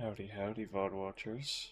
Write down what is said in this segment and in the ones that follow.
Howdy, howdy, VOD watchers.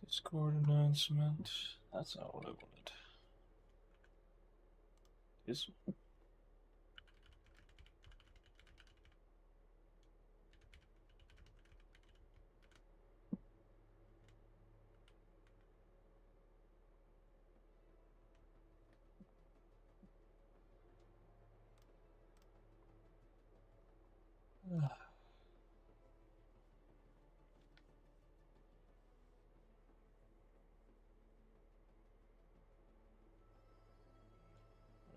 Discord announcement. That's not what I wanted. This one.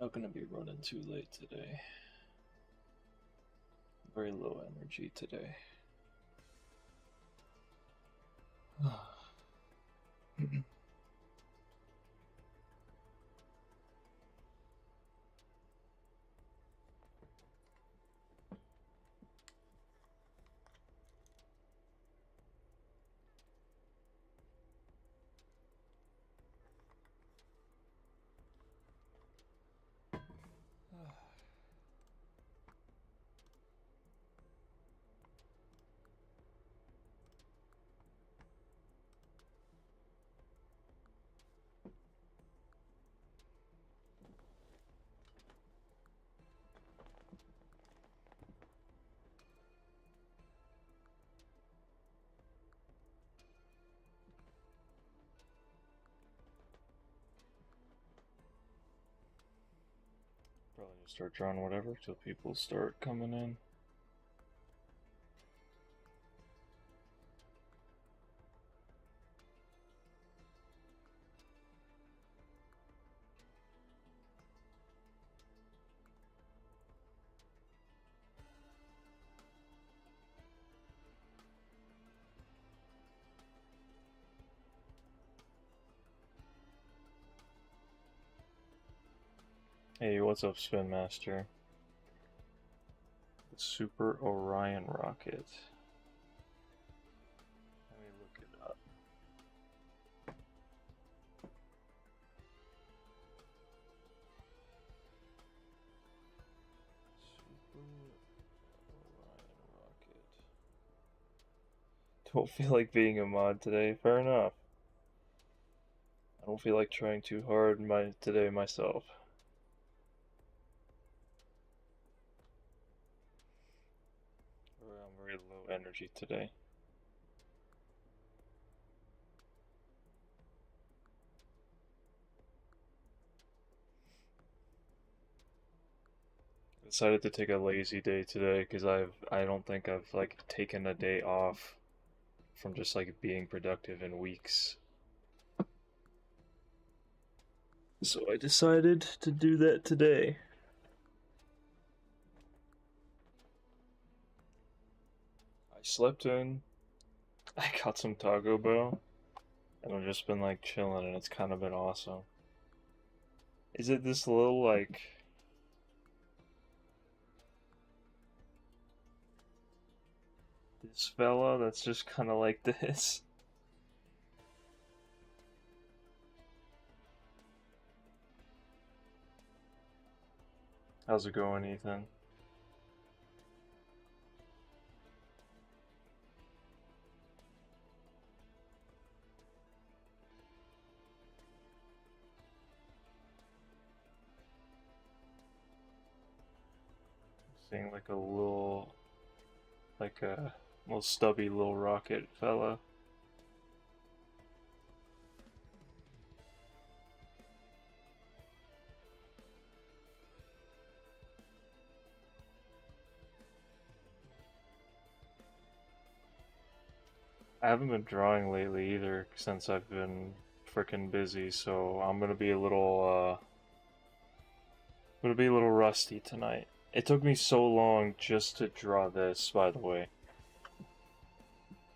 Not gonna be running too late today. Very low energy today. Probably just start drawing whatever till people start coming in. Hey, what's up, Spin Master? The Super Orion rocket. Let me look it up. Super Orion rocket. Don't feel like being a mod today. Fair enough. I don't feel like trying too hard today myself. I'm very low energy today. I decided to take a lazy day today because I don't think I've like taken a day off from just like being productive in weeks. So I decided to do that today. I slept in, I got some Taco Bell, and I've just been like chilling, and it's kind of been awesome. Is it this little like this fella that's just kind of like this? How's it going, Ethan? Seeing like a little stubby little rocket fella. I haven't been drawing lately either since I've been frickin' busy, so I'm gonna be a little rusty tonight. It took me so long just to draw this, by the way.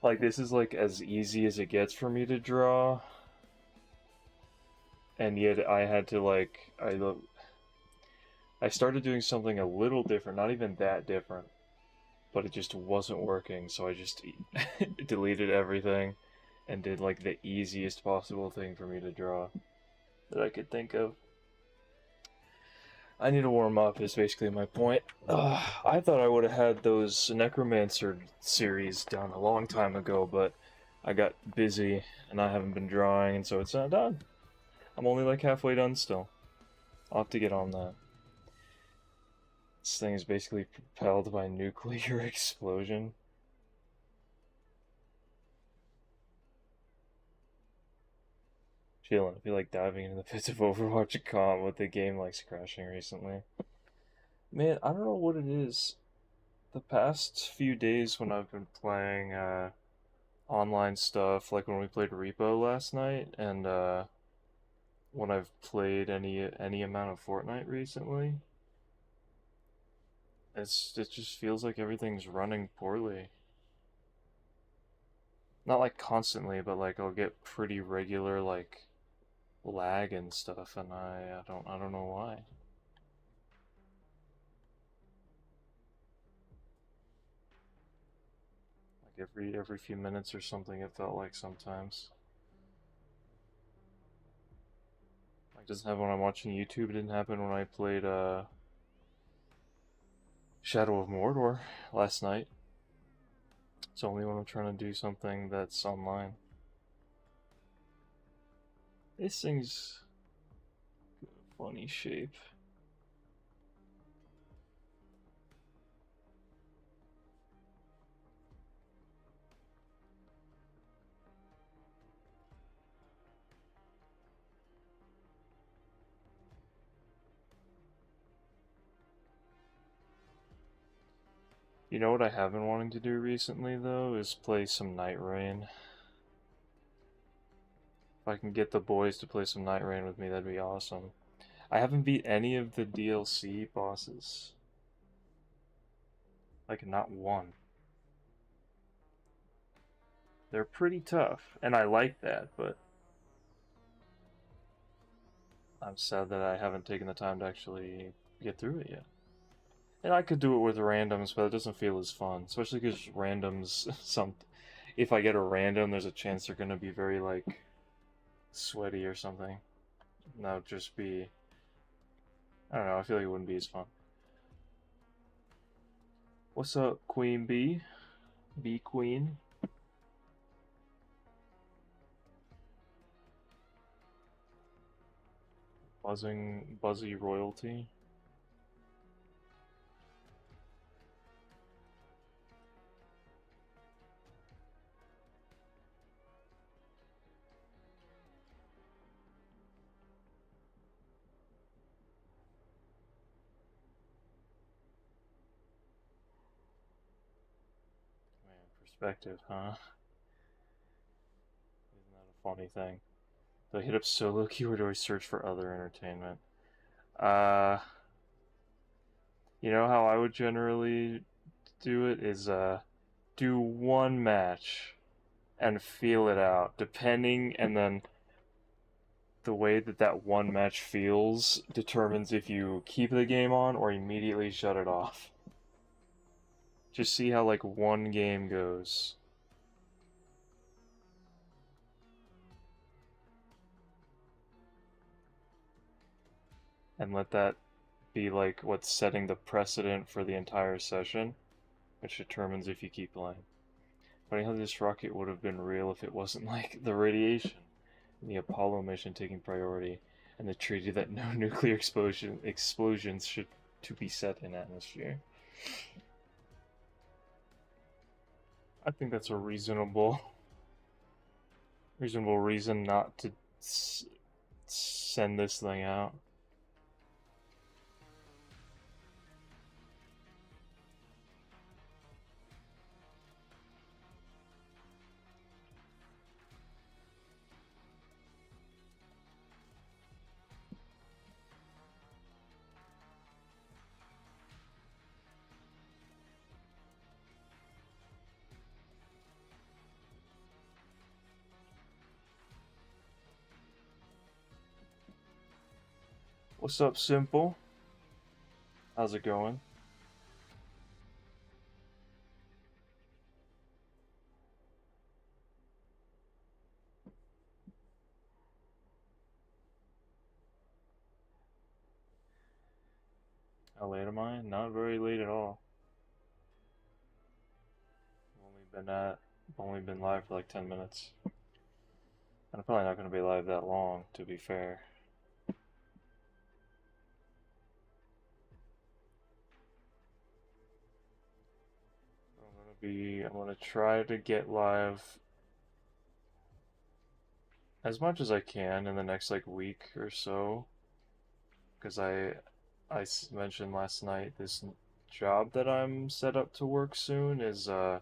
Like, this is like as easy as it gets for me to draw. And yet I had to like, I started doing something a little different, not even that different, but it just wasn't working, so I just deleted everything and did like the easiest possible thing for me to draw that I could think of. I need to warm up is basically my point. I thought I would have had those Necromancer series done a long time ago, but I got busy and I haven't been drawing, and so it's not done. I'm only like halfway done still. I'll have to get on that. This thing is basically propelled by nuclear explosion. Chillin'. I feel like diving into the pits of Overwatch comp with the game likes crashing recently. Man, I don't know what it is. The past few days when I've been playing online stuff, like when we played Repo last night, and when I've played any amount of Fortnite recently, it just feels like everything's running poorly. Not like constantly, but like I'll get pretty regular like lag and stuff, and I don't know why. Like every few minutes or something, it felt like sometimes. Like it doesn't happen when I'm watching YouTube. It didn't happen when I played Shadow of Mordor last night. It's only when I'm trying to do something that's online. This thing's funny shape. You know what I have been wanting to do recently, though, is play some Night Rain. If I can get the boys to play some Night Rain with me, that'd be awesome. I haven't beat any of the DLC bosses. Like, not one. They're pretty tough, and I like that, but I'm sad that I haven't taken the time to actually get through it yet. And I could do it with randoms, but it doesn't feel as fun, especially because randoms, if I get a random, there's a chance they're gonna be very, like, sweaty or something. And that would just be, I don't know, I feel like it wouldn't be as fun. What's up, Queen Bee? Bee Queen? Buzzy royalty? Man, perspective, huh? Isn't that a funny thing? Do I hit up solo keyword or search for other entertainment? Uh, you know how I would generally do it is do one match and feel it out, depending, and then the way that that one match feels determines if you keep the game on or immediately shut it off. Just see how like one game goes. And let that be like what's setting the precedent for the entire session, which determines if you keep playing. Funny how this rocket would have been real if it wasn't like the radiation, and the Apollo mission taking priority, and the treaty that no nuclear explosions should to be set in atmosphere. I think that's a reasonable reason not to send this thing out. What's up, Simple? How's it going? How late am I? Not very late at all. I've only been live for like 10 minutes. And I'm probably not going to be live that long, to be fair. I'm gonna try to get live as much as I can in the next like week or so, because mentioned last night this job that I'm set up to work soon is I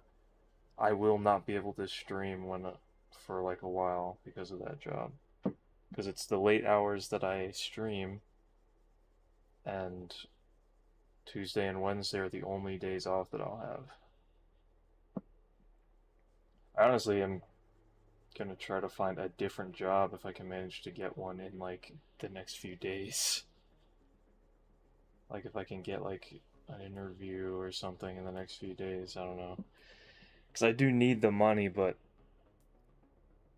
will not be able to stream for like a while because of that job, because it's the late hours that I stream, and Tuesday and Wednesday are the only days off that I'll have. I honestly am gonna try to find a different job if I can manage to get one in like the next few days. Like if I can get like an interview or something in the next few days, I don't know. Because I do need the money, but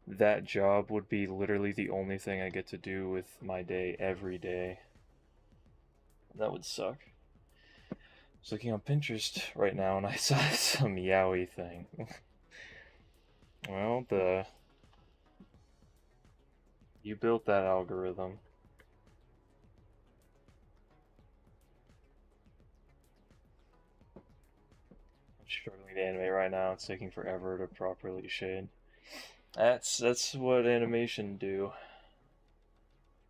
that job would be literally the only thing I get to do with my day every day. That would suck. I was looking on Pinterest right now and I saw some yaoi thing. Well, you built that algorithm. I'm struggling to animate right now. It's taking forever to properly shade. That's what animation do.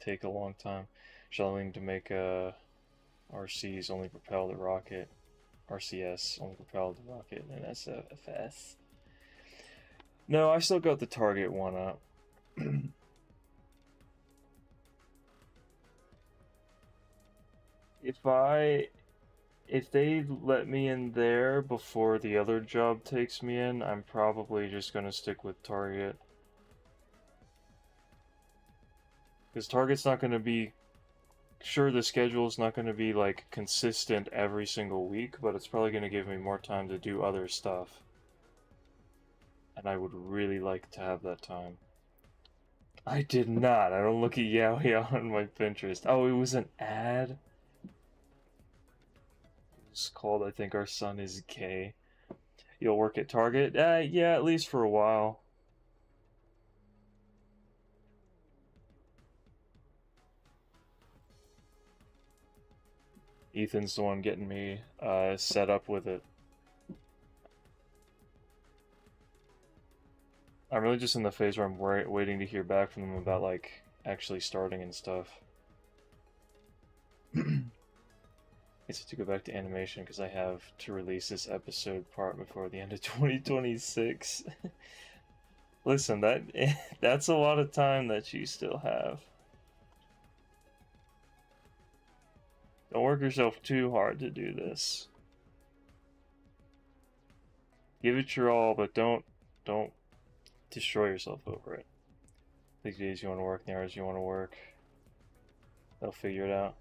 Take a long time. Struggling to make RCs only propel the rocket. RCS only propel the rocket, and SFS. No, I still got the target one up. If they let me in there before the other job takes me in, I'm probably just gonna stick with target. Because target's not gonna be, sure, the schedule's not gonna be like consistent every single week, but it's probably gonna give me more time to do other stuff. And I would really like to have that time. I did not. I don't look at Yaoi on my Pinterest. Oh, it was an ad? It's called, I think Our Son is Gay. You'll work at Target? Yeah, at least for a while. Ethan's the one getting me set up with it. I'm really just in the phase where I'm waiting to hear back from them about like actually starting and stuff. It's to go back to animation because I have to release this episode part before the end of 2026. Listen, that's a lot of time that you still have. Don't work yourself too hard to do this. Give it your all, but don't destroy yourself over it. The days you want to work, the hours you want to work, they'll figure it out.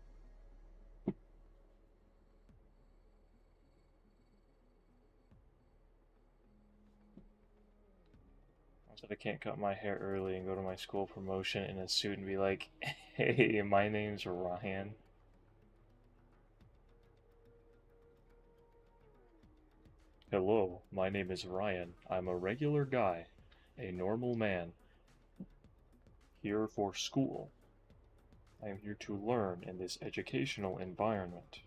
I can't cut my hair early and go to my school promotion in a suit and be like, hey, my name's Ryan. Hello, my name is Ryan. I'm a regular guy, a normal man, here for school. I am here to learn in this educational environment.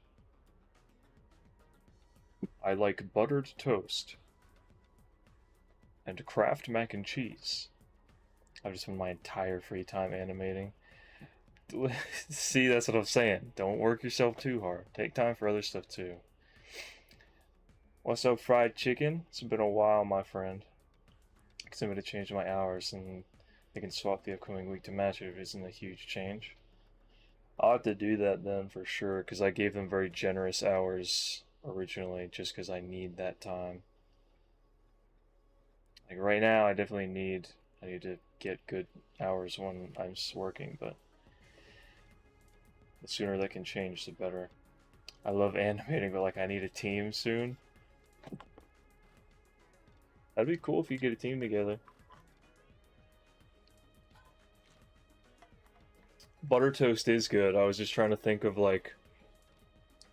I like buttered toast and Kraft mac and cheese. I've just spent my entire free time animating. See, that's what I'm saying. Don't work yourself too hard. Take time for other stuff too. What's up, fried chicken? It's been a while, my friend. Because I'm going to change my hours and I can swap the upcoming week to match it if it isn't a huge change. I'll have to do that then for sure, because I gave them very generous hours originally, just because I need that time. Like right now, I need to get good hours when I'm working, but The sooner that can change, the better. I love animating, but like I need a team soon. That'd be cool if you get a team together. Butter toast is good. I was just trying to think of like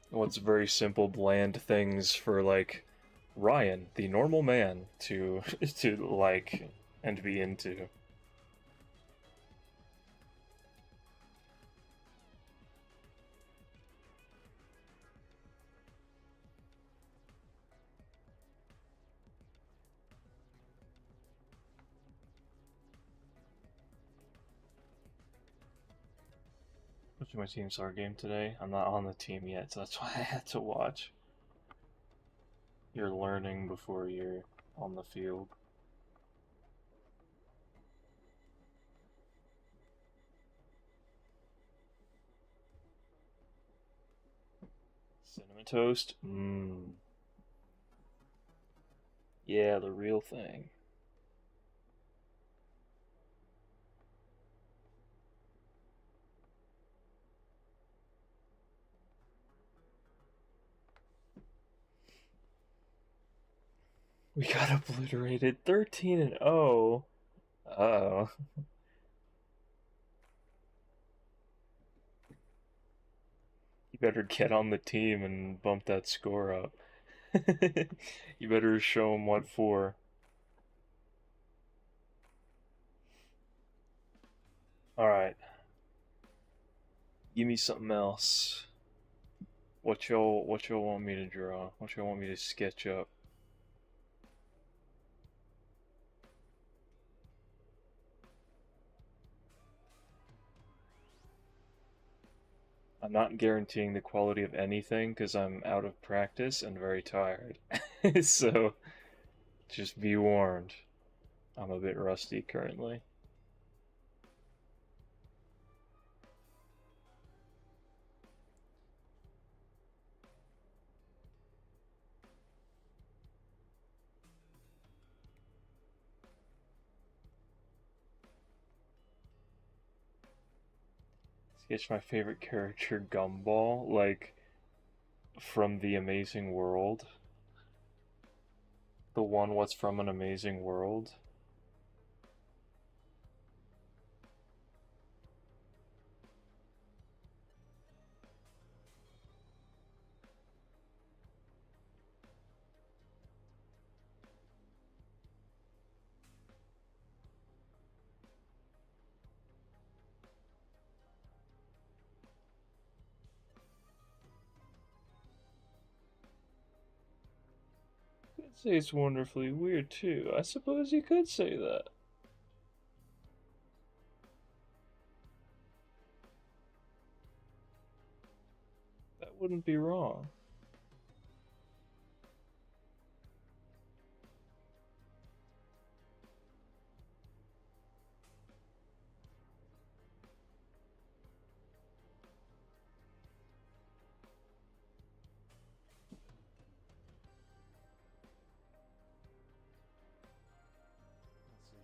what's very simple, bland things for like Ryan, the normal man, to to like and be into. Watching my Team Star game today. I'm not on the team yet, so that's why I had to watch. You're learning before you're on the field. Cinnamon toast? Mmm. Yeah, the real thing. We got obliterated 13 and 0. Uh-oh. You better get on the team and bump that score up. You better show them what for. Alright. Give me something else. What y'all want me to draw? What y'all want me to sketch up? I'm not guaranteeing the quality of anything because I'm out of practice and very tired. So, just be warned. I'm a bit rusty currently. Sketch my favorite character, Gumball, like from The Amazing World. The one what's from an Amazing World. You could say it's wonderfully weird too. I suppose you could say that. That wouldn't be wrong.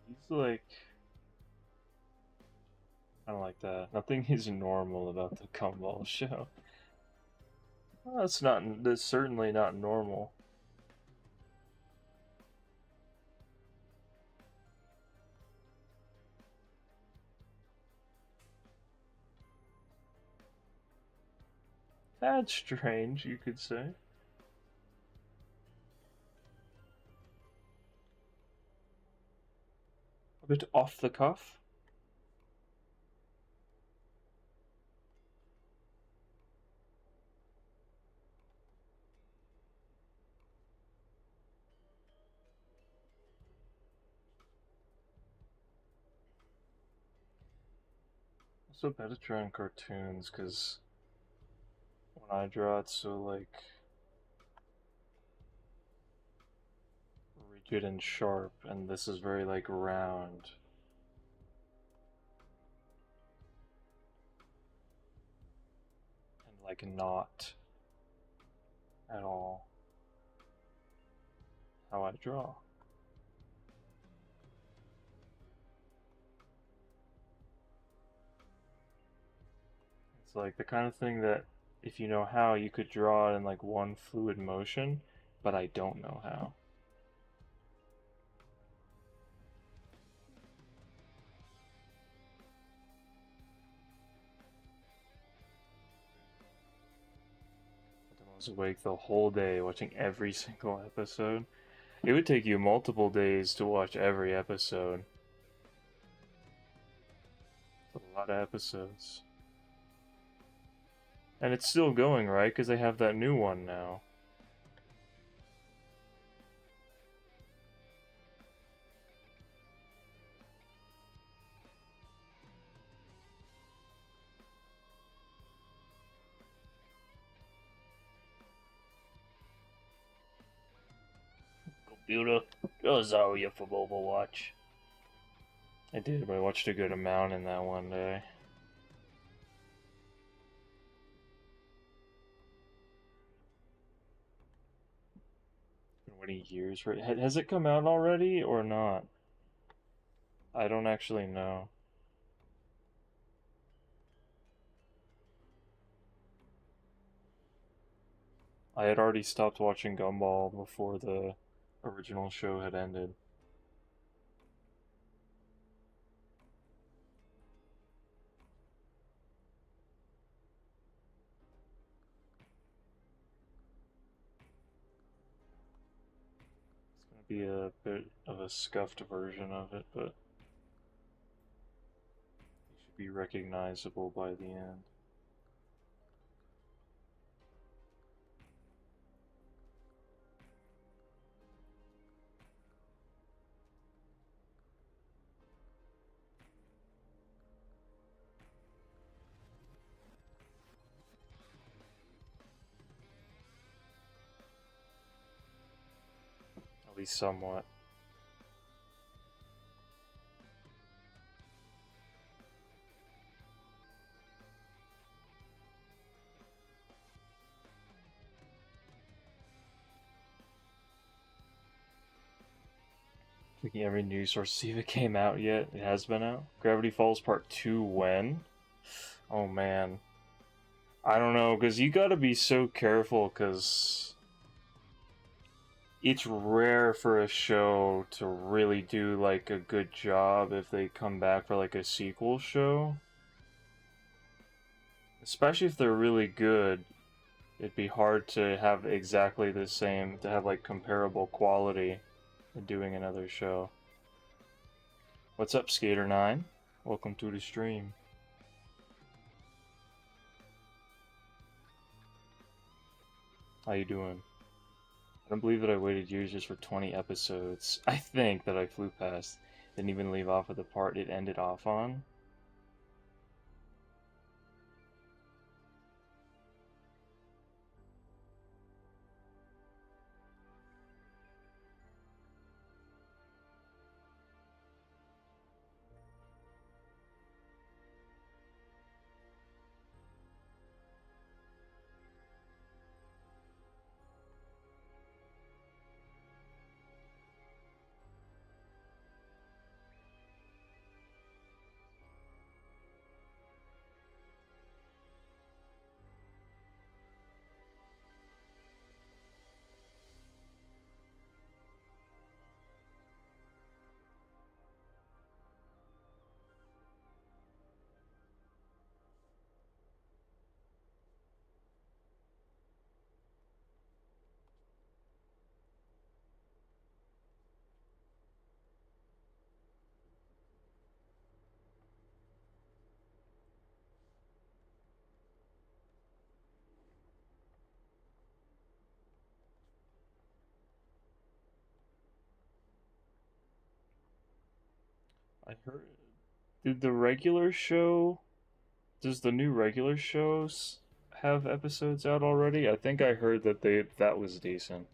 He's like, I don't like that. Nothing is normal about the Gumball show. Well, that's not. That's certainly not normal. That's strange, you could say. A bit off the cuff. Also bad at drawing cartoons because when I draw it's so like rigid and sharp, and this is very like round. And like not at all how I draw. It's like the kind of thing that if you know how, you could draw it in like one fluid motion, but I don't know how. I was awake the whole day watching every single episode. It would take you multiple days to watch every episode. It's a lot of episodes. And it's still going, right? Because they have that new one now. Computer, go Zarya from Overwatch. I did, but I watched a good amount in that one day. Been waiting years for it. Has it come out already or not? I don't actually know. I had already stopped watching Gumball before the original show had ended. It's gonna be a bit of a scuffed version of it, but it should be recognizable by the end. At least somewhat. Checking every news source to see if it came out yet. It has been out. Gravity Falls Part 2 when? Oh man. I don't know, because you gotta be so careful, because it's rare for a show to really do like a good job if they come back for like a sequel show. Especially if they're really good, it'd be hard to have exactly the same, to have like comparable quality in doing another show. What's up, Skater9? Welcome to the stream. How you doing? I don't believe that I waited years just for 20 episodes. I think that I flew past. Didn't even leave off of the part it ended off on. I heard. Did the regular show. Does the new regular shows have episodes out already? I think I heard that that was decent.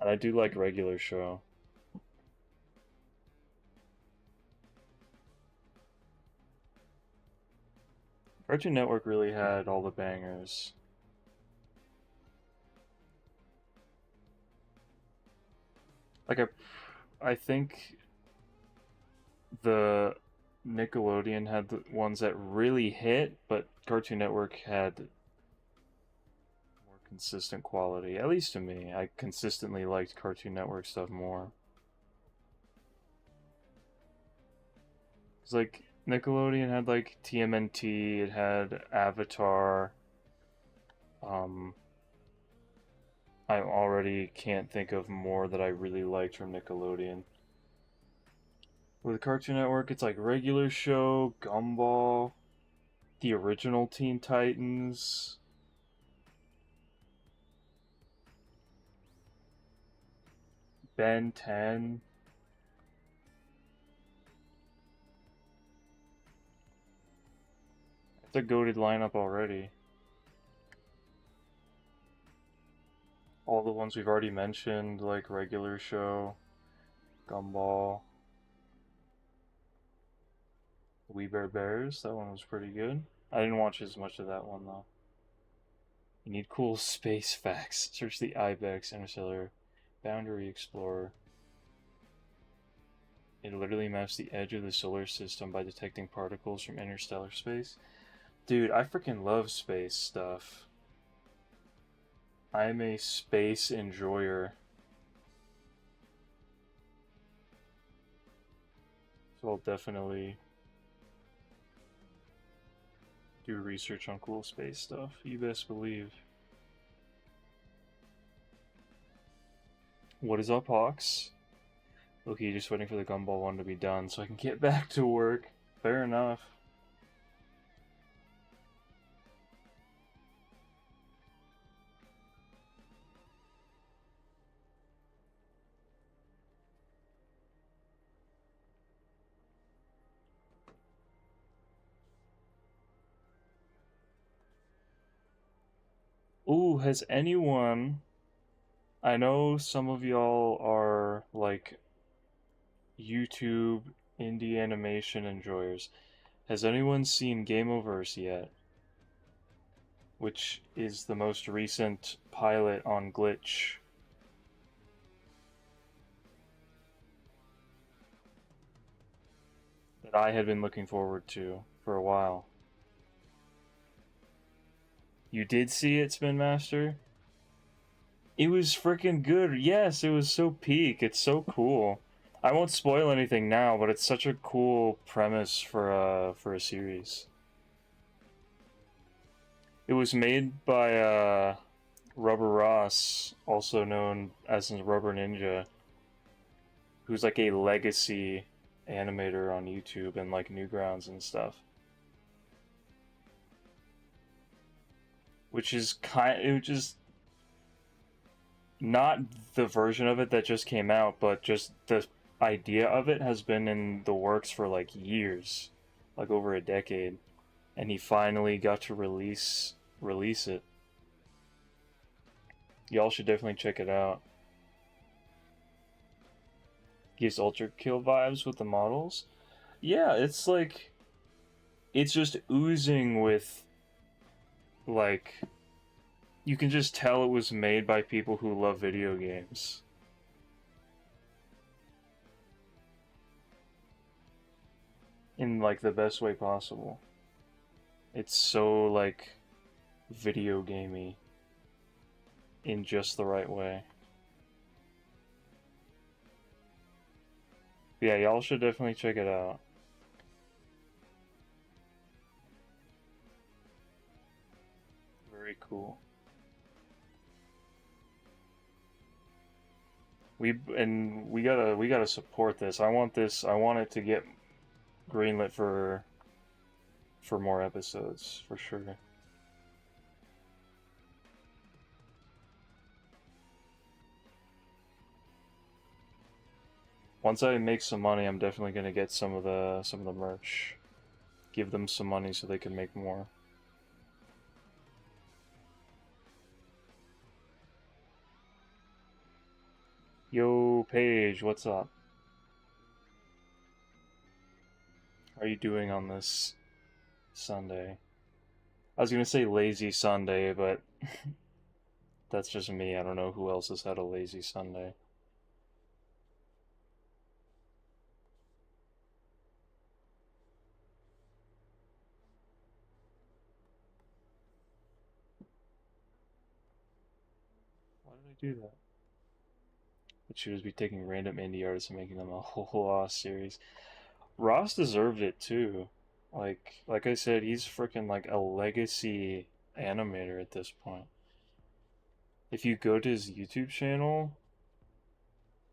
And I do like regular show. Cartoon Network really had all the bangers. Like I think the Nickelodeon had the ones that really hit, but Cartoon Network had more consistent quality. At least to me, I consistently liked Cartoon Network stuff more. It's like Nickelodeon had like TMNT, it had Avatar. Um, I already can't think of more that I really liked from Nickelodeon. With Cartoon Network, it's like regular show, Gumball, the original Teen Titans, Ben 10. It's a goated lineup already. All the ones we've already mentioned, like regular show, Gumball, We Bear Bears. That one was pretty good. I didn't watch as much of that one though. You need cool space facts. Search the Ibex, Interstellar, Boundary Explorer. It literally maps the edge of the solar system by detecting particles from interstellar space. Dude, I freaking love space stuff. I'm a space enjoyer. So I'll definitely do research on cool space stuff. You best believe. What is up, Hawks? Okay, just waiting for the Gumball one to be done so I can get back to work. Fair enough. Ooh, has anyone... I know some of y'all are, like, YouTube indie animation enjoyers. Has anyone seen Gameoverse yet? Which is the most recent pilot on Glitch. That I had been looking forward to for a while. You did see it, Spin Master? It was freaking good. Yes, it was so peak. It's so cool. I won't spoil anything now, but it's such a cool premise for a series. It was made by Rubber Ross, also known as Rubber Ninja, who's like a legacy animator on YouTube and like Newgrounds and stuff. Which is not the version of it that just came out, but just the idea of it has been in the works for like years, like over a decade, and he finally got to release it. Y'all should definitely check it out. Gives Ultra Kill vibes with the models. Yeah, it's like it's just oozing with like you can just tell it was made by people who love video games. In like the best way possible. It's so like video gamey in just the right way. Yeah, y'all should definitely check it out. Very cool. We gotta support this. I want it to get greenlit for more episodes for sure. Once I make some money, I'm definitely gonna get some of the merch. Give them some money so they can make more. Yo, Paige, what's up? How are you doing on this Sunday? I was gonna say lazy Sunday, but that's just me. I don't know who else has had a lazy Sunday. would I do that? But she would be taking random indie artists and making them a whole series. Ross deserved it too. Like I said, he's freaking like a legacy animator at this point. If you go to his YouTube channel,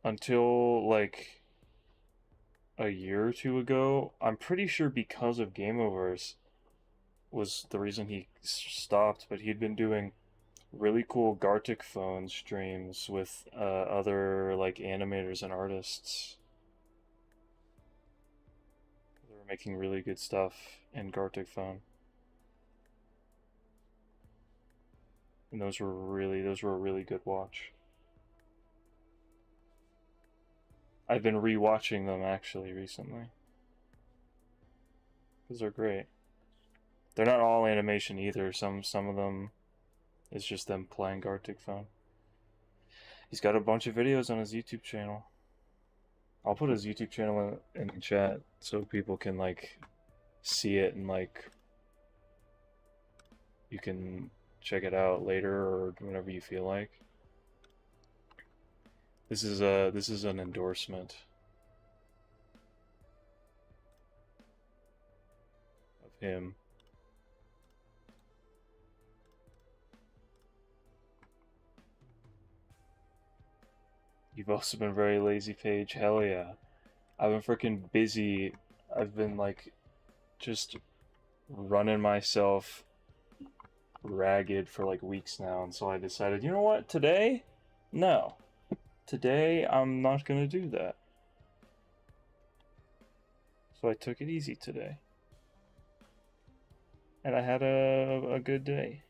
until like a year or two ago, I'm pretty sure because of Game Overs was the reason he stopped, but he'd been doing really cool Gartic Phone streams with other like animators and artists. They were making really good stuff in Gartic Phone. And those were a really good watch. I've been rewatching them actually recently. Because they're great. They're not all animation either. Some of them is just them playing Gartic Phone. He's got a bunch of videos on his YouTube channel. I'll put his YouTube channel in the chat so people can like see it and like you can check it out later or whenever you feel like. This is an endorsement of him. You've also been very lazy, Paige. Hell yeah. I've been freaking busy. I've been like just running myself ragged for like weeks now, and so I decided, you know what, today? No. Today I'm not gonna do that. So I took it easy today. And I had a good day.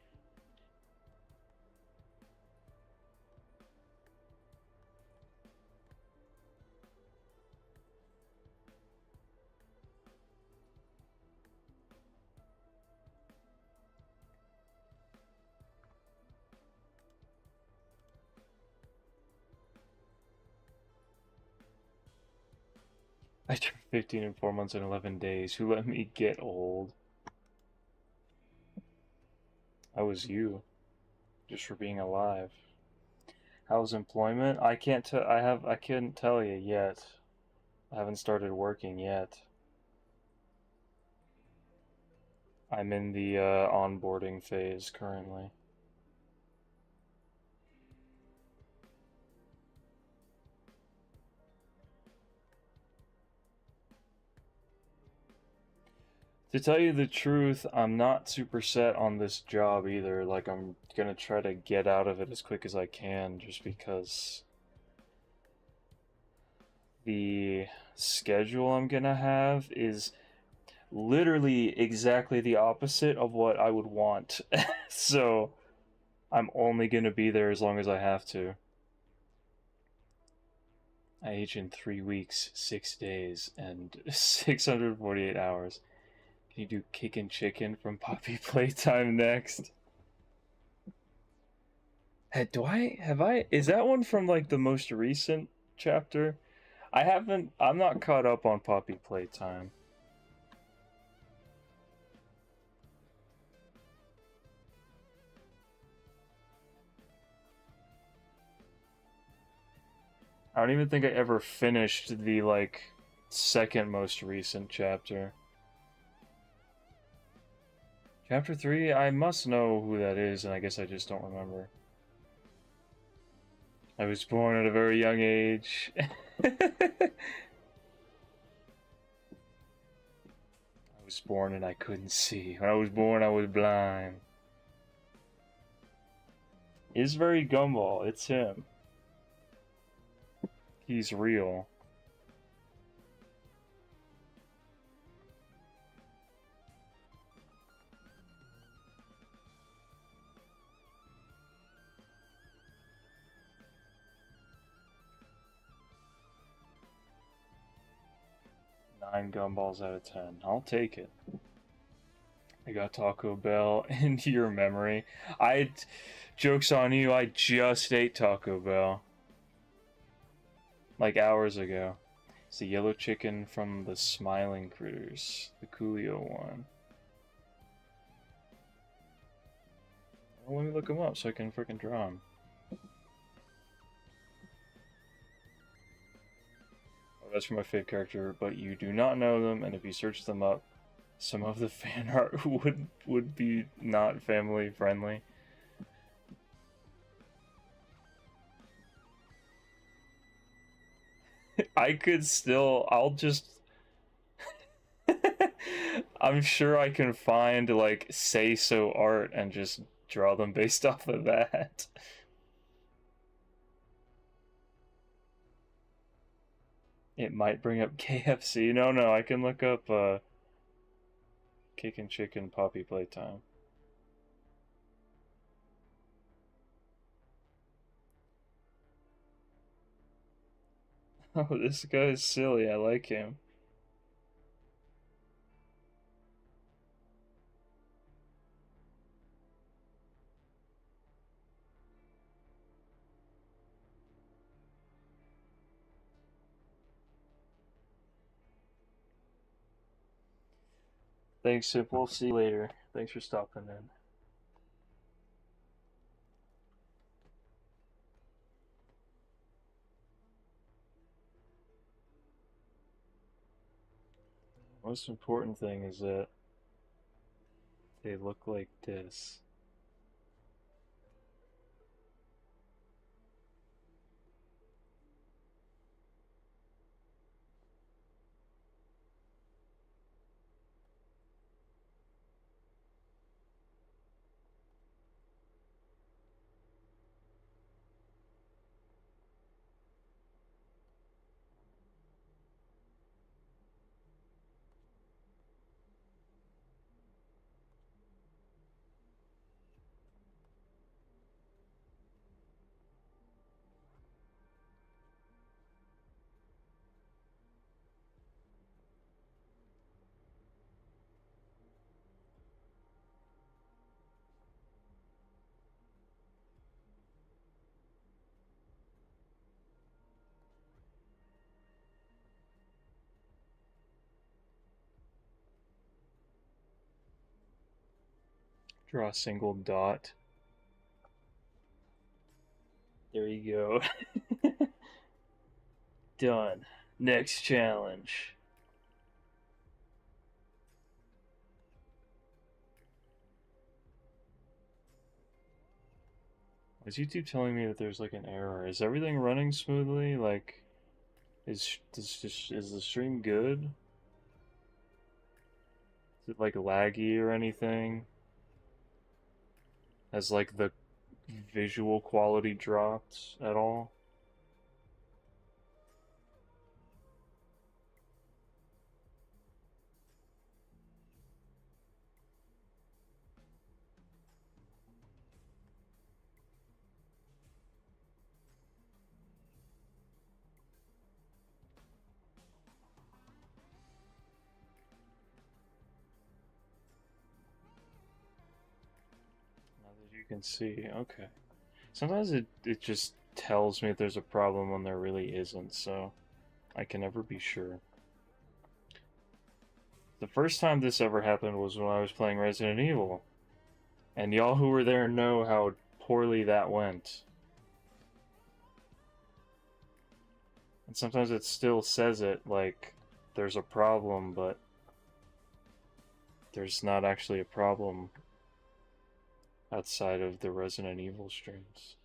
I turned 15 in 4 months and 11 days. Who let me get old? I was you. Just for being alive. How's employment? I can't tell. I couldn't tell you yet. I haven't started working yet. I'm in the onboarding phase currently. To tell you the truth, I'm not super set on this job either. Like, I'm gonna try to get out of it as quick as I can just because the schedule I'm gonna have is literally exactly the opposite of what I would want. So, I'm only gonna be there as long as I have to. I age in 3 weeks, 6 days, and 648 hours. Can you do cake and chicken from Poppy Playtime next? Hey, is that one from like the most recent chapter? I'm not caught up on Poppy Playtime. I don't even think I ever finished the like second most recent chapter. Chapter 3, I must know who that is, and I guess I just don't remember. I was born at a very young age. I was born and I couldn't see. When I was born, I was blind. It's very Gumball. It's him. He's real. Nine gumballs out of 10. I'll take it. I got Taco Bell into your memory. Joke's on you, I just ate Taco Bell. Like hours ago. It's the yellow chicken from the Smiling Critters. The Coolio one. Well, let me look them up so I can freaking draw them. That's for my fave character, but you do not know them, and if you search them up, some of the fan art would be not family friendly. I could still, I'll just I'm sure I can find like say so art and just draw them based off of that. It might bring up KFC. No, I can look up Cake and Chicken Poppy Playtime. Oh, this guy is silly. I like him. Thanks, Simple. See you later. Thanks for stopping in. Most important thing is that they look like this. Draw a single dot. There you go. Done. Next challenge. Is YouTube telling me that there's like an error? Is everything running smoothly? Like, is the stream good? Is it like laggy or anything? Has like the visual quality dropped at all? Not that you can see. Okay. Sometimes it just tells me if there's a problem when there really isn't, so I can never be sure. The first time this ever happened was when I was playing Resident Evil, and y'all who were there know how poorly that went. And sometimes it still says it like there's a problem, but there's not actually a problem outside of the Resident Evil streams.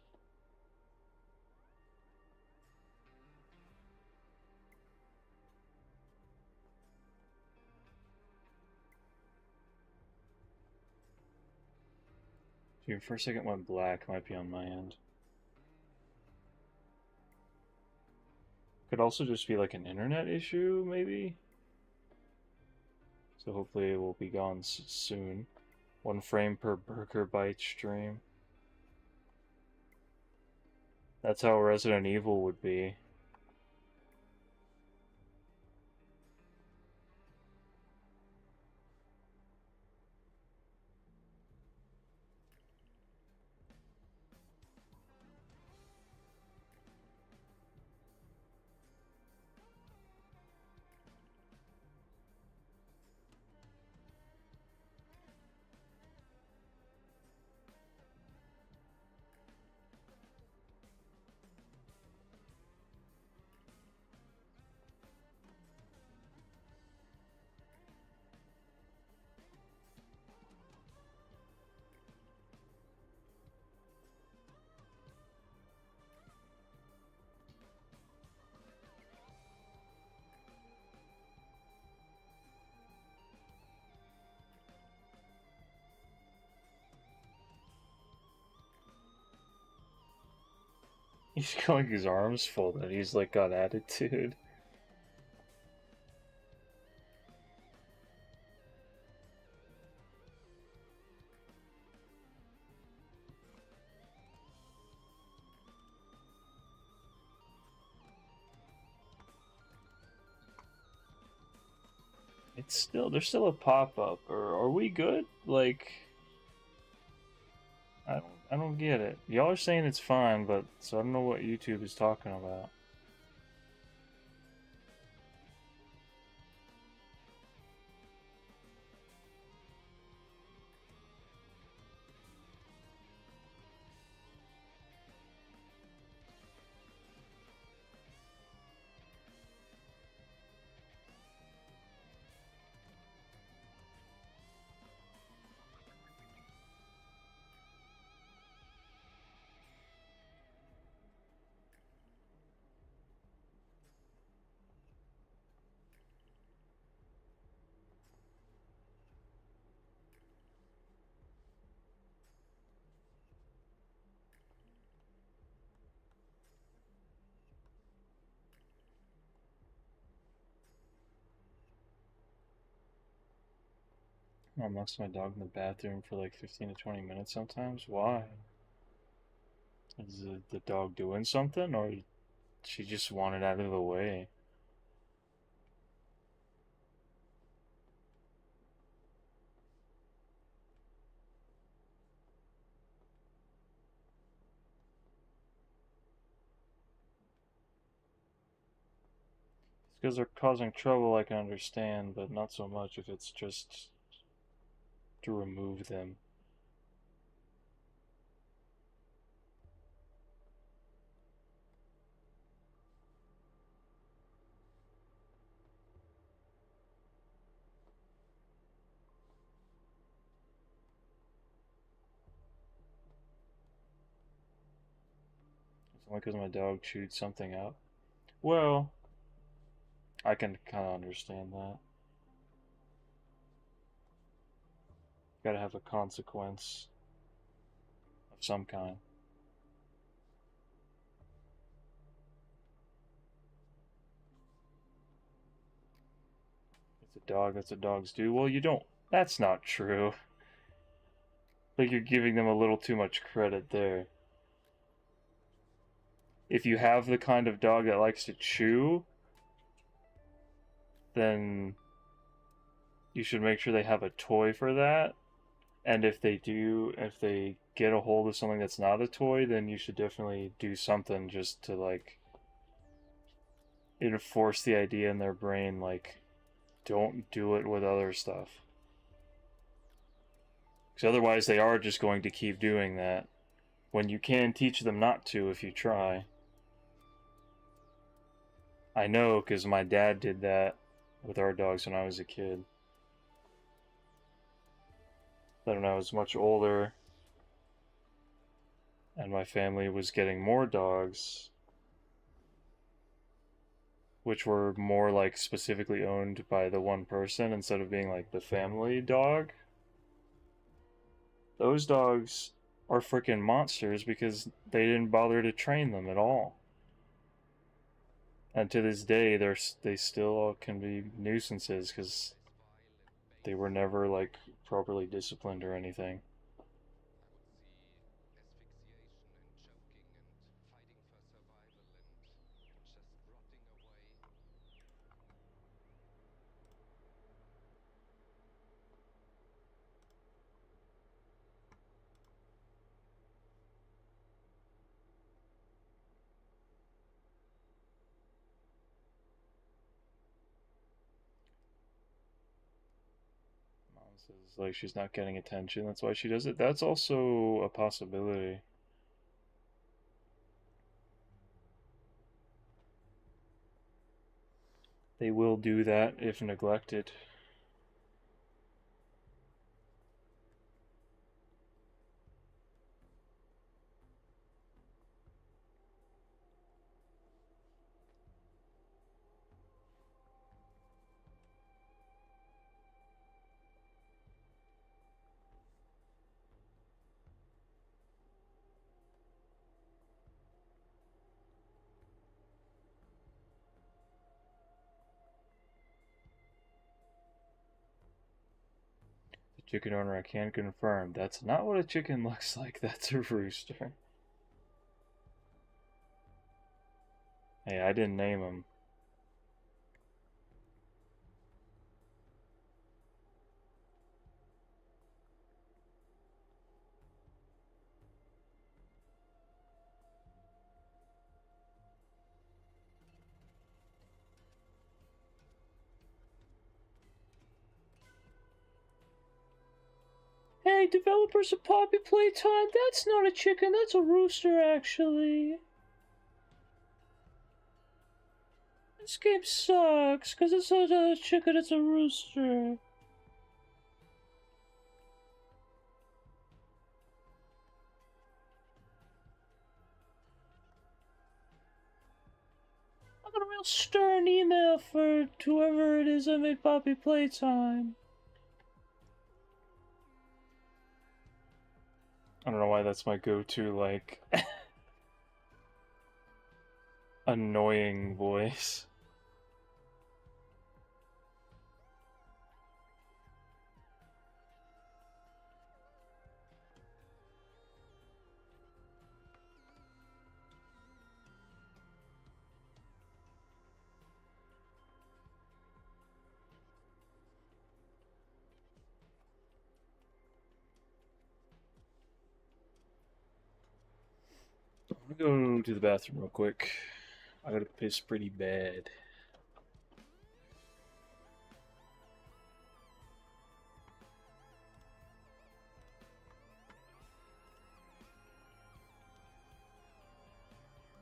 Dude, for a second went black, might be on my end. Could also just be like an internet issue, maybe? So hopefully it will be gone soon. 1 frame per burger bite stream. That's how Resident Evil would be. He's got like his arms folded. He's like got attitude. There's still a pop up. Or are we good? Like, I don't get it. Y'all are saying it's fine, but so I don't know what YouTube is talking about. I amongst my dog in the bathroom for like 15 to 20 minutes sometimes. Why? Is the dog doing something, or she just wanted out of the way? Because they're causing trouble, I can understand, but not so much if it's just to remove them. It's only because my dog chewed something up. Well, I can kind of understand that. Gotta have a consequence of some kind. It's a dog, that's what dogs do. Well, you don't. That's not true. Like, you're giving them a little too much credit there. If you have the kind of dog that likes to chew, then you should make sure they have a toy for that. And if they do, if they get a hold of something that's not a toy, then you should definitely do something just to like enforce the idea in their brain, like, don't do it with other stuff. Because otherwise, they are just going to keep doing that when you can teach them not to if you try. I know because my dad did that with our dogs when I was a kid. But when I was much older and my family was getting more dogs, which were more like specifically owned by the one person instead of being like the family dog, those dogs are freaking monsters because they didn't bother to train them at all. And to this day, they still can be nuisances because they were never like properly disciplined or anything. Mom says like she's not getting attention, that's why she does it. That's also a possibility. They will do that if neglected. Chicken owner, I can confirm. That's not what a chicken looks like. That's a rooster. Hey, I didn't name him. Hey, developers of Poppy Playtime, that's not a chicken, that's a rooster, actually. This game sucks, because it's not a chicken, it's a rooster. I got a real stern email for whoever it is that made Poppy Playtime. I don't know why that's my go-to, like, annoying voice. I'm gonna go to the bathroom real quick. I gotta piss pretty bad.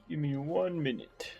Give me 1 minute.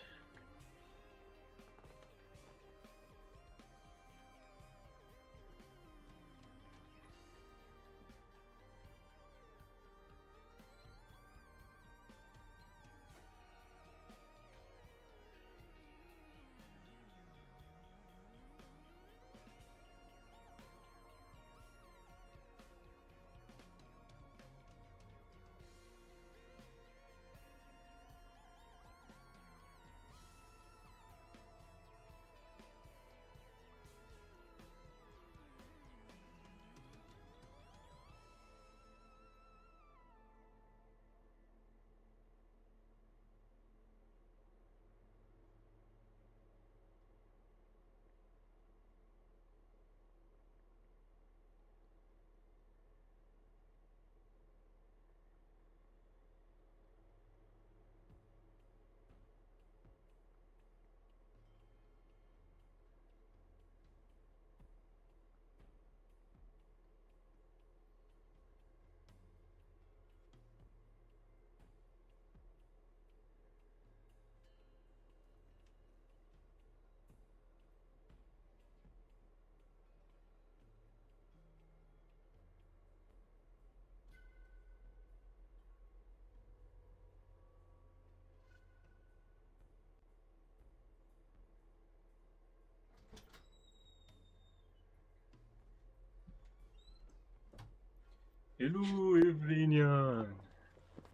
Hello, Evelina.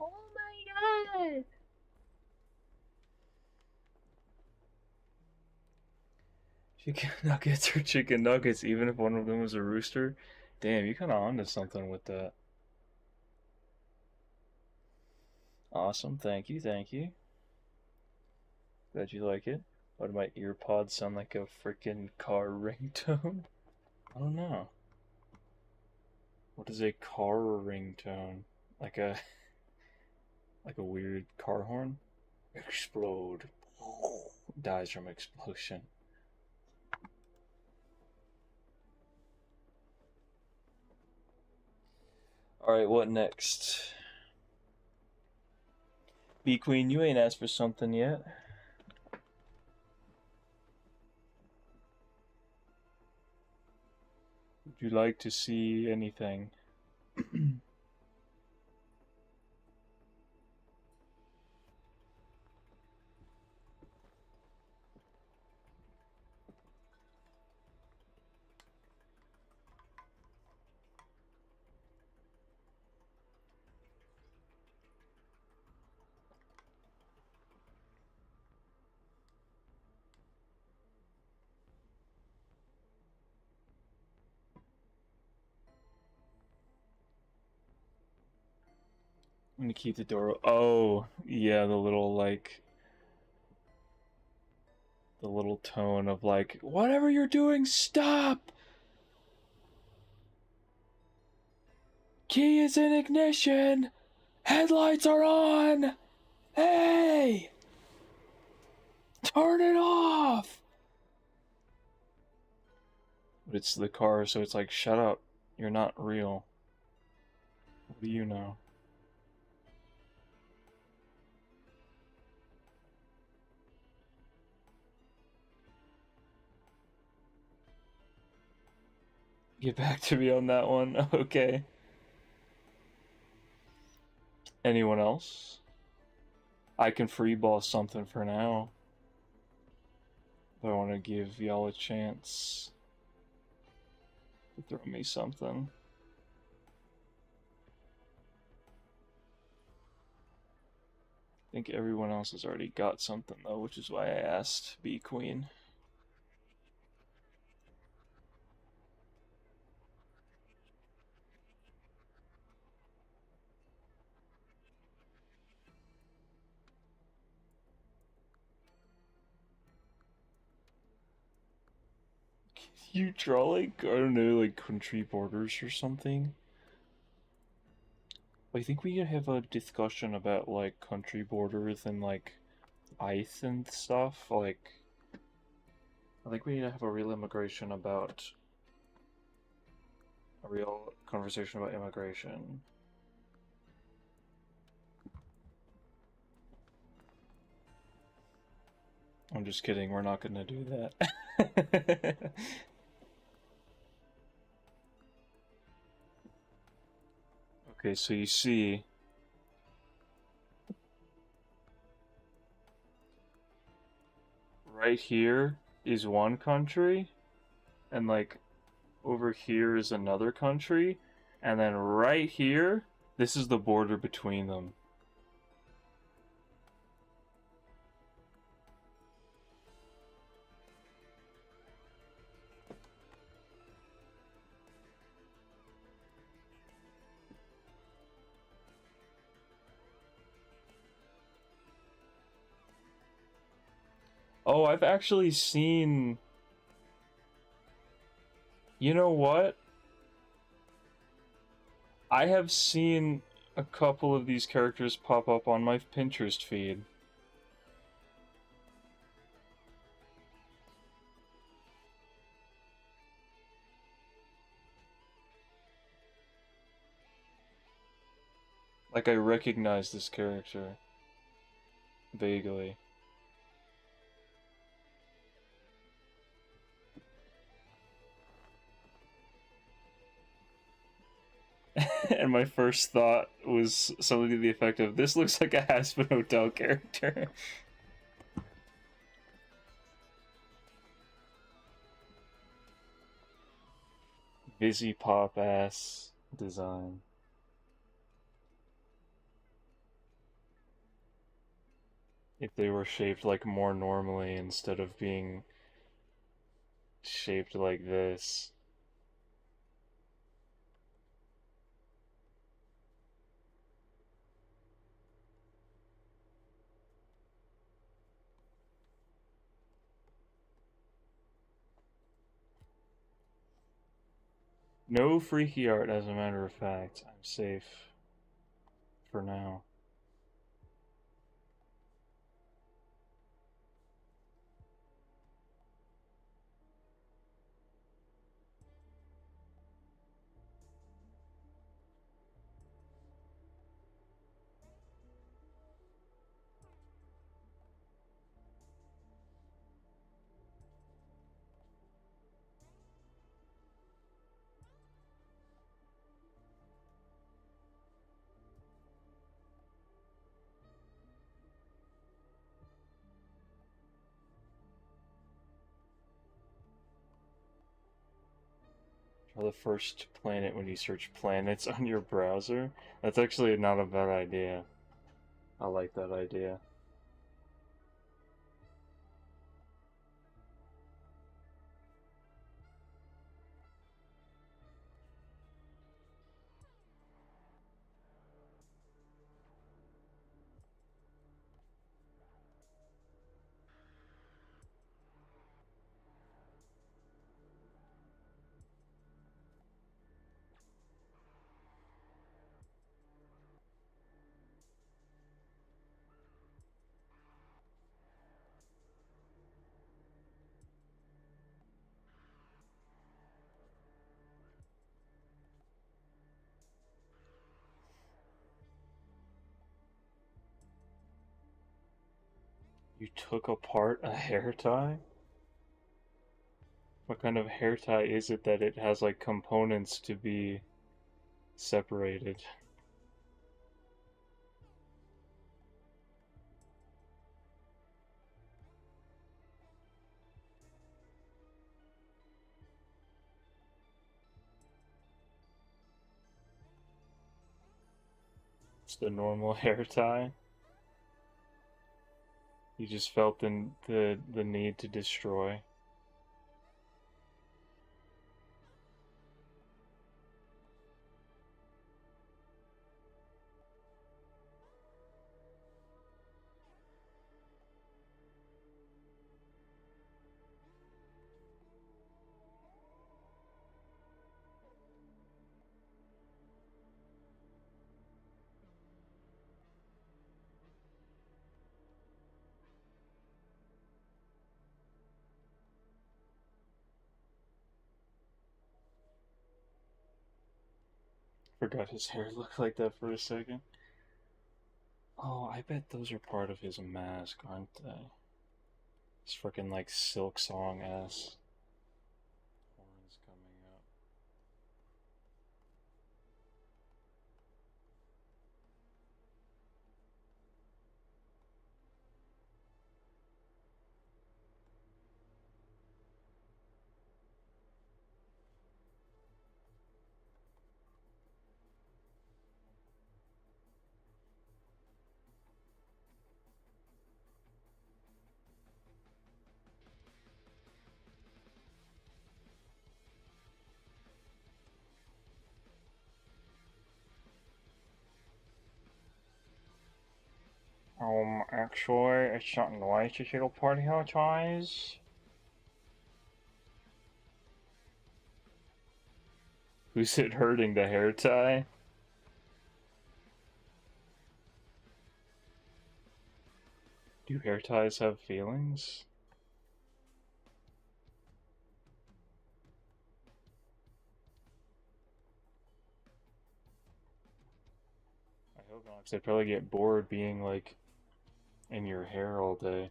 Oh my god! Chicken nuggets or chicken nuggets, even if one of them was a rooster? Damn, you kinda onto something with that. Awesome, thank you, thank you. Glad you like it. Why do my ear pods sound like a freaking car ringtone? I don't know. What is a car ringtone? Like a like a weird car horn? Explode. Dies from explosion. Alright, what next? B Queen, you ain't asked for something yet. Would you like to see anything? I'm gonna keep the door. Oh, yeah, the little like the little tone of like, whatever you're doing, stop! Key is in ignition! Headlights are on! Hey! Turn it off! But it's the car, so it's like, shut up. You're not real. What do you know? Get back to me on that one. Okay. Anyone else? I can freeball something for now. But I want to give y'all a chance to throw me something. I think everyone else has already got something though, which is why I asked Be Queen. You draw like, I don't know, like country borders or something? I think we can have a discussion about like country borders and like ice and stuff. Like, I think we need to have a real conversation about immigration. I'm just kidding, we're not gonna do that. Okay, so you see, right here is one country, and like over here is another country, and then right here, this is the border between them. Oh, I've actually seen. You know what? I have seen a couple of these characters pop up on my Pinterest feed. Like, I recognize this character. Vaguely. And my first thought was something to the effect of, this looks like a Hazbin Hotel character. Busy pop ass design. If they were shaped like more normally instead of being shaped like this. No freaky art, as a matter of fact. I'm safe for now. Try the first planet when you search planets on your browser. That's actually not a bad idea. I like that idea. You took apart a hair tie? What kind of hair tie is it that it has like components to be separated? It's the normal hair tie. You just felt the need to destroy. Forgot his hair looked like that for a second. Oh, I bet those are part of his mask, aren't they? It's freaking like Silk Song ass horns coming up. Actually, it's not nice to see the party hair ties. Who's it hurting, the hair tie? Do hair ties have feelings? I hope not, 'cause they'd probably get bored being like in your hair all day.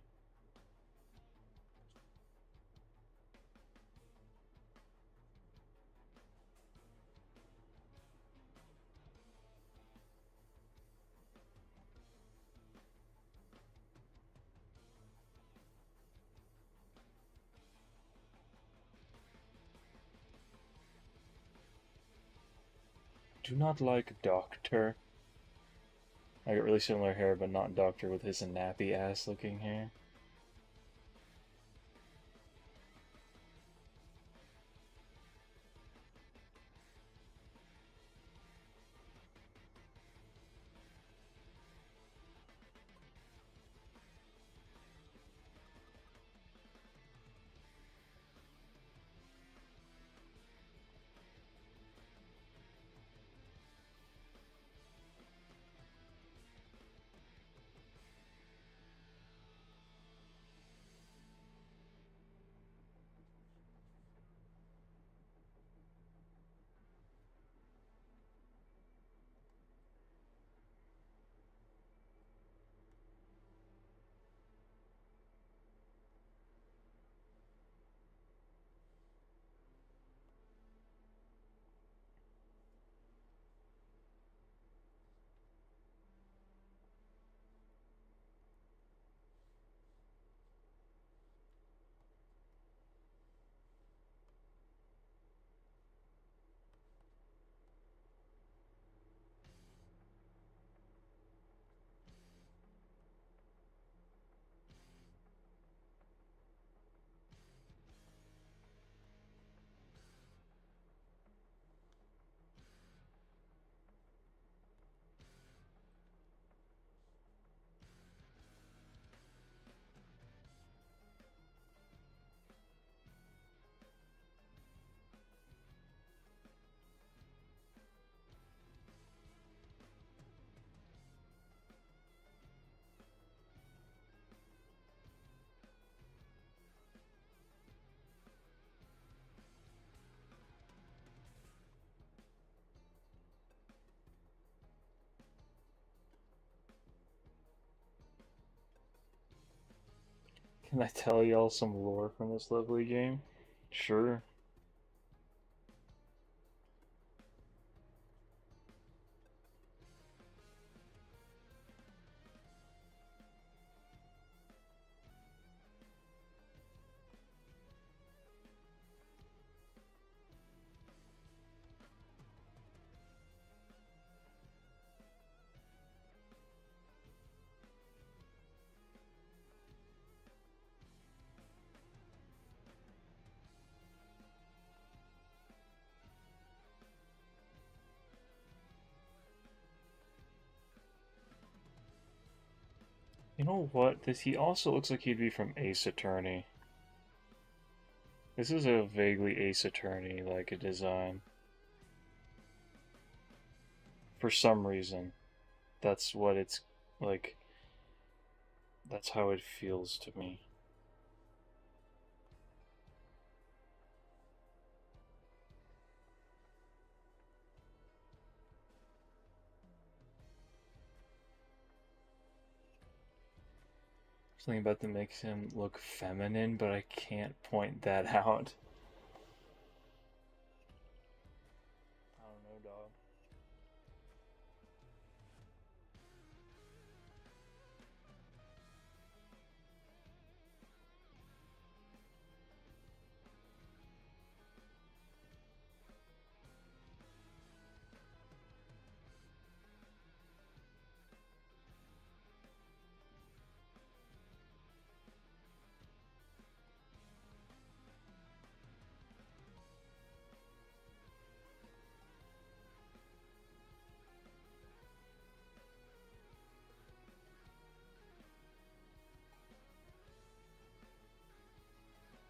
Do not like Doctor. I got really similar hair, but not Doctor with his nappy ass looking hair. Can I tell y'all some lore from this lovely game? Sure. You know what? He also looks like he'd be from Ace Attorney. This is a vaguely Ace Attorney like a design. For some reason. That's what it's like. That's how it feels to me. Something about that makes him look feminine, but I can't point that out. I don't know, dog.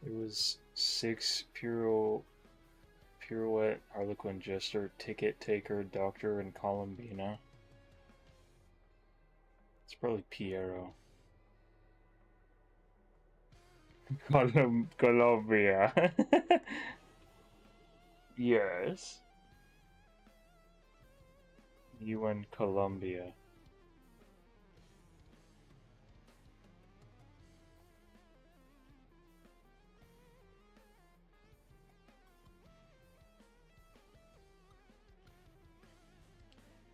It was 6 Pirouette, Harlequin Jester, Ticket Taker, Doctor, and Columbina. It's probably Piero. Colombia. Yes. UN Colombia.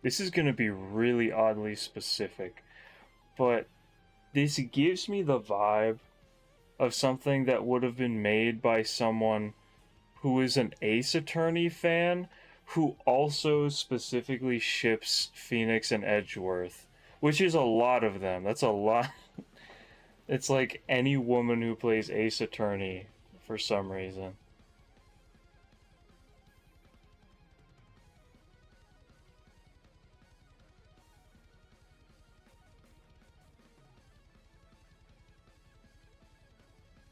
This is gonna be really oddly specific, but this gives me the vibe of something that would have been made by someone who is an Ace Attorney fan who also specifically ships Phoenix and Edgeworth, which is a lot of them. That's a lot. It's like any woman who plays Ace Attorney for some reason.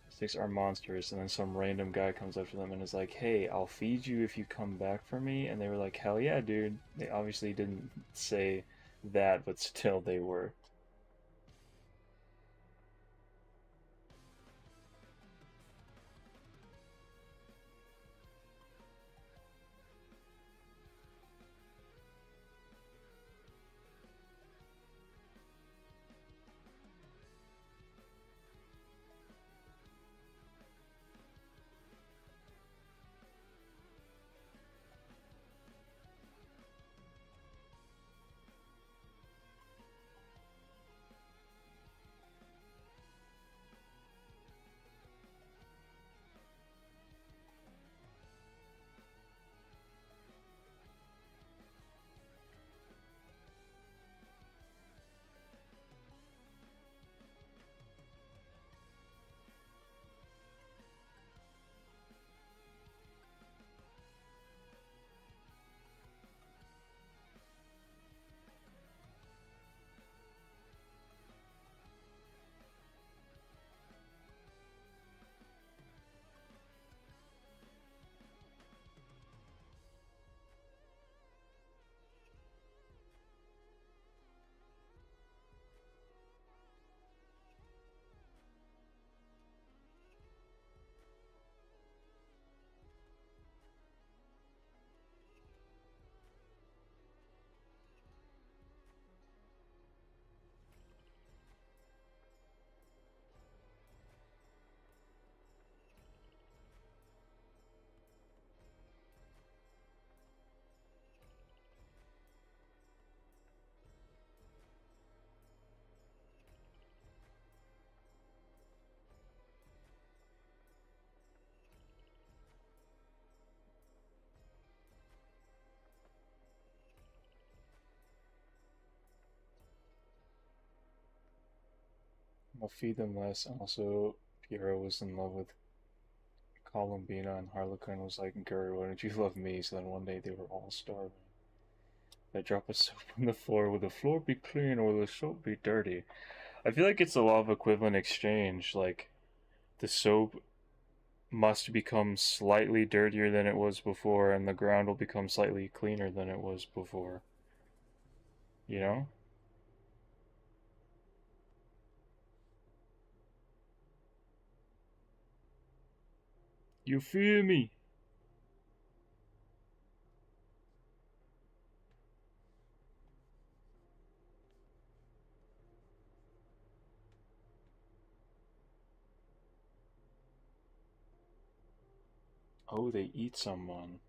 Six are monsters, and then some random guy comes up to them and is like, "Hey, I'll feed you if you come back for me." And they were like, "Hell yeah, dude." They obviously didn't say that, but still they were. I'll feed them less. And also, Piero was in love with Columbina, and Harlequin was like, Gary, why don't you love me? So then one day they were all starving. They drop a soap on the floor. Will the floor be clean or will the soap be dirty? I feel like it's a law of equivalent exchange. Like, the soap must become slightly dirtier than it was before, and the ground will become slightly cleaner than it was before. You know? You feel me? Oh, they eat someone.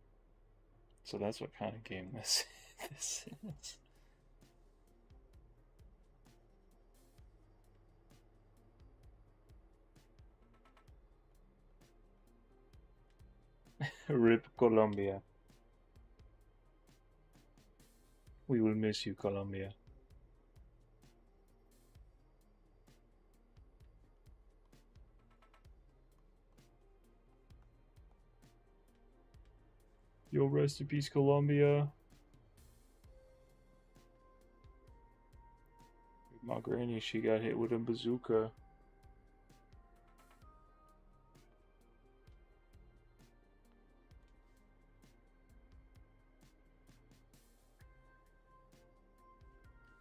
So that's what kind of game this this is. Rip Colombia. We will miss you, Colombia. Yo, rest in peace, Colombia. My granny, she got hit with a bazooka.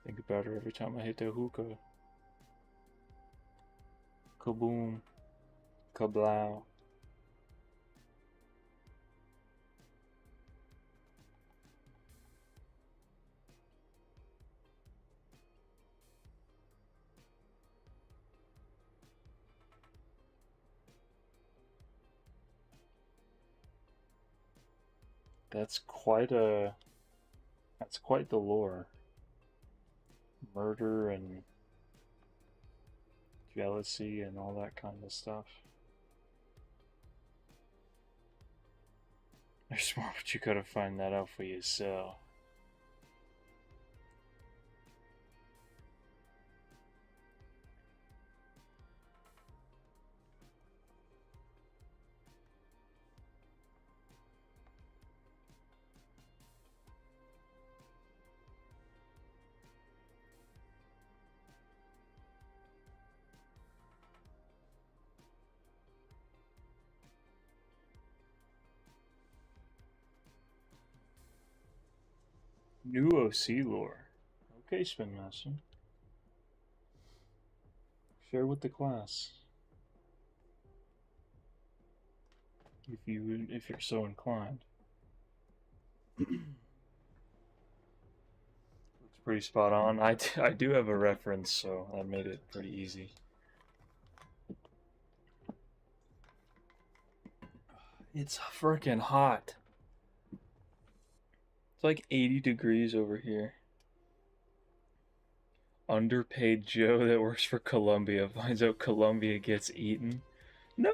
Think about her every time I hit the hookah. Kaboom. Kablow. That's quite a... That's quite the lore. Murder and jealousy and all that kind of stuff. You're smart, but you gotta find that out for yourself. New OC lore. Okay, Spin Master. Share with the class. If you're so inclined. Looks pretty spot on. I do have a reference, so that made it pretty easy. It's freaking hot. It's like 80 degrees over here. Underpaid Joe that works for Columbia finds out Columbia gets eaten. No!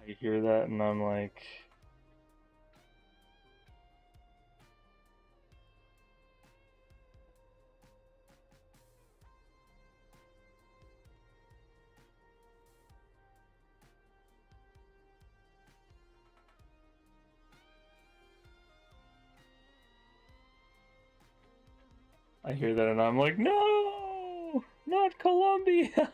I hear that and I'm like... I hear that and I'm like, no! Not Columbia!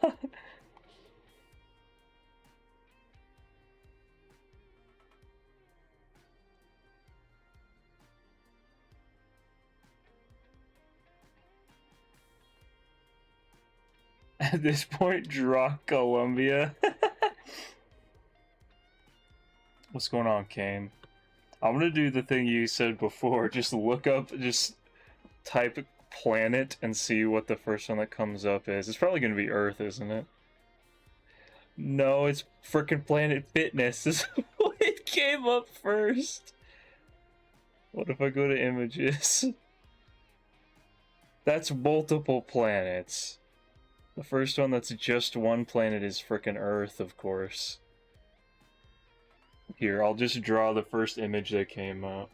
At this point, draw Columbia. What's going on, Kane? I'm gonna do the thing you said before. Just look up, just type planet and see what the first one that comes up is. It's probably gonna be Earth, isn't it? No, it's frickin' Planet Fitness. This is what it came up first. What if I go to images? That's multiple planets. The first one that's just one planet is frickin' Earth, of course. Here, I'll just draw the first image that came up.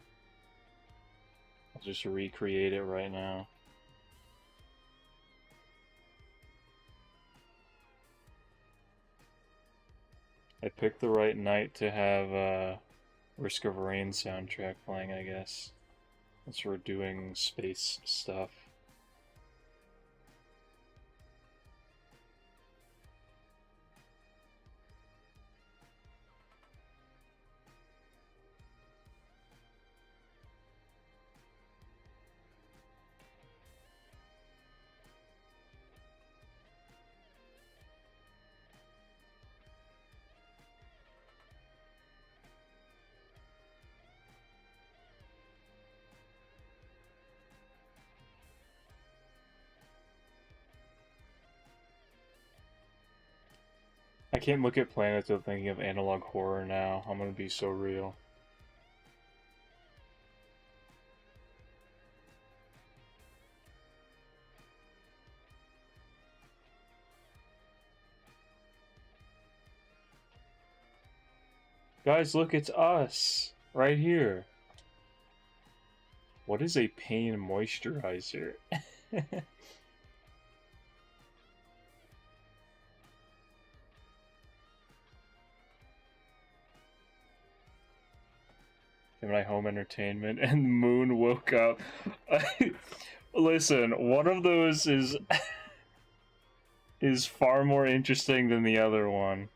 I'll just recreate it right now. I picked the right night to have Risk of Rain soundtrack playing, I guess. Since we're doing space stuff. I can't look at planets without thinking of analog horror now. I'm gonna be so real. Guys, look, it's us! Right here. What is a pain moisturizer? Gemini Home Entertainment and Moon woke up. Listen, one of those is far more interesting than the other one.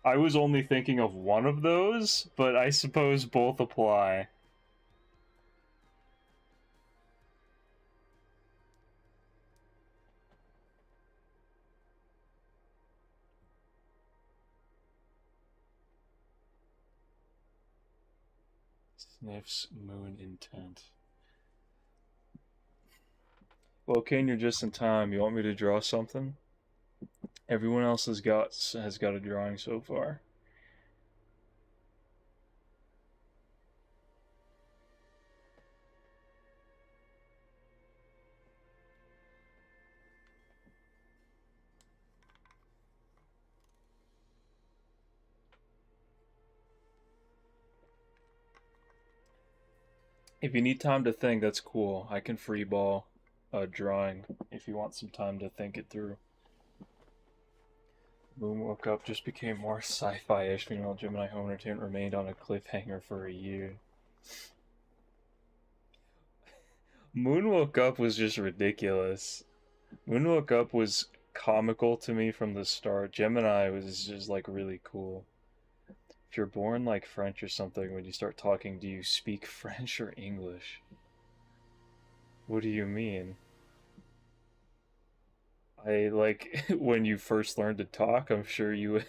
I was only thinking of one of those, but I suppose both apply. Sniffs moon intent. Well, Kane, you're just in time. You want me to draw something? Everyone else has got a drawing so far. If you need time to think, that's cool. I can freeball a drawing if you want some time to think it through. Moon woke up just became more sci-fi-ish. Meanwhile, Gemini Home Entertainment remained on a cliffhanger for a year. Moon woke up was just ridiculous. Moon woke up was comical to me from the start. Gemini was just like really cool. If you're born like French or something, when you start talking, do you speak French or English? What do you mean? I like when you first learned to talk, I'm sure you would.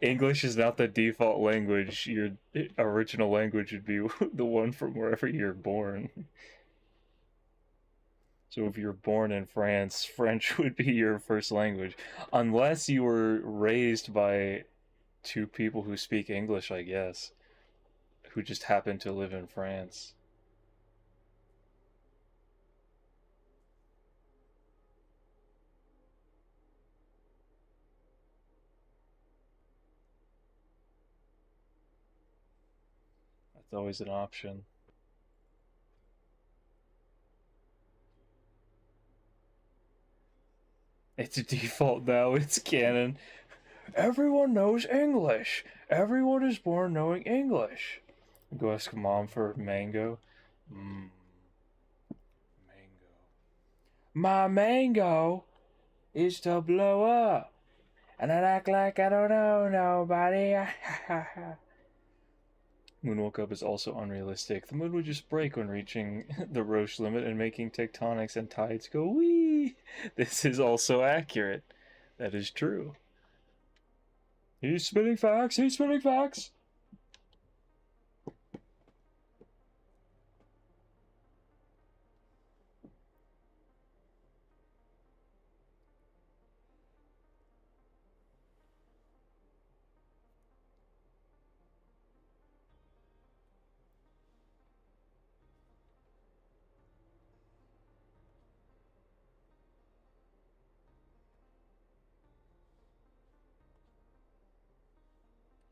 English is not the default language. Your original language would be the one from wherever you're born. So if you're born in France, French would be your first language. Unless you were raised by two people who speak English, I guess, who just happen to live in France. That's always an option. It's a default now, it's canon. Everyone knows English. Everyone is born knowing English. Go ask mom for mango. Mmm, mango. My mango is to blow up. And I act like I don't know nobody. Moon woke up is also unrealistic. The moon would just break when reaching the Roche limit and making tectonics and tides go wee. This is also accurate. That is true. He's spitting facts. He's spitting facts.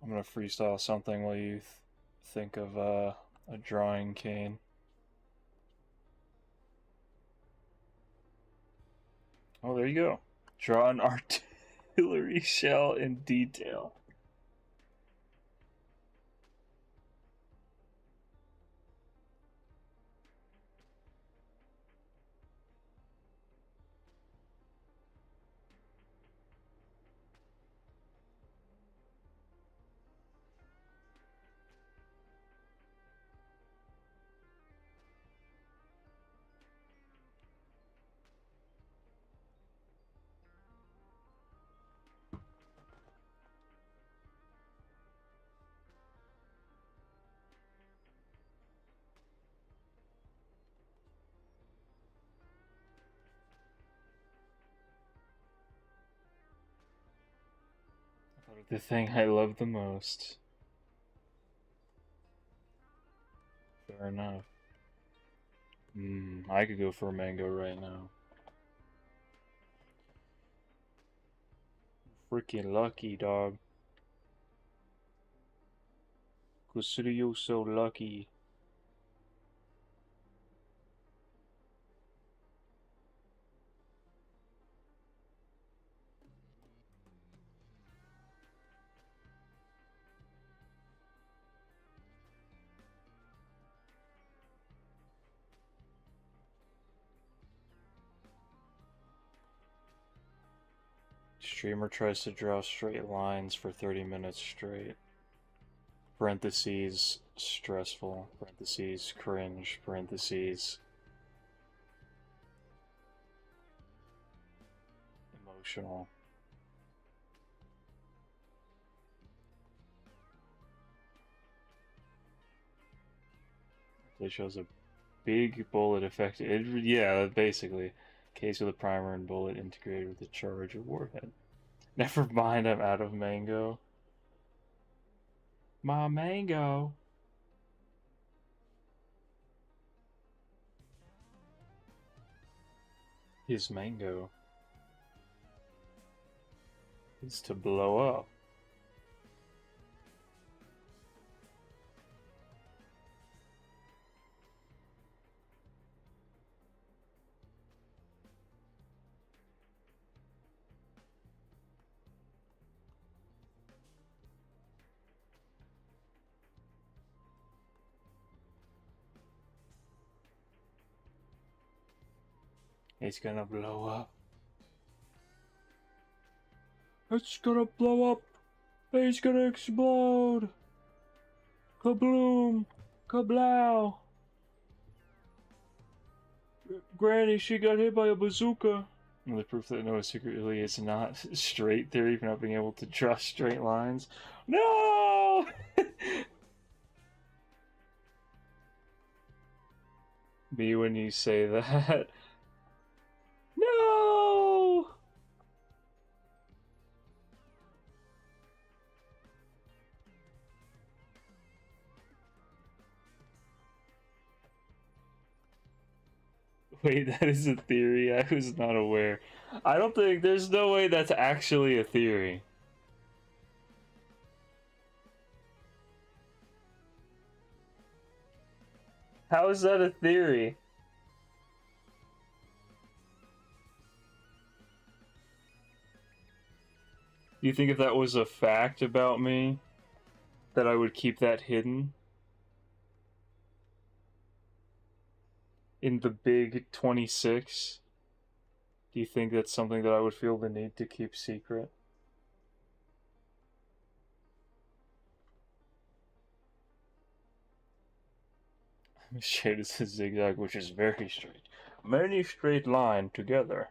I'm gonna freestyle something while you think of a drawing, Kane. Oh, there you go. Draw an art. Hillary shell in detail. The thing I love the most. Fair enough. I could go for a mango right now. Freaking lucky, dog. Consider you so lucky. Streamer tries to draw straight lines for 30 minutes straight. Parentheses, stressful. Parentheses, cringe. Parentheses, emotional. It shows a big bullet effect. Yeah, basically. Case with a primer and bullet integrated with a charge or warhead. Never mind, I'm out of mango. My mango. His mango is to blow up. It's gonna blow up. It's gonna blow up. It's gonna explode. Kabloom. Kablow. Granny, she got hit by a bazooka. The proof that Noah secretly is not straight theory for not being able to draw straight lines. No! Me when you say that. No! Wait, that is a theory? I was not aware. I don't think there's no way that's actually a theory. How is that a theory? You think if that was a fact about me, that I would keep that hidden? In the big 26? Do you think that's something that I would feel the need to keep secret? I'm straight as a zigzag, which is very straight. Many straight line together.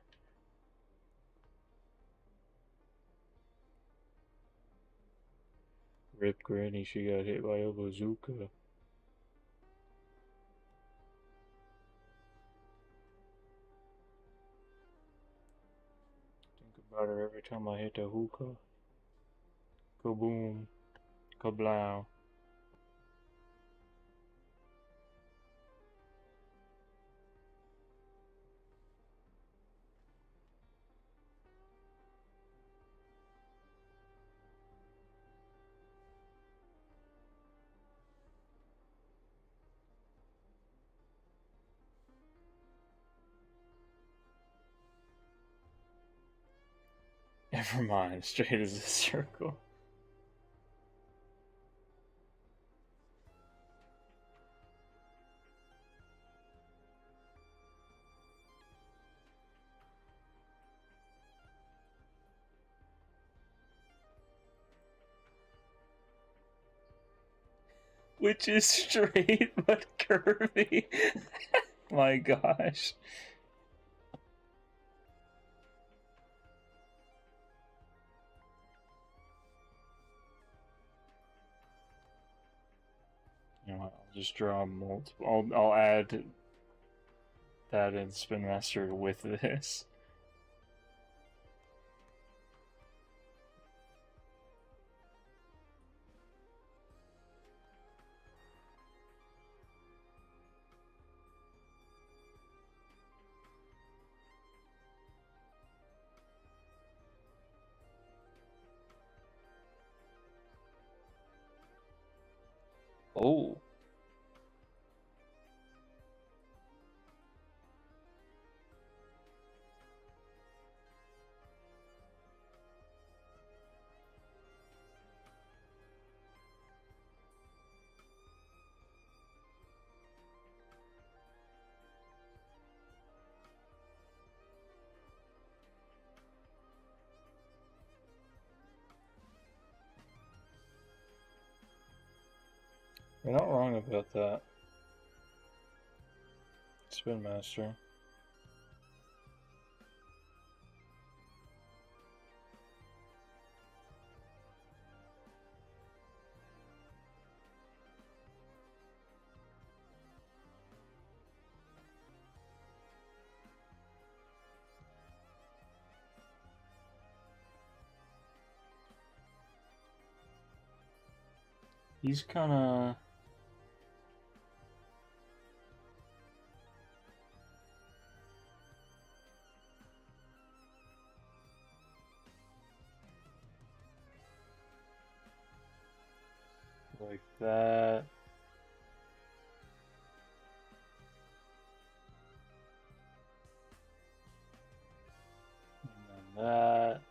Rip Granny, she got hit by a bazooka. Think about her every time I hit a hookah. Kaboom. Kablow. Never mind. Straight as a circle. Which is straight but curvy. My gosh. You know what? I'll just draw multiple. I'll add that in Spin Master with this. Oh. You're not wrong about that. Spin Master. He's kind of. Like that. And then that.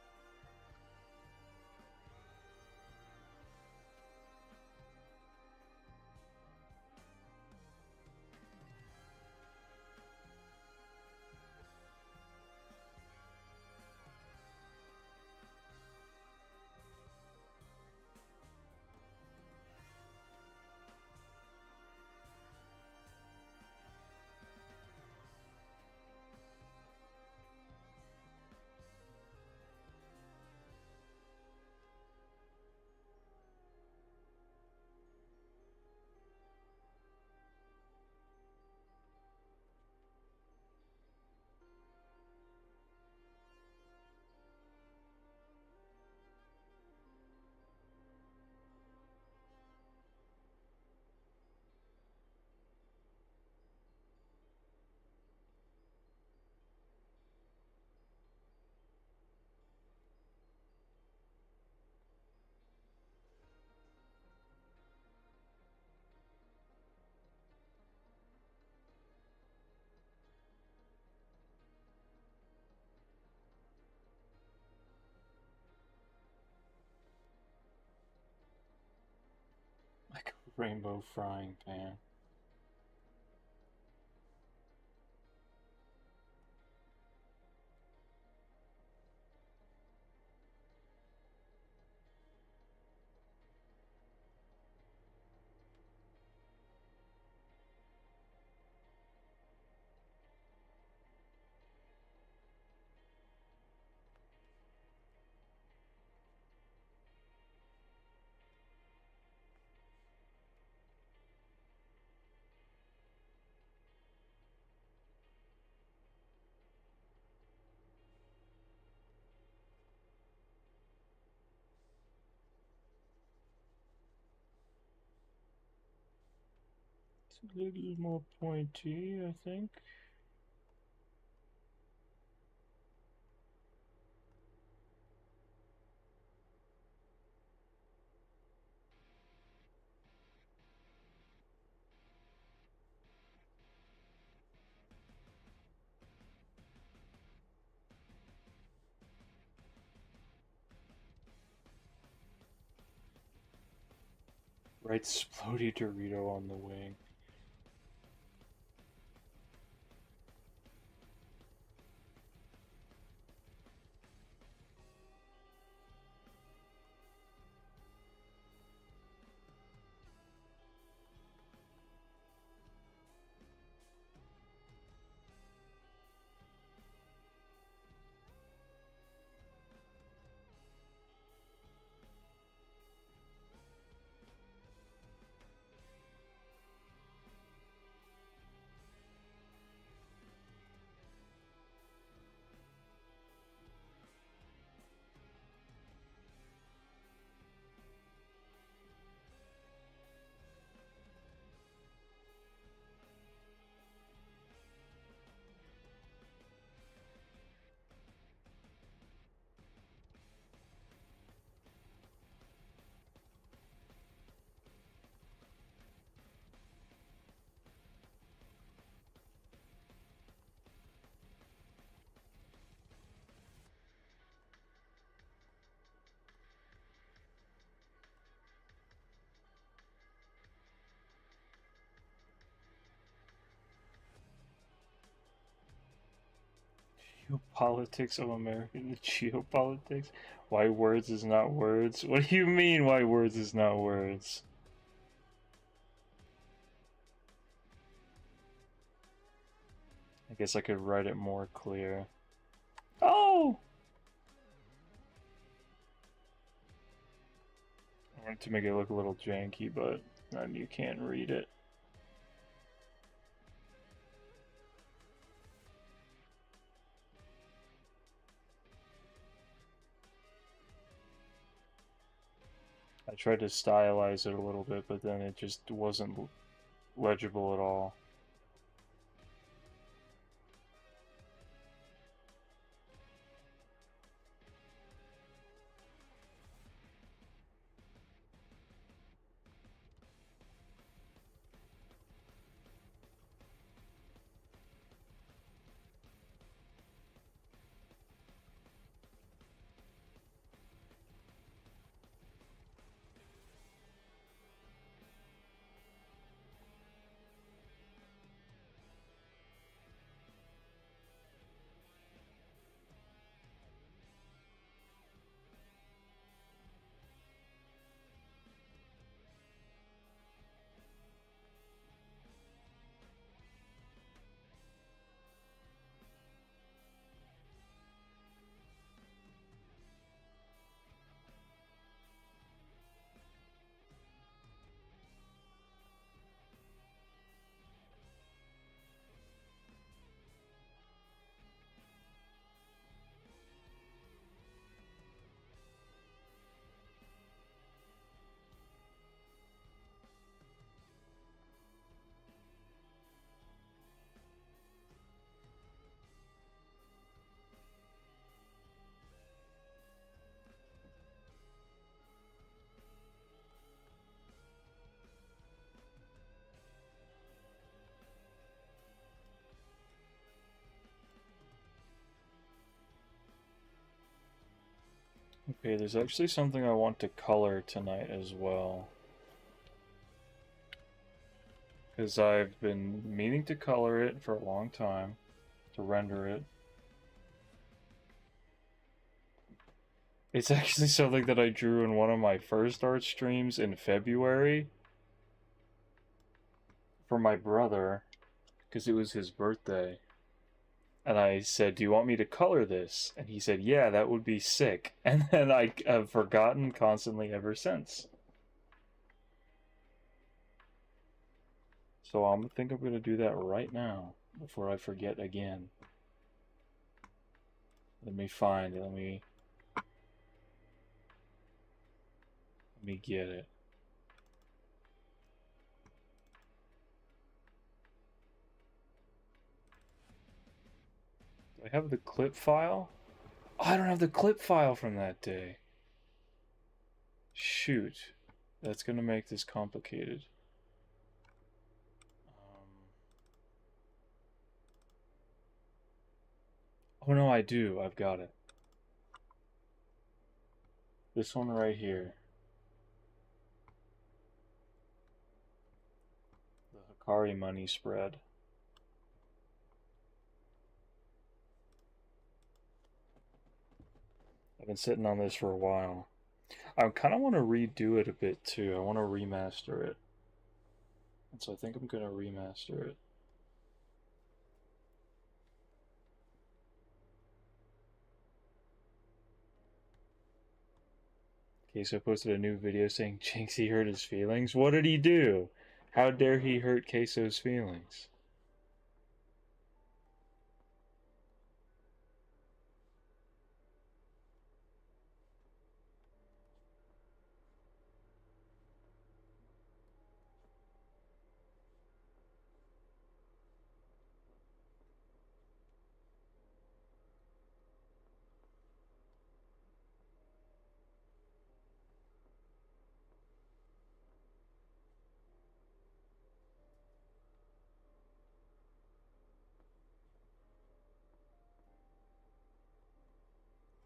Like a rainbow frying pan. It's a little more pointy, I think. Right, Splody Dorito on the wing. Geopolitics of American geopolitics? Why words is not words? What do you mean why words is not words? I guess I could write it more clear. Oh! I wanted to make it look a little janky, but then you can't read it. I tried to stylize it a little bit, but then it just wasn't legible at all. Okay, there's actually something I want to color tonight as well. Because I've been meaning to color it for a long time, to render it. It's actually something that I drew in one of my first art streams in February for my brother, because it was his birthday. And I said, "Do you want me to color this?" And he said, "Yeah, that would be sick." And then I have forgotten constantly ever since. So I think I'm gonna do that right now before I forget again. Let me find it. Let me get it. Do I have the clip file? Oh, I don't have the clip file from that day. Shoot. That's gonna make this complicated. Oh no, I do. I've got it. This one right here. Kari money spread. I've been sitting on this for a while. I kind of want to redo it a bit too. I want to remaster it. And so I think I'm going to remaster it. Queso posted a new video saying Jinxie hurt his feelings. What did he do? How dare he hurt Queso's feelings?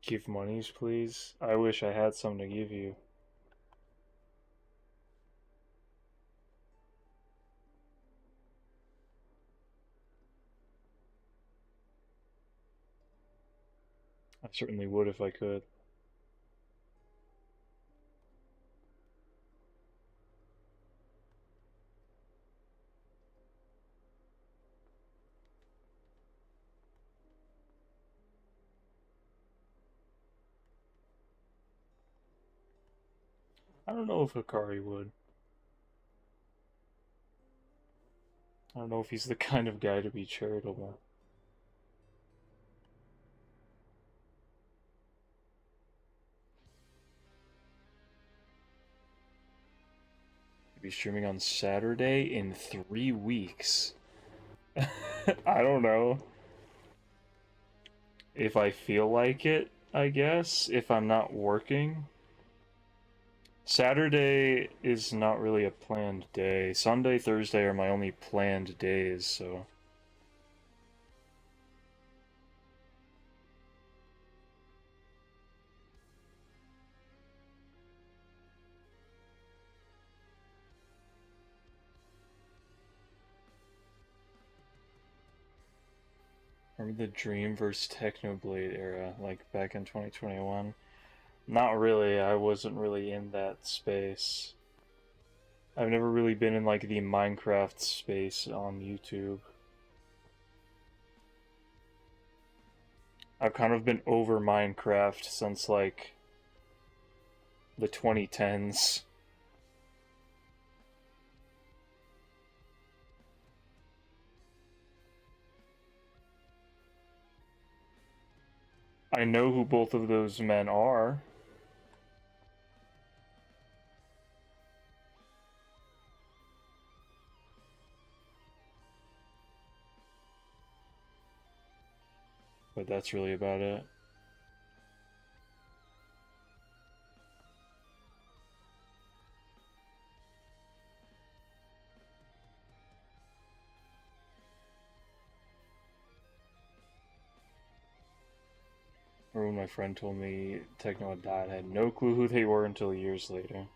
Give monies, please. I wish I had some to give you. I certainly would if I could. I don't know if Hikari would. I don't know if he's the kind of guy to be charitable. He'll be streaming on Saturday in 3 weeks. I don't know. If I feel like it, I guess. If I'm not working. Saturday is not really a planned day. Sunday, Thursday are my only planned days, so... Remember the Dream vs. Technoblade era, like back in 2021? Not really, I wasn't really in that space. I've never really been in like the Minecraft space on YouTube. I've kind of been over Minecraft since like the 2010s. I know who both of those men are. But that's really about it. Or when my friend told me Techno had died, I had no clue who they were until years later.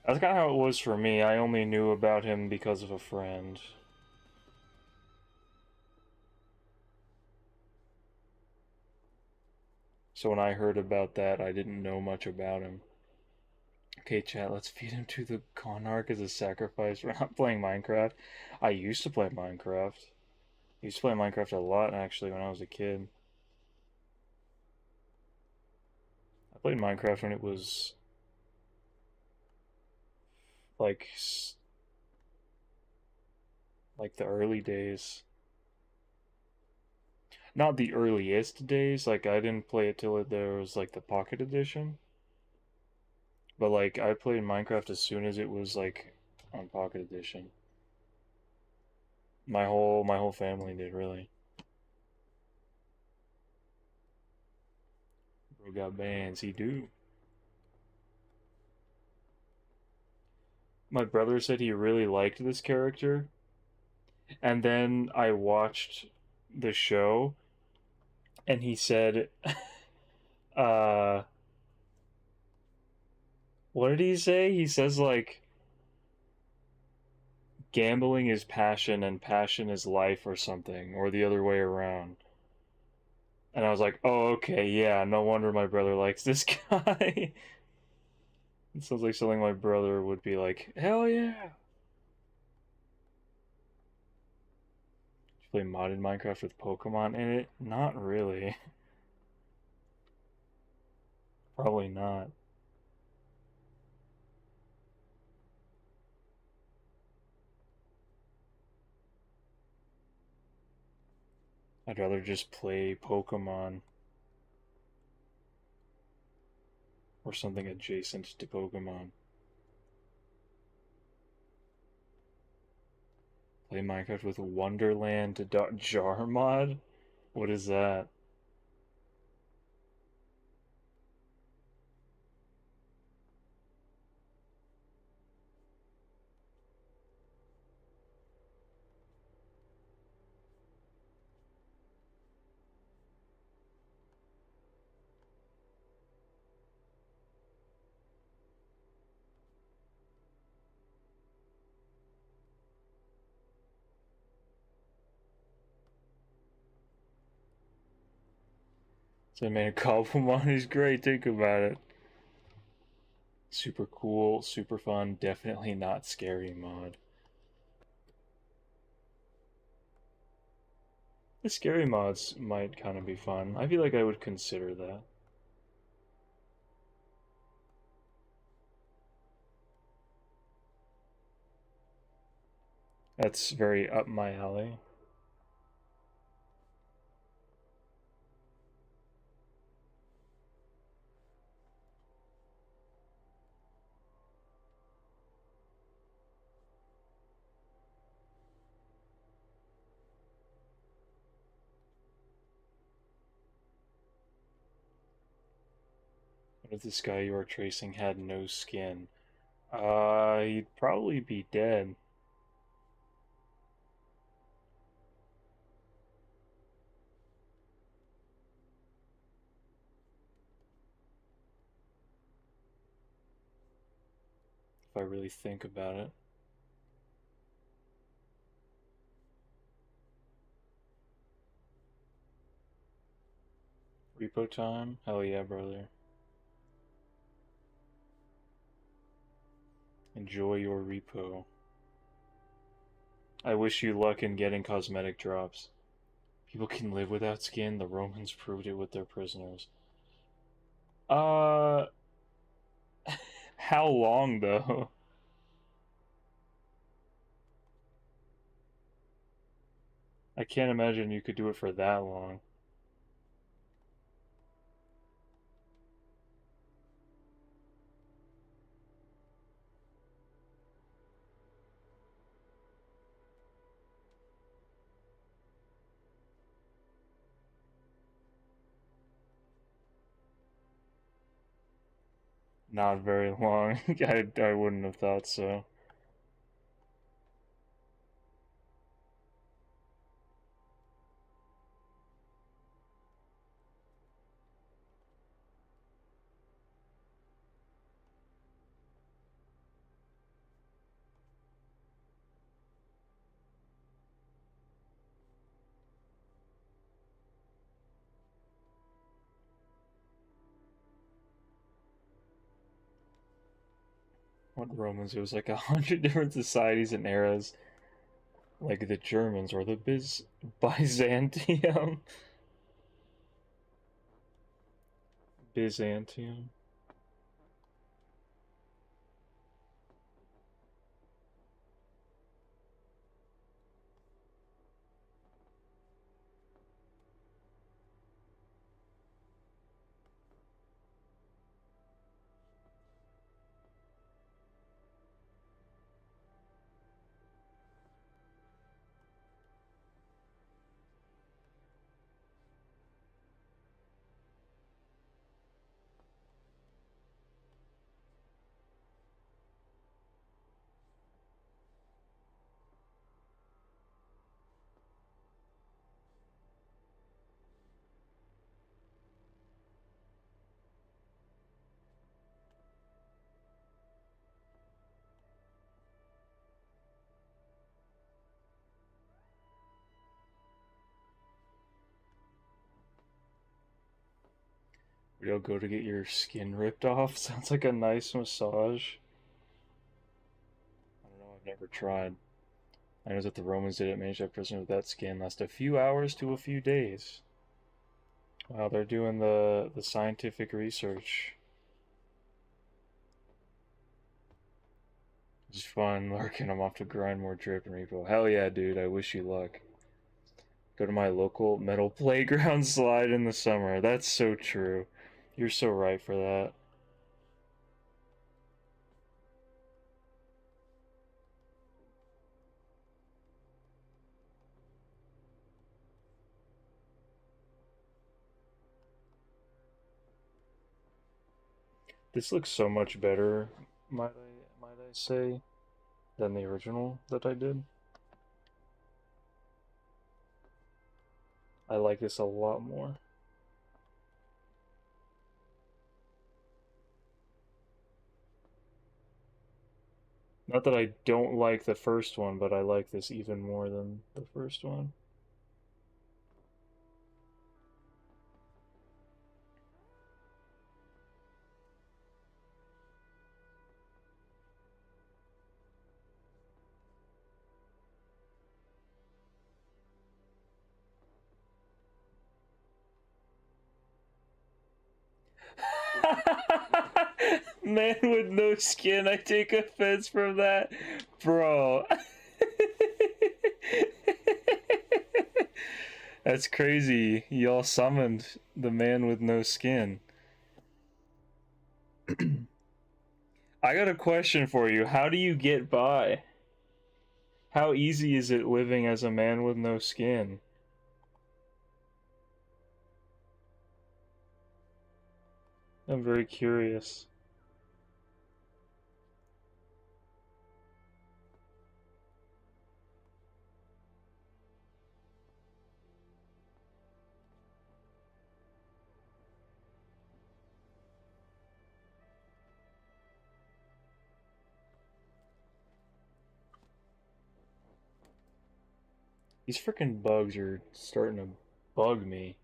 That's kind of how it was for me. I only knew about him because of a friend. So when I heard about that, I didn't know much about him. Okay, chat, let's feed him to the Conarch as a sacrifice for not playing Minecraft. I used to play Minecraft. I used to play Minecraft a lot, actually, when I was a kid. I played Minecraft when it was... like the early days. Not the earliest days, like I didn't play it till there was like the Pocket Edition. But like I played Minecraft as soon as it was like on Pocket Edition. My whole family did, really. Bro got bands, he do. My brother said he really liked this character. And then I watched the show and he said uh what did he say? He says like gambling is passion and passion is life or something, or the other way around. And I was like, oh, okay, yeah, no wonder my brother likes this guy. It sounds like something my brother would be like, hell yeah. Did you play modded Minecraft with Pokemon in it? Not really. Probably not. I'd rather just play Pokemon or something adjacent to Pokemon. Play Minecraft with Wonderland.jar mod? What is that? So man, Cobblemon is great, think about it. Super cool, super fun, definitely not scary mod. The scary mods might kind of be fun. I feel like I would consider that. That's very up my alley. What if this guy you are tracing had no skin? He'd probably be dead. If I really think about it. Repo time? Hell yeah, brother. Enjoy your repo. I wish you luck in getting cosmetic drops. People can live without skin. The Romans proved it with their prisoners. Uh, how long though? I can't imagine you could do it for that long. Not very long. I wouldn't have thought so. What Romans? It was like 100 different societies and eras, like the Germans or the Byzantium. Byzantium. You'll go to get your skin ripped off. Sounds like a nice massage. I don't know, I've never tried. I know that the Romans did it, managed to have prisoners with that skin last a few hours to a few days. Wow, they're doing the scientific research. It's fun lurking. I'm off to grind more drip and repo. Hell yeah, dude. I wish you luck. Go to my local metal playground slide in the summer. That's so true. You're so right for that. This looks so much better, might I say, than the original that I did. I like this a lot more. Not that I don't like the first one, but I like this even more than the first one. Man with no skin, I take offense from that. Bro. That's crazy. Y'all summoned the man with no skin. I got a question for you. How do you get by? How easy is it living as a man with no skin? I'm very curious. These freaking bugs are starting to bug me,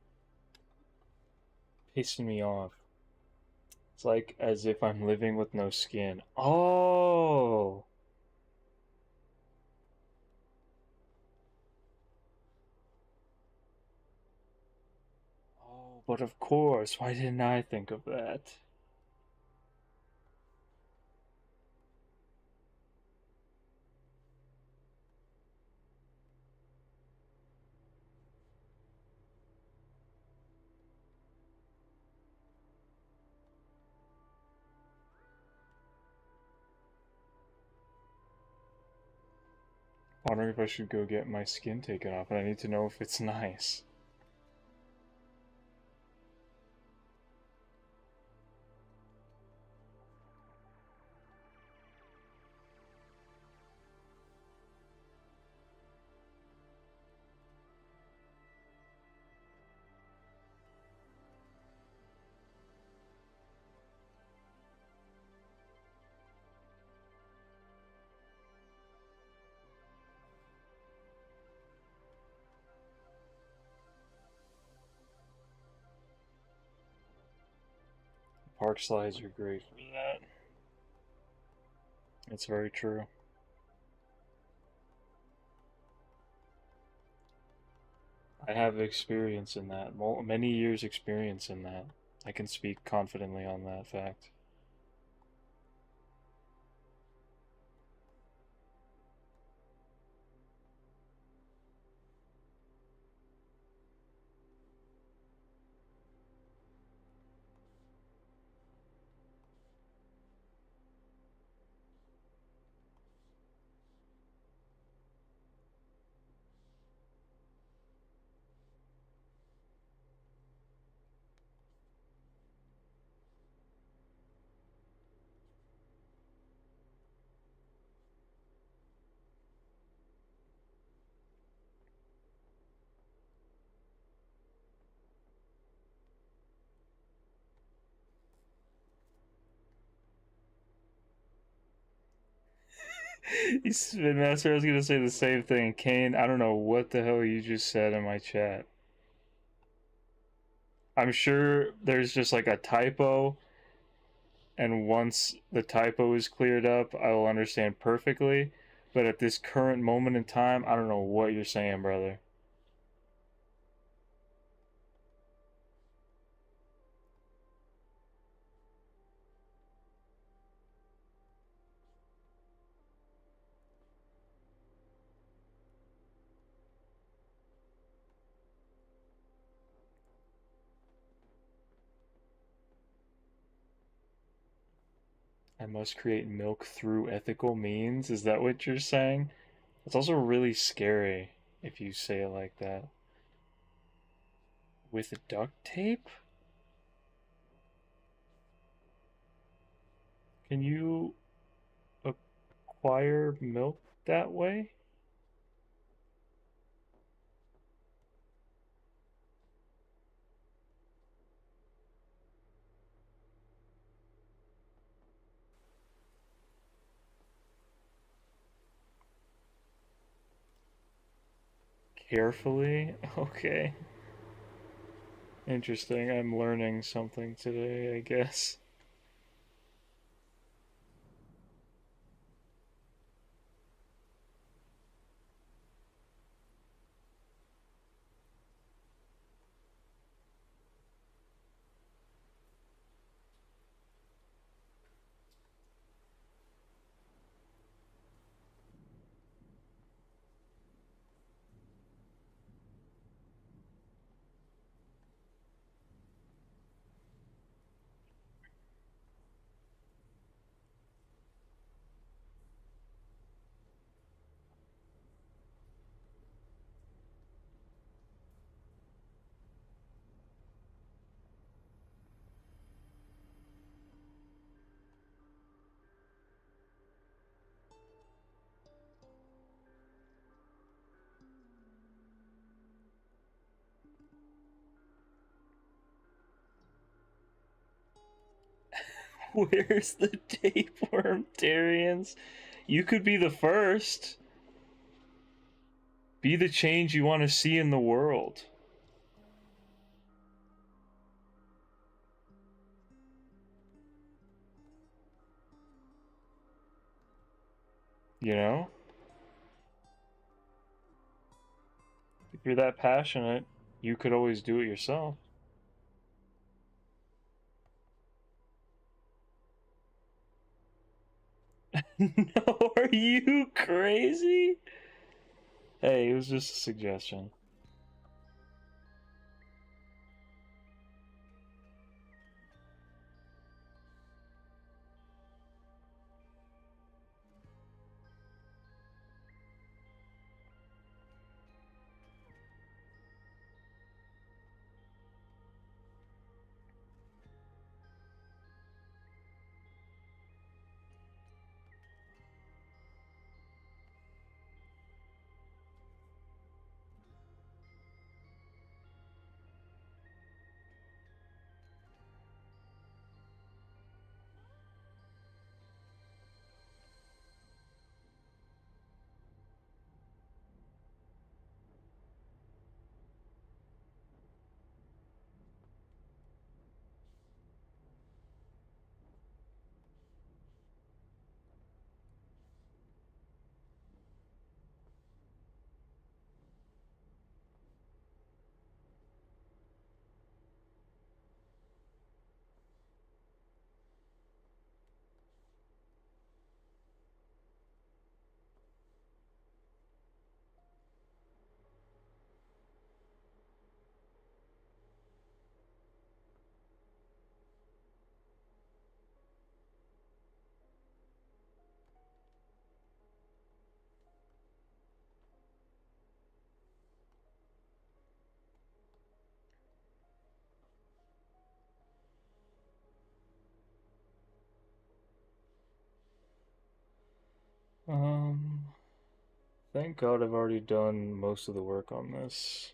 pissing me off. It's like as if I'm living with no skin. Oh! Oh, but of course, why didn't I think of that? Wondering if I should go get my skin taken off, and I need to know if it's nice. Park slides are great for that. It's very true. I have experience in that, many years experience in that. I can speak confidently on that fact. Spin Master, I was gonna say the same thing. Kane, I don't know what the hell you just said in my chat. I'm sure there's just like a typo, and once the typo is cleared up, I will understand perfectly. But at this current moment in time, I don't know what you're saying, brother. I must create milk through ethical means. Is that what you're saying? It's also really scary if you say it like that. With duct tape? Can you acquire milk that way? Carefully? Okay. Interesting. I'm learning something today, I guess. Where's the tapeworm, Darians? You could be the first. Be the change you want to see in the world. You know? If you're that passionate, you could always do it yourself. No, are you crazy? Hey, it was just a suggestion. Um, thank God I've already done most of the work on this.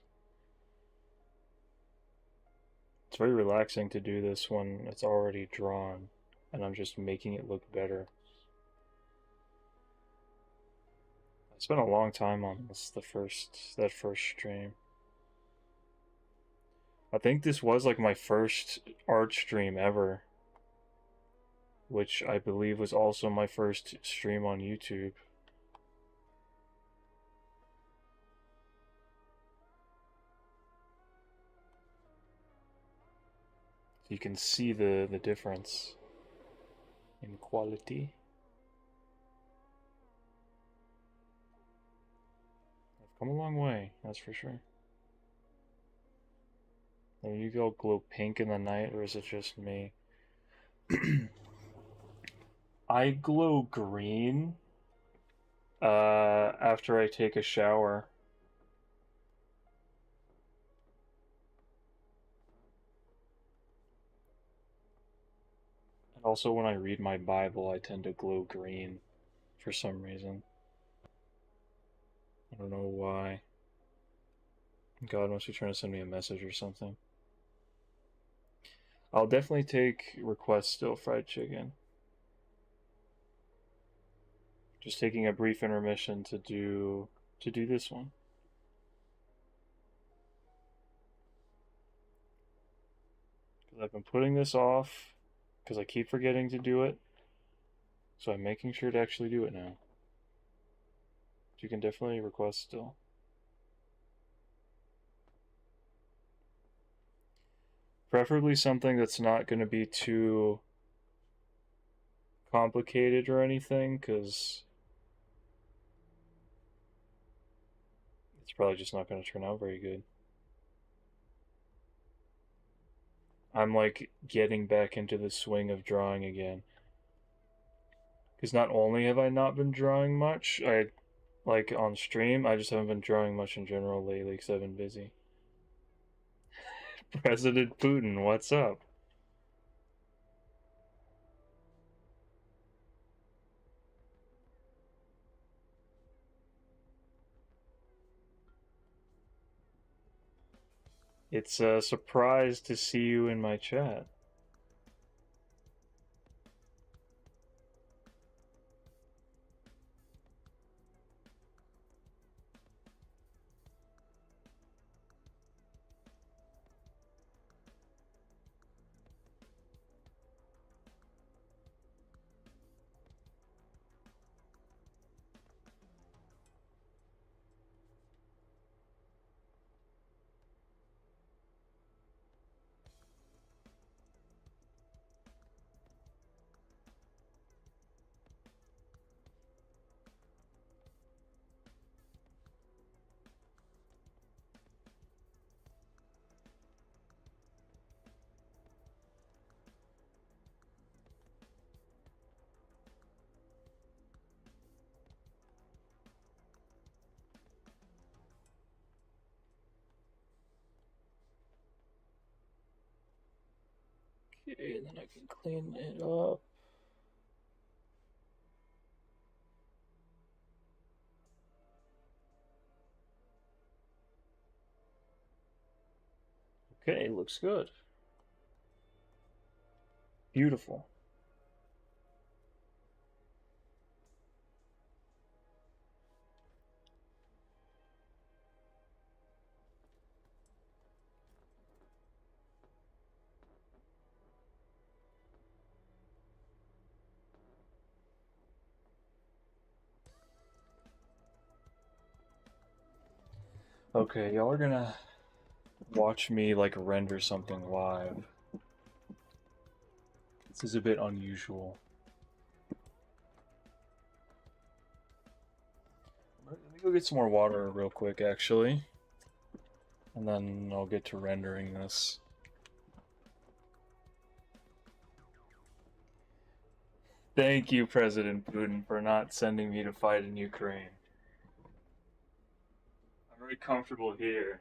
It's very relaxing to do this when it's already drawn and I'm just making it look better. I spent a long time on this that first stream. I think this was like my first art stream ever, which I believe was also my first stream on YouTube. So you can see the difference in quality. I've come a long way, that's for sure. Are you all glow pink in the night, or is it just me? I glow green after I take a shower. And also when I read my Bible, I tend to glow green for some reason. I don't know why. God must be trying to send me a message or something. I'll definitely take request still fried chicken. Just taking a brief intermission to do this one. Because I've been putting this off because I keep forgetting to do it. So I'm making sure to actually do it now. You can definitely request still. Preferably something that's not going to be too complicated or anything, because it's probably just not going to turn out very good. I'm like getting back into the swing of drawing again. Because not only have I not been drawing much, I like on stream, I just haven't been drawing much in general lately because I've been busy. President Putin, what's up? It's a surprise to see you in my chat. Okay, then I can clean it up. Okay, looks good. Beautiful. Okay, y'all are gonna watch me like render something live. This is a bit unusual. Let me go get some more water real quick, actually. And then I'll get to rendering this. Thank you, President Putin, for not sending me to fight in Ukraine. I'm very comfortable here.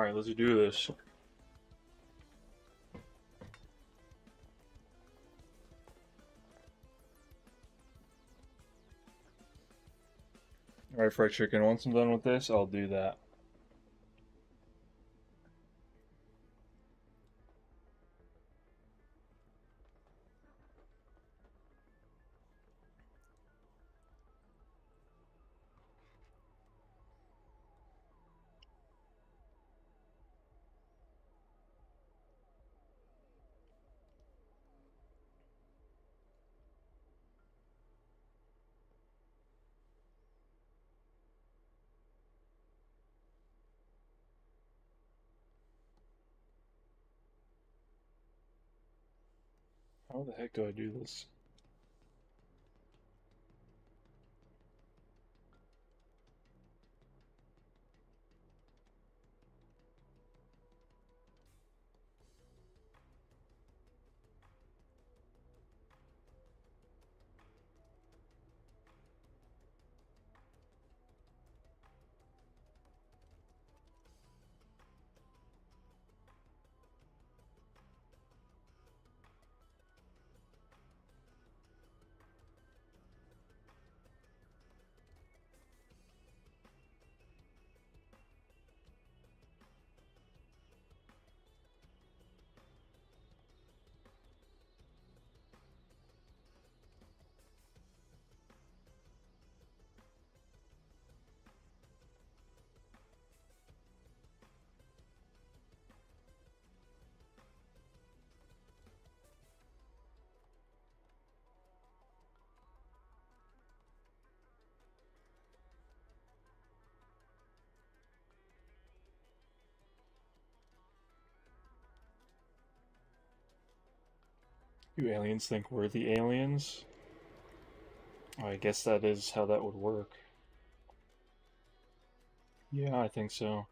Alright, let's do this. Alright, fried chicken. Once I'm done with this, I'll do that. How the heck do I do this? You aliens think we're the aliens? Oh, I guess that is how that would work. Yeah, I think so.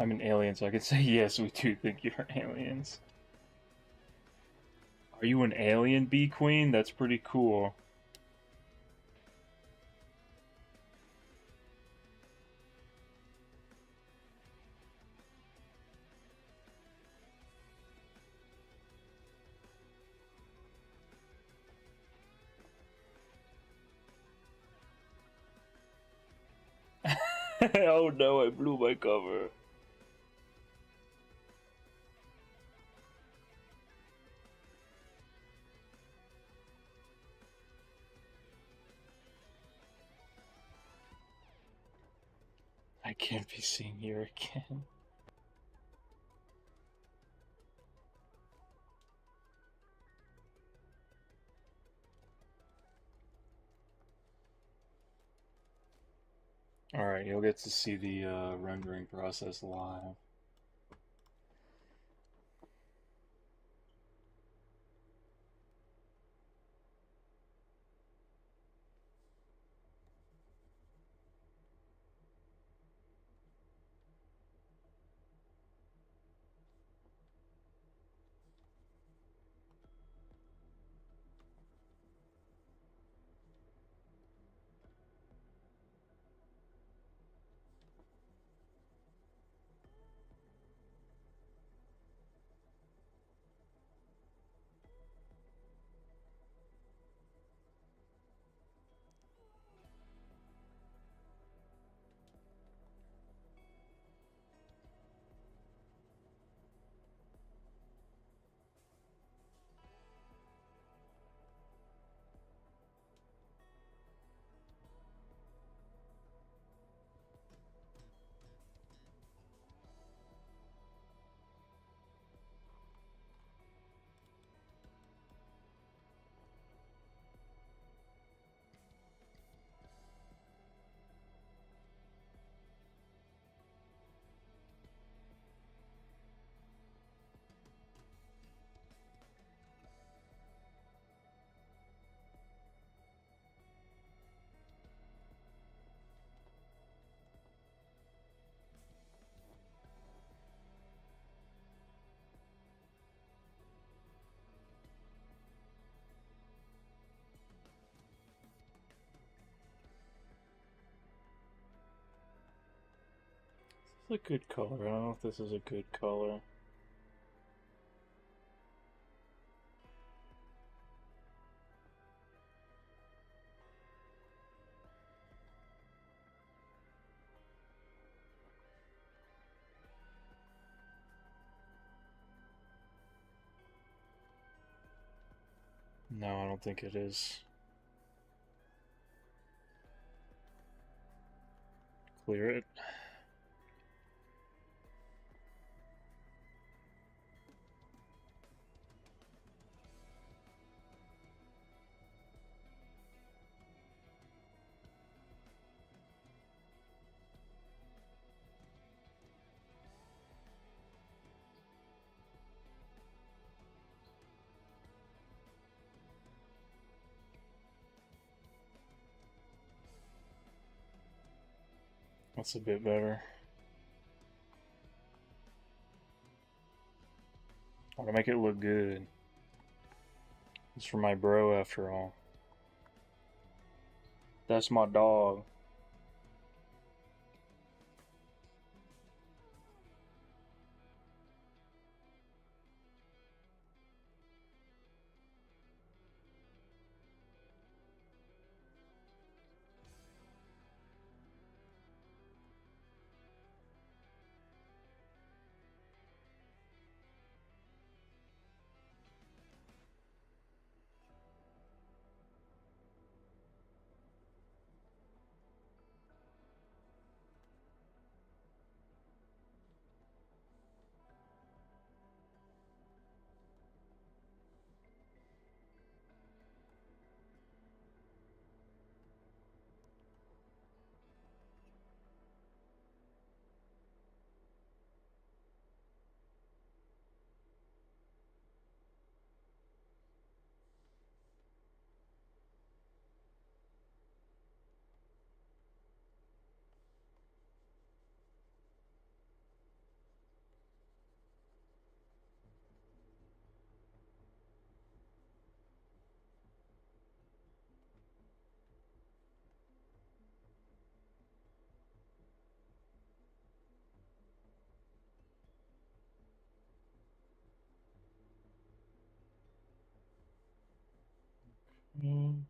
I'm an alien, so I can say yes, we do think you're aliens. Are you an alien, Bee Queen? That's pretty cool. Oh no, I blew my cover. I can't be seen here again. Alright, you'll get to see the rendering process live. It's a good color. I don't know if this is a good color. No, I don't think it is. Clear it. That's a bit better. I want to make it look good. It's for my bro, after all. That's my dog. Mm.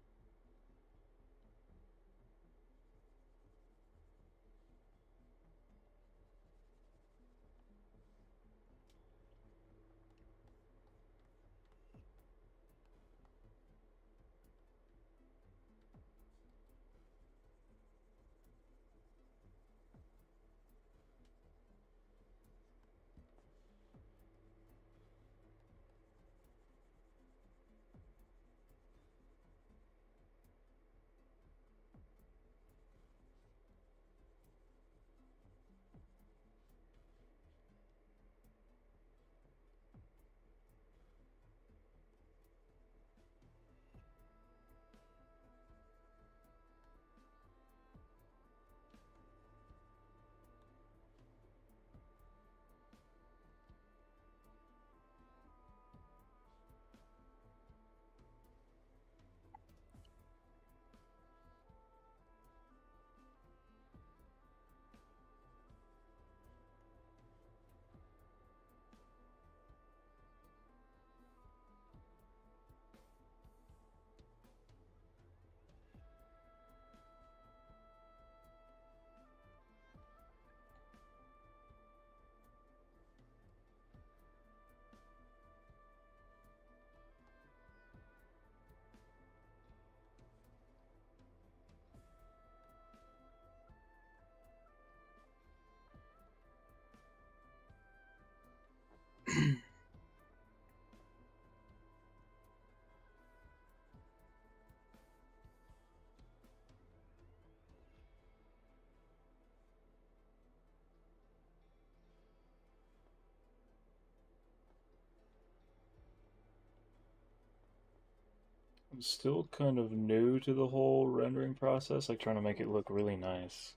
I'm still kind of new to the whole rendering process, like trying to make it look really nice.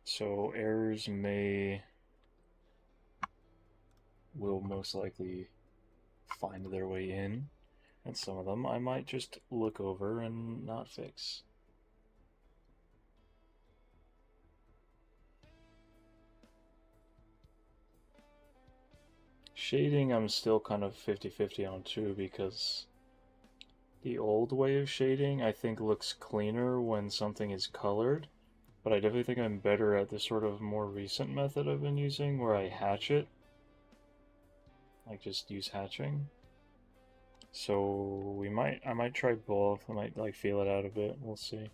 So errors will most likely find their way in, and some of them I might just look over and not fix. Shading I'm still kind of 50-50 on too, because the old way of shading I think looks cleaner when something is colored, but I definitely think I'm better at the sort of more recent method I've been using where I hatch it. Like just use hatching. So I might try both. I might like feel it out a bit. We'll see.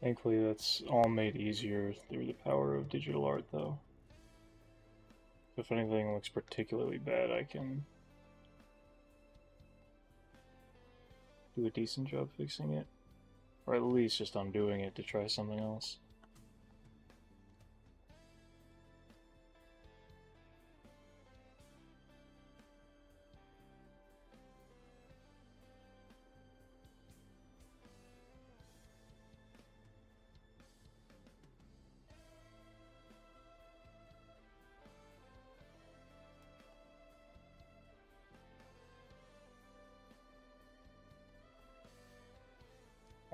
Thankfully, that's all made easier through the power of digital art, though. If anything looks particularly bad, I can do a decent job fixing it. Or at least just undoing it to try something else.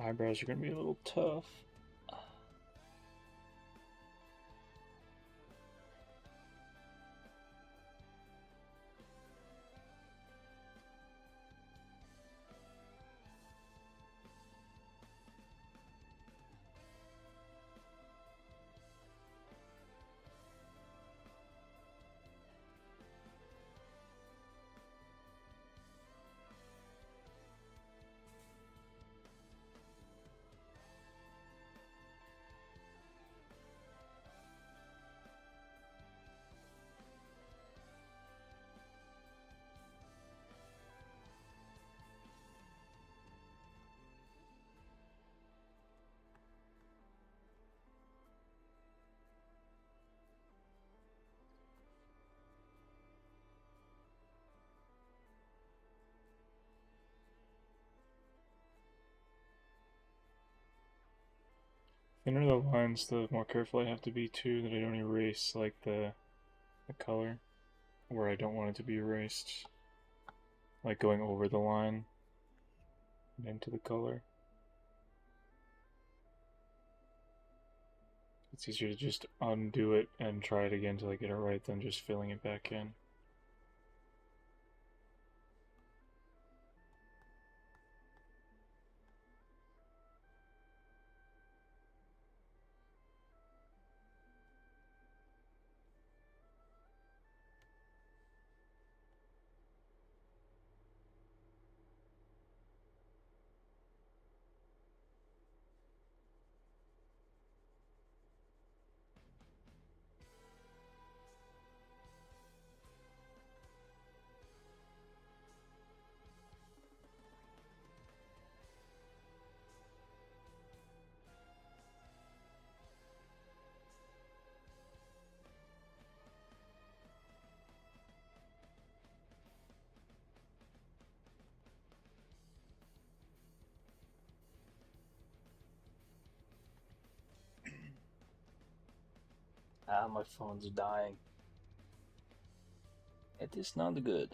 Eyebrows are going to be a little tough. Thinner the lines, the more careful I have to be too, that I don't erase like the color where I don't want it to be erased. Like going over the line and into the color. It's easier to just undo it and try it again till I get it right than just filling it back in. Ah, my phone's dying. It is not good.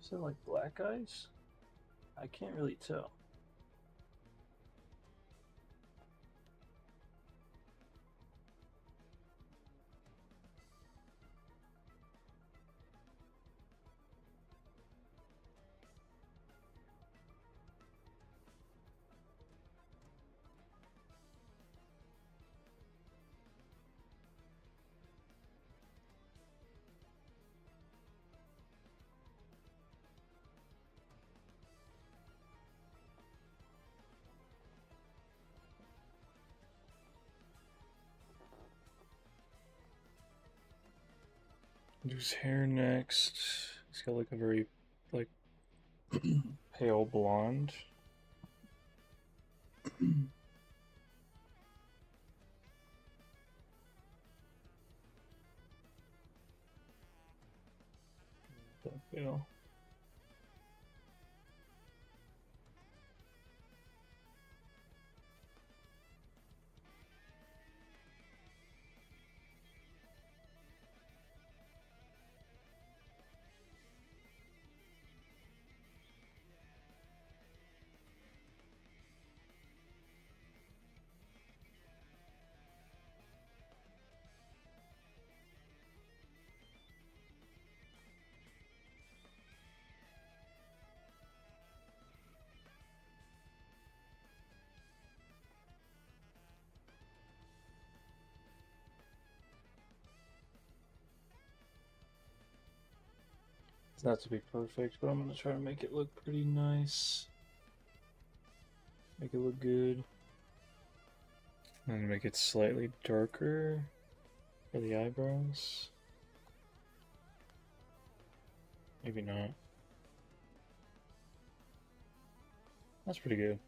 Is it like black eyes? I can't really tell. Do his hair next. He's got like a very like pale blonde. That pale. It's not to be perfect, but I'm gonna try to make it look pretty nice. Make it look good. I'm gonna make it slightly darker for the eyebrows. Maybe not. That's pretty good.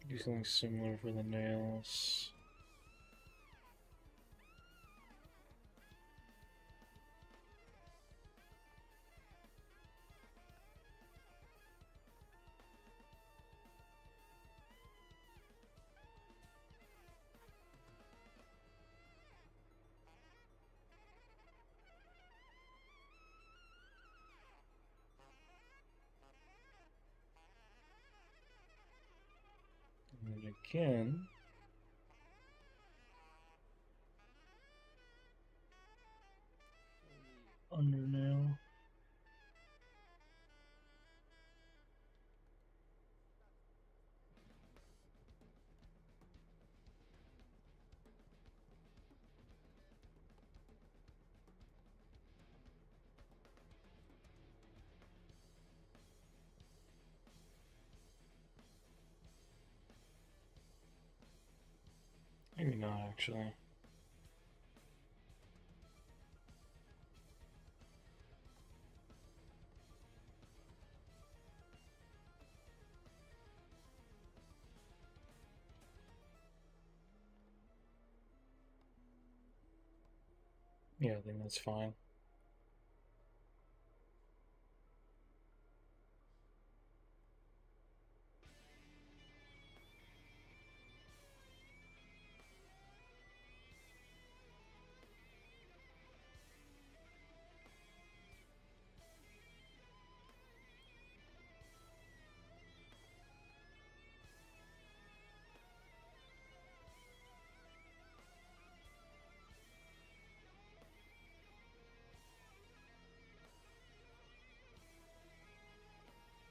Do something similar for the nails. And again, undernail. Maybe not actually. Yeah, I think that's fine.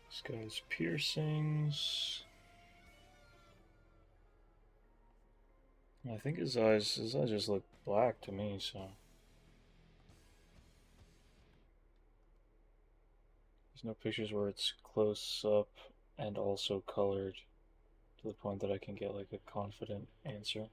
This guy's piercings. I think his eyes just look black to me, so there's no pictures where it's close up and also colored to the point that I can get like a confident answer.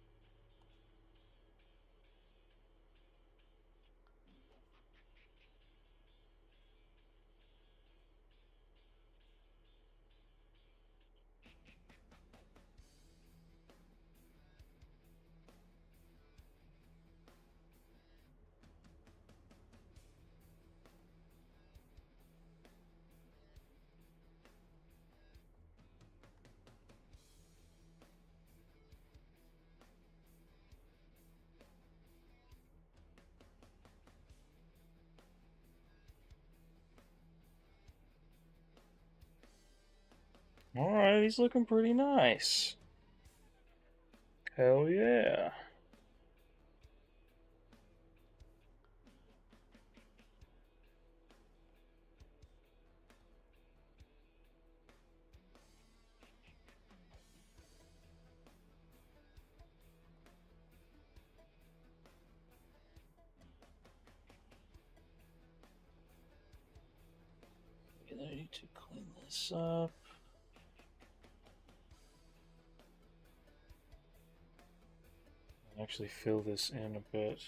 Alright, he's looking pretty nice. Hell yeah. I need to clean this up. actually fill this in a bit.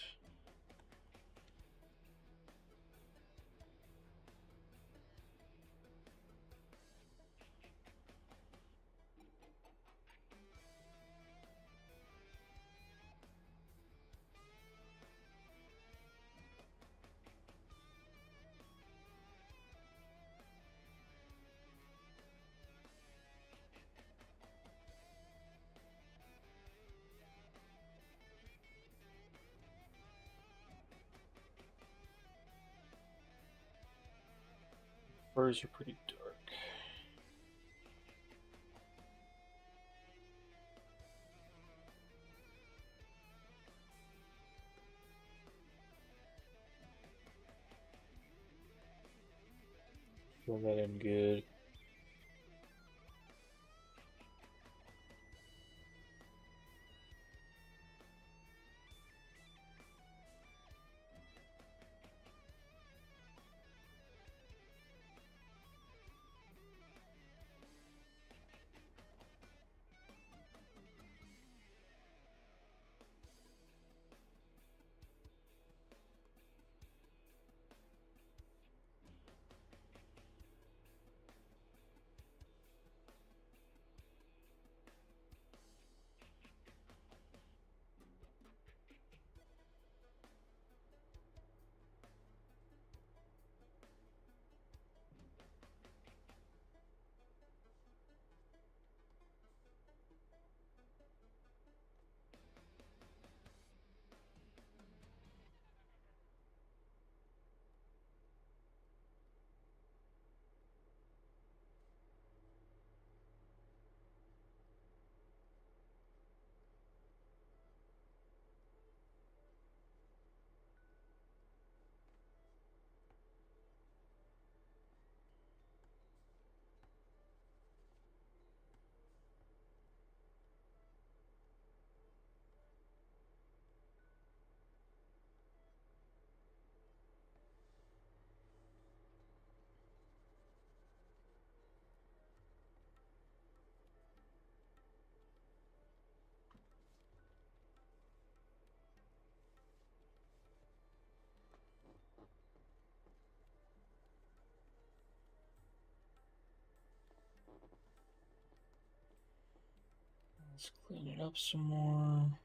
Furs are pretty dark. Fill that in good. Let's clean it up some more.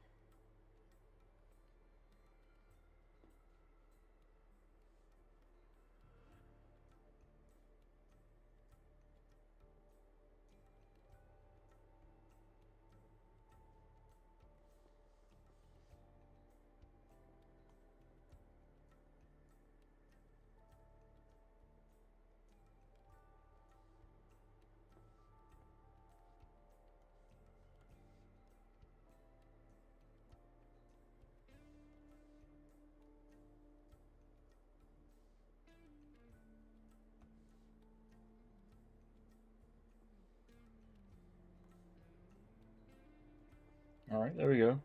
Alright, there we go.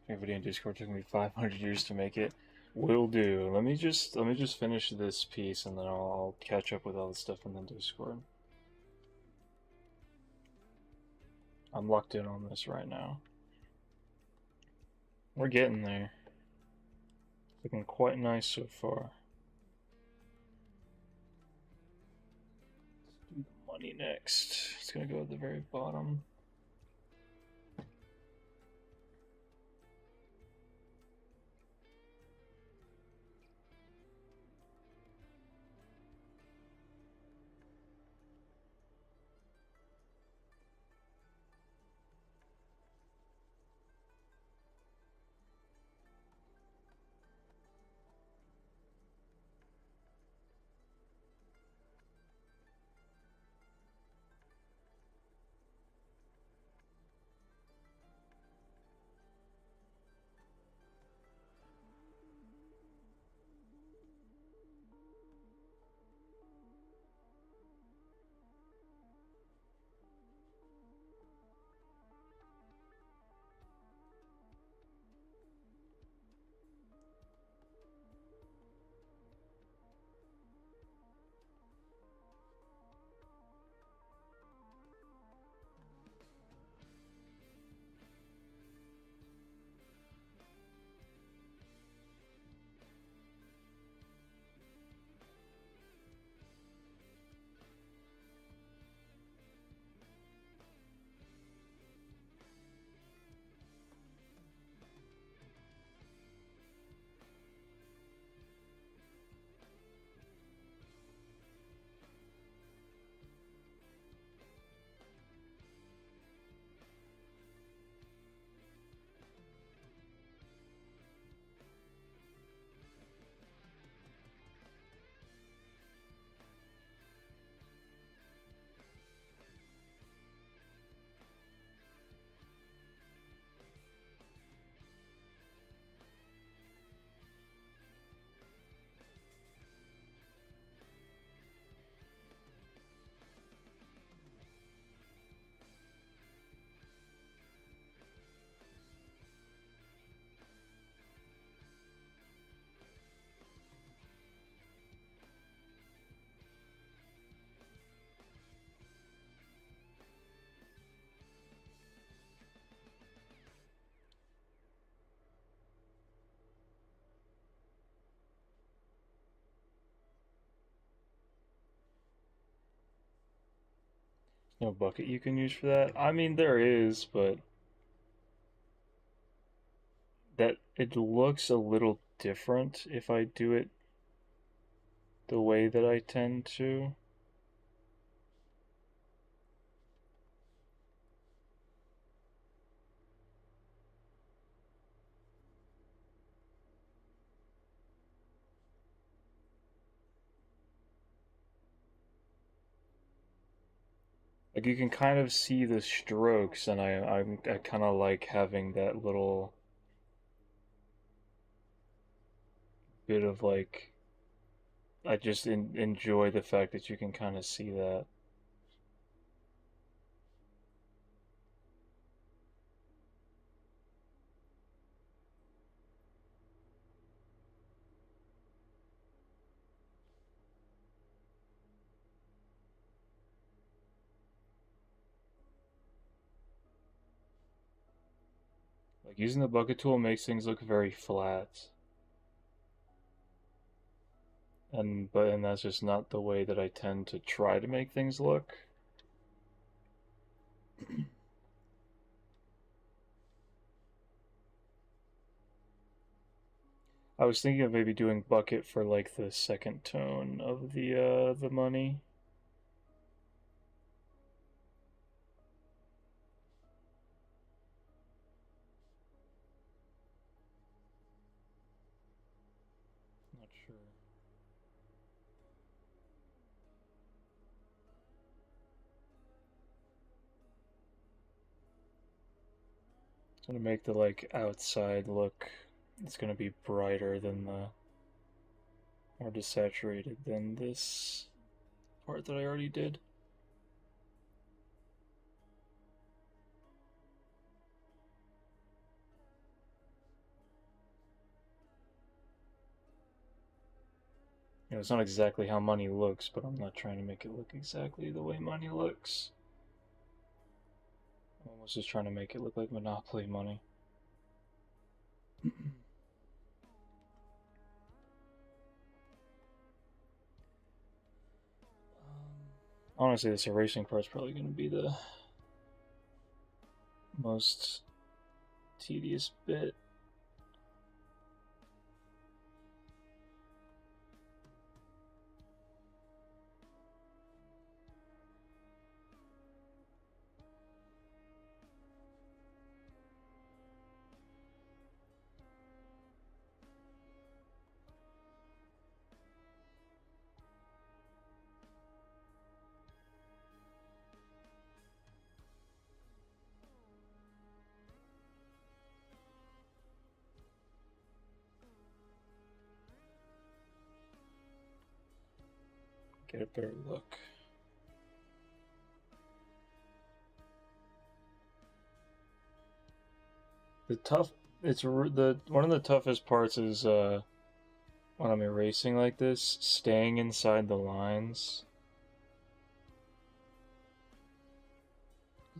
Everybody in Discord took me 500 years to make it. Will do. Let me just finish this piece and then I'll catch up with all the stuff in the Discord. I'm locked in on this right now. We're getting there. Looking quite nice so far. Let's do the money next. It's gonna go at the very bottom. No bucket you can use for that? I mean, there is, but that it looks a little different if I do it the way that I tend to. Like you can kind of see the strokes, and I kind of like having that little bit of like I just enjoy the fact that you can kind of see that. Like using the bucket tool makes things look very flat. And that's just not the way that I tend to try to make things look. I was thinking of maybe doing bucket for like the second tone of the money. Not sure. It's gonna make the like outside look. It's gonna be brighter than the more desaturated than this part that I already did. You know, it's not exactly how money looks, but I'm not trying to make it look exactly the way money looks. I'm almost just trying to make it look like Monopoly money. Honestly, this erasing part's probably going to be the most tedious bit. Get a better look. The tough, it's the one of the toughest parts is when I'm erasing like this, staying inside the lines.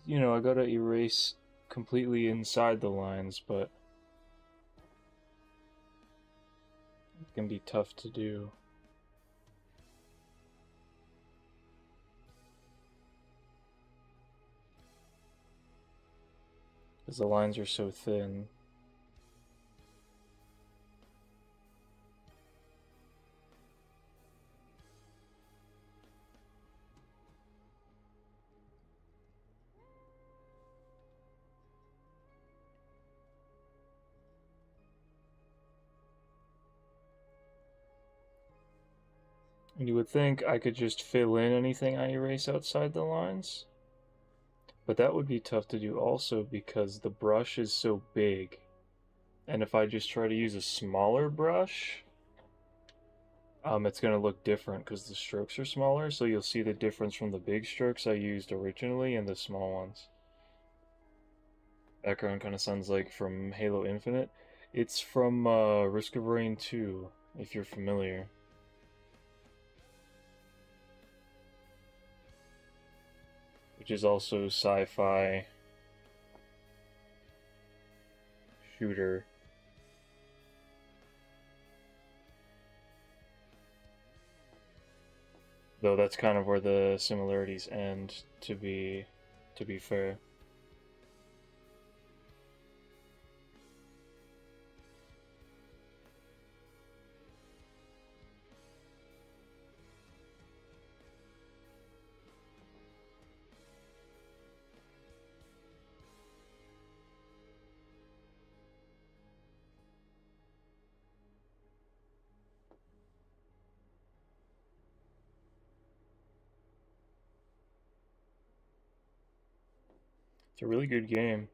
You know, I gotta erase completely inside the lines, but it can be tough to do. Because the lines are so thin. And you would think I could just fill in anything I erase outside the lines. But that would be tough to do also because the brush is so big. And if I just try to use a smaller brush, it's going to look different because the strokes are smaller. So you'll see the difference from the big strokes I used originally and the small ones. Background kind of sounds like from Halo Infinite. It's from Risk of Rain 2, if you're familiar. Which is also sci-fi shooter. Though that's kind of where the similarities end, to be fair. It's a really good game.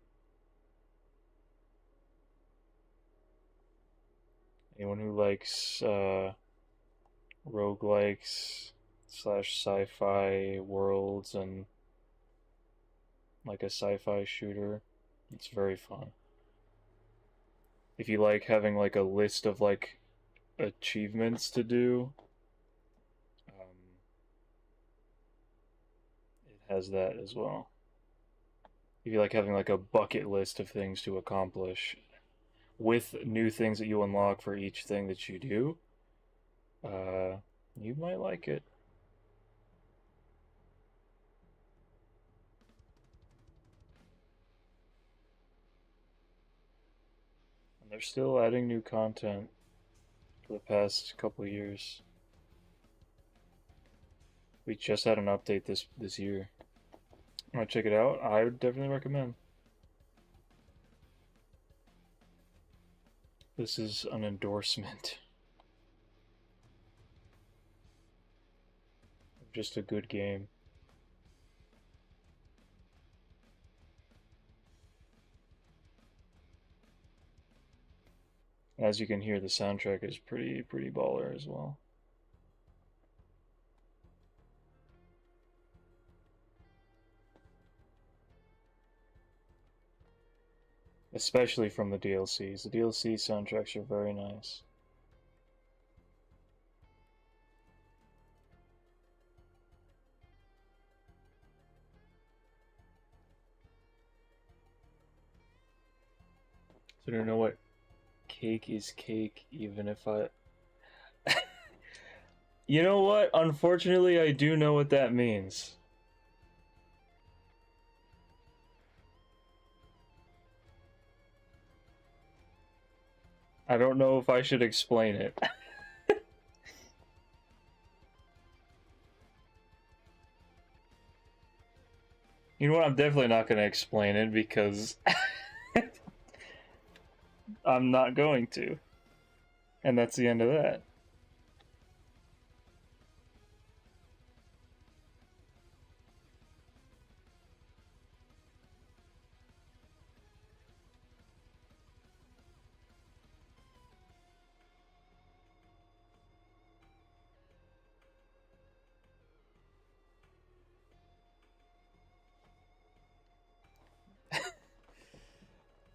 Anyone who likes roguelikes slash sci-fi worlds and like a sci-fi shooter, it's very fun. If you like having like a list of like achievements to do, it has that as well. If you like having like a bucket list of things to accomplish with new things that you unlock for each thing that you do, uh, you might like it. And they're still adding new content for the past couple of years. We just had an update this year. Want to check it out? I would definitely recommend. This is an endorsement of just a good game. As you can hear, the soundtrack is pretty baller as well. Especially from the DLCs. The DLC soundtracks are very nice. So I don't know what cake is cake, even if I. You know what? Unfortunately, I do know what that means. I don't know if I should explain it. You know what? I'm definitely not going to explain it because I'm not going to. And that's the end of that.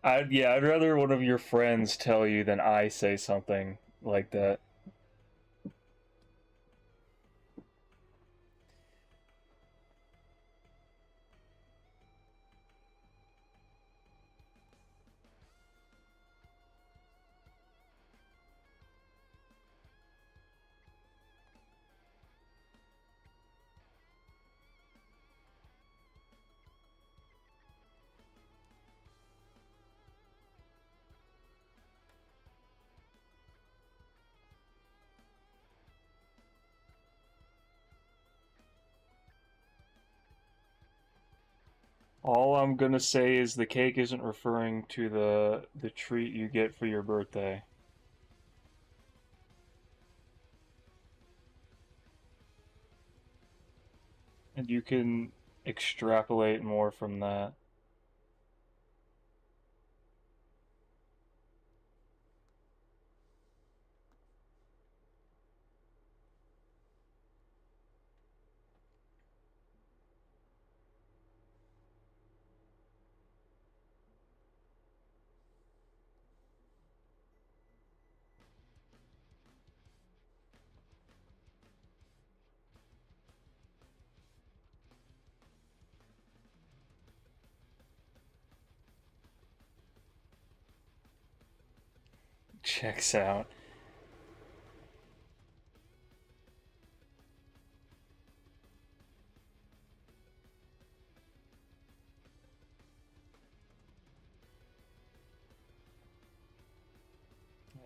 I'd rather one of your friends tell you than I say something like that. All I'm gonna say is the cake isn't referring to the treat you get for your birthday. And you can extrapolate more from that. Checks out.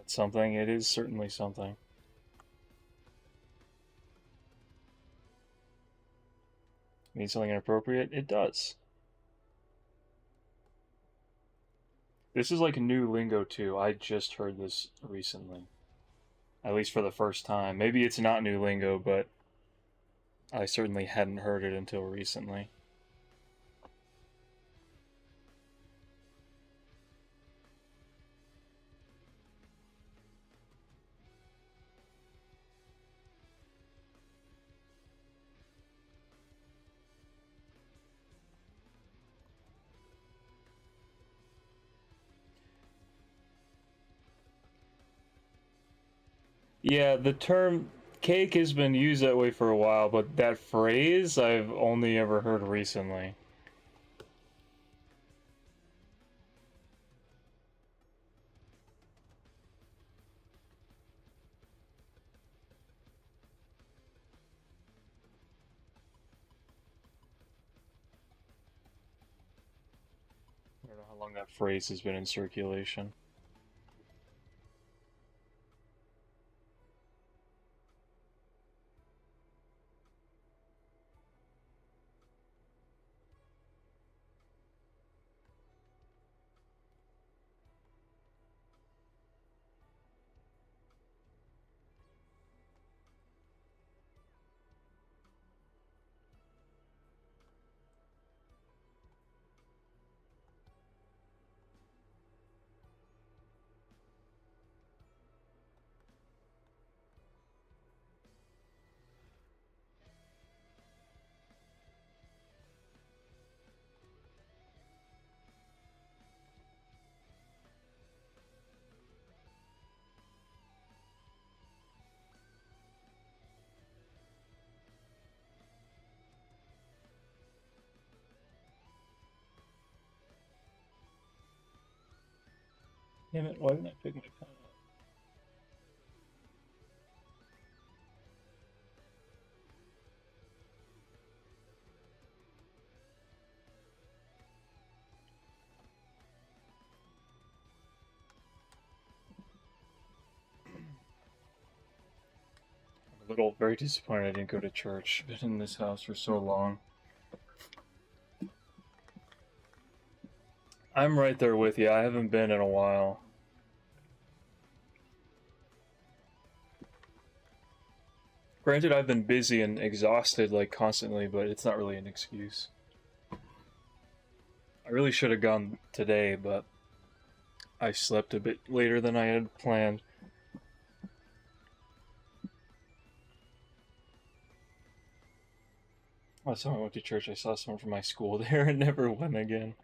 that's something. It is certainly something. Means something inappropriate? It does. This is like a new lingo too. I just heard this recently. At least for the first time. Maybe it's not new lingo, but I certainly hadn't heard it until recently. Yeah, the term cake has been used that way for a while, but that phrase I've only ever heard recently. I don't know how long that phrase has been in circulation. Damn it, why didn't I pick my pen up? I'm a little very disappointed I didn't go to church. Been in this house for so long. I'm right there with you. I haven't been in a while. Granted, I've been busy and exhausted like constantly, but it's not really an excuse. I really should have gone today, but I slept a bit later than I had planned. Last time I went to church, I saw someone from my school there and never went again.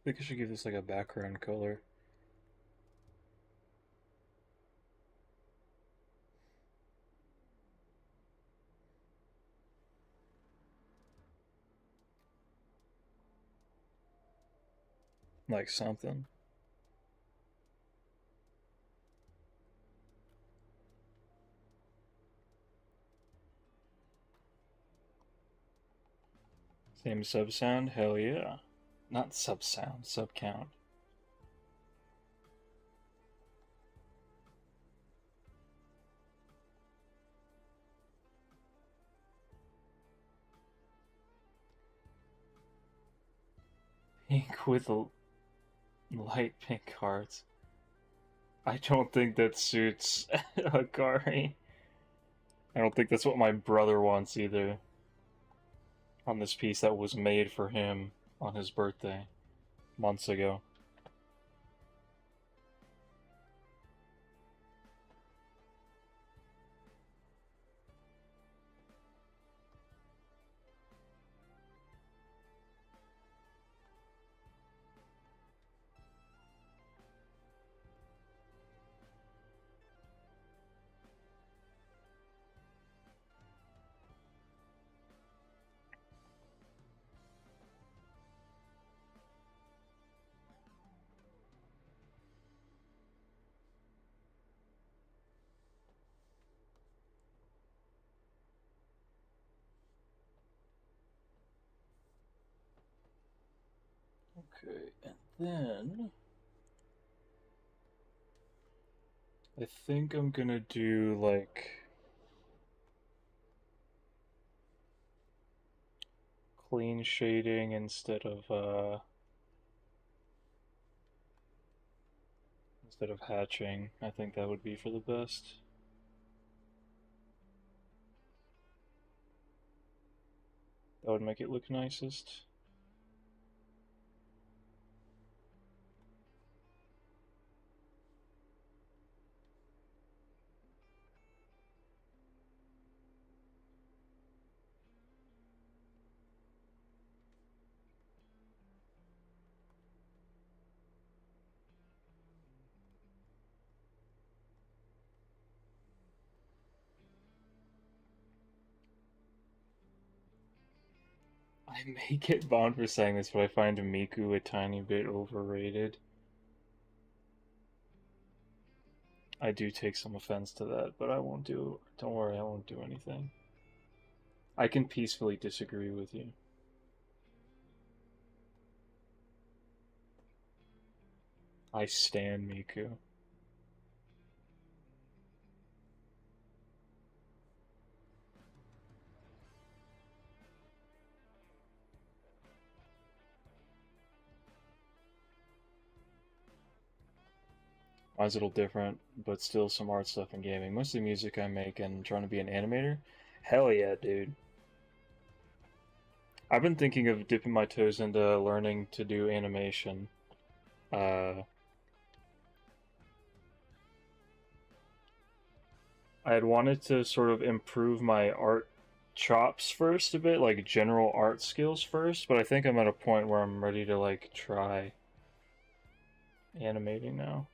I think I should give this like a background color. Like something. Same sub sound? Hell yeah. Not sub sound, sub count. Pink with light pink hearts. I don't think that suits Akari. I don't think that's what my brother wants either. On this piece that was made for him on his birthday months ago. Okay, and then I think I'm gonna do like clean shading instead of hatching. I think that would be for the best. That would make it look nicest. I may get bombed for saying this, but I find Miku a tiny bit overrated. I do take some offense to that, but I won't do. Don't worry, I won't do anything. I can peacefully disagree with you. I stan Miku. Mine's a little different, but still some art stuff in gaming. Mostly music I make and trying to be an animator. Hell yeah, dude. I've been thinking of dipping my toes into learning to do animation. Uh, I had wanted to sort of improve my art chops first a bit, like general art skills first, but I think I'm at a point where I'm ready to like try animating now.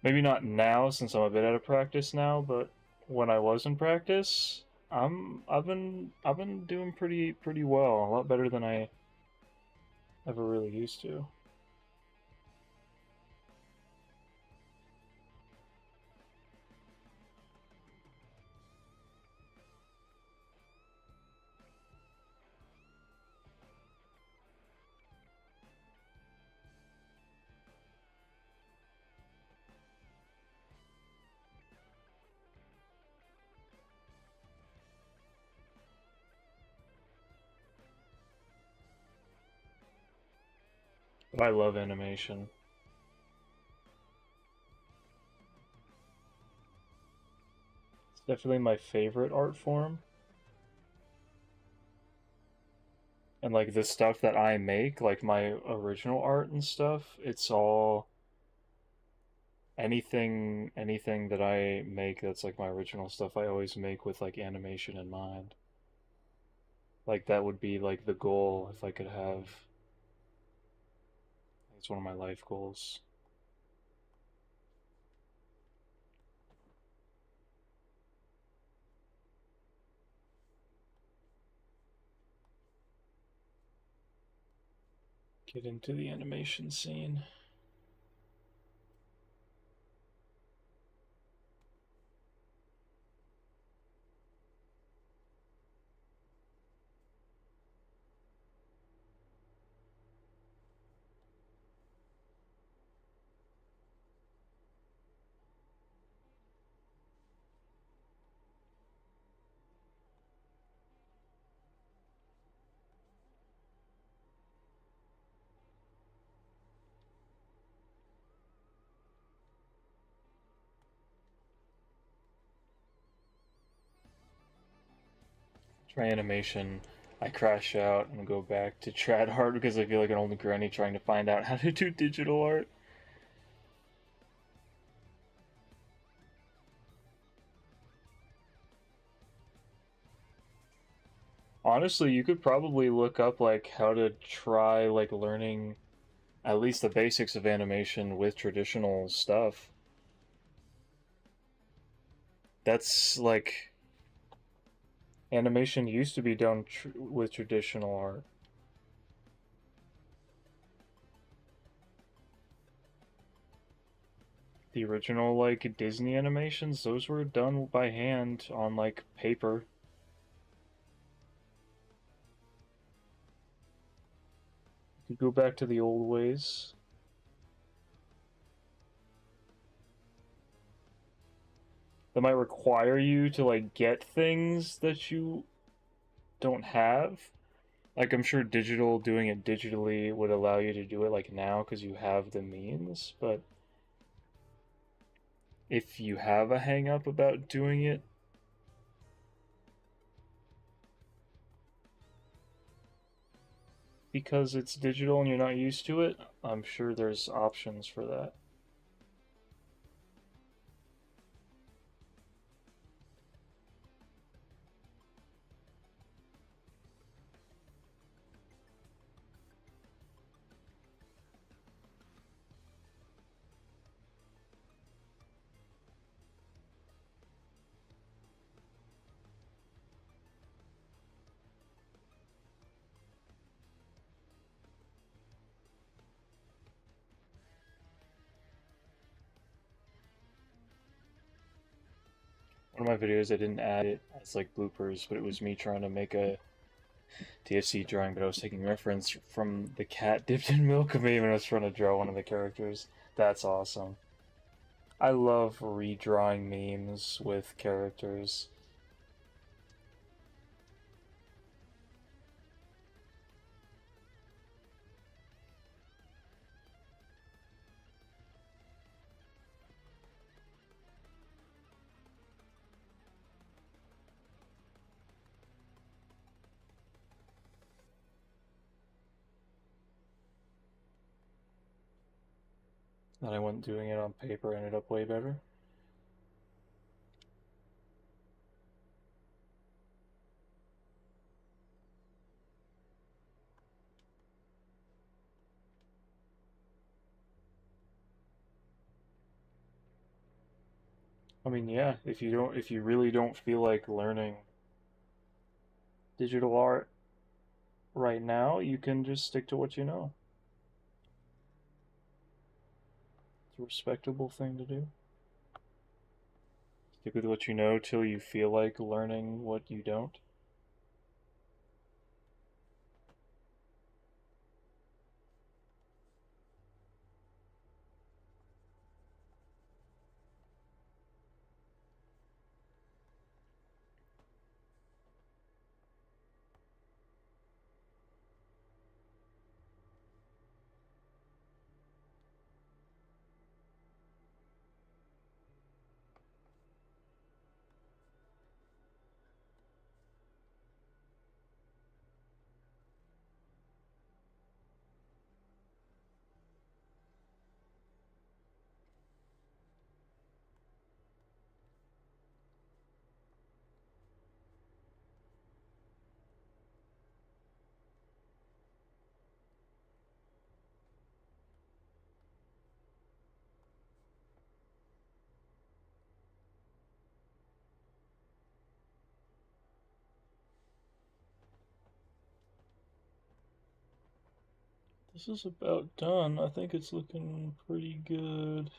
Maybe not now since I'm a bit out of practice now, but when I was in practice, I've been doing pretty well, a lot better than I ever really used to. But I love animation. It's definitely my favorite art form. And like the stuff that I make, like my original art and stuff, it's all anything that I make that's like my original stuff, I always make with like animation in mind. Like that would be like the goal if I could have. It's one of my life goals. Get into the animation scene. Try animation. I crash out and go back to trad art because I feel like an old granny trying to find out how to do digital art. Honestly, you could probably look up like how to try like learning at least the basics of animation with traditional stuff. That's like animation used to be done with traditional art. The original like Disney animations, those were done by hand on like paper. You could go back to the old ways. That might require you to like get things that you don't have. Like I'm sure digital doing it digitally would allow you to do it like now because you have the means, but if you have a hang up about doing it because it's digital and you're not used to it, I'm sure there's options for that. One of my videos I didn't add it as like bloopers, but it was me trying to make a TFC drawing, but I was taking reference from the cat dipped in milk meme and I was trying to draw one of the characters. That's awesome. I love redrawing memes with characters. And I went doing it on paper, ended up way better. I mean, yeah, if you really don't feel like learning digital art right now, you can just stick to what you know. It's a respectable thing to do. Stick with what you know till you feel like learning what you don't. This is about done. I think it's looking pretty good.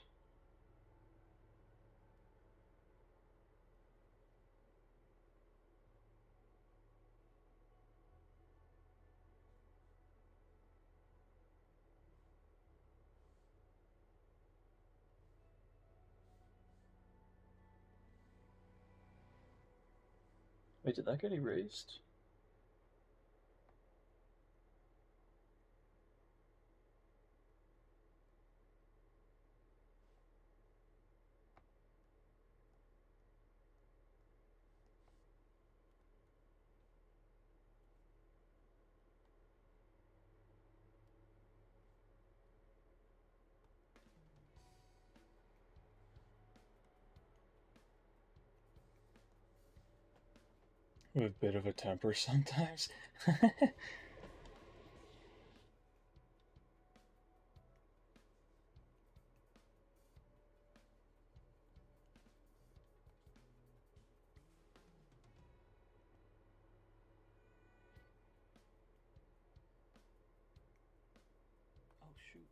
Wait, did that get erased? I have a bit of a temper sometimes. Oh shoot.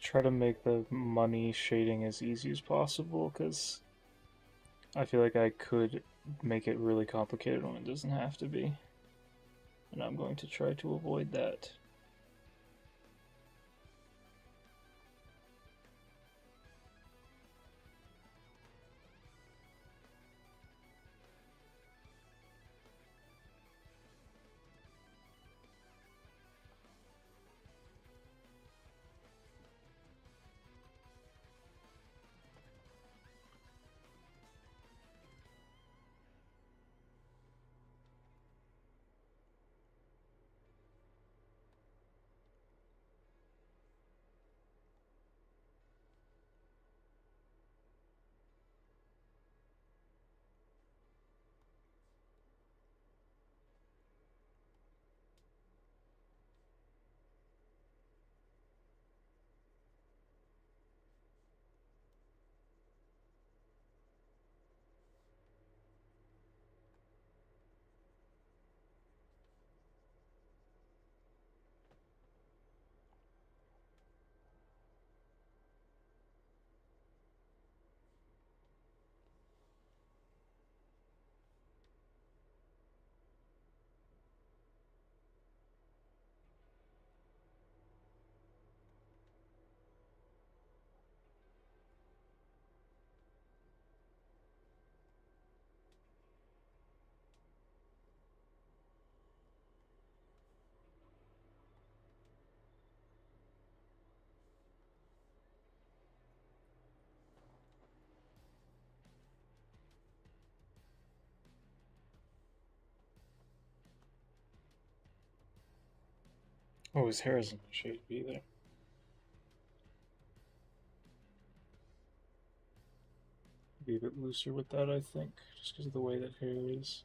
try to make the money shading as easy as possible, because I feel like I could make it really complicated when it doesn't have to be. And I'm going to try to avoid that. Oh, his hair isn't shaped either. Be a bit looser with that, I think, just because of the way that hair is.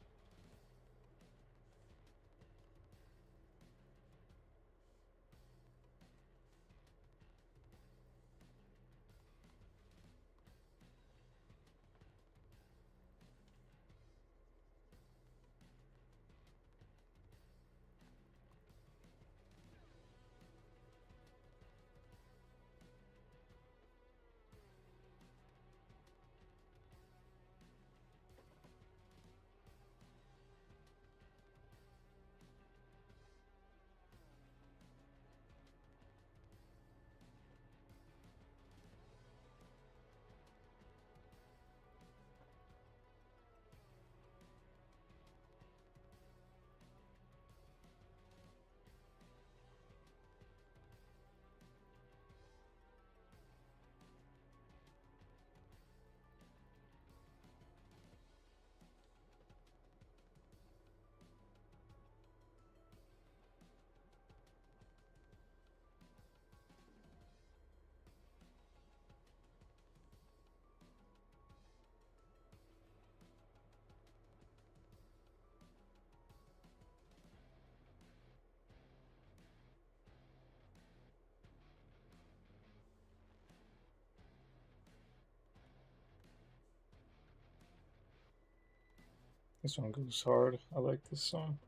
This one goes hard. I like this song.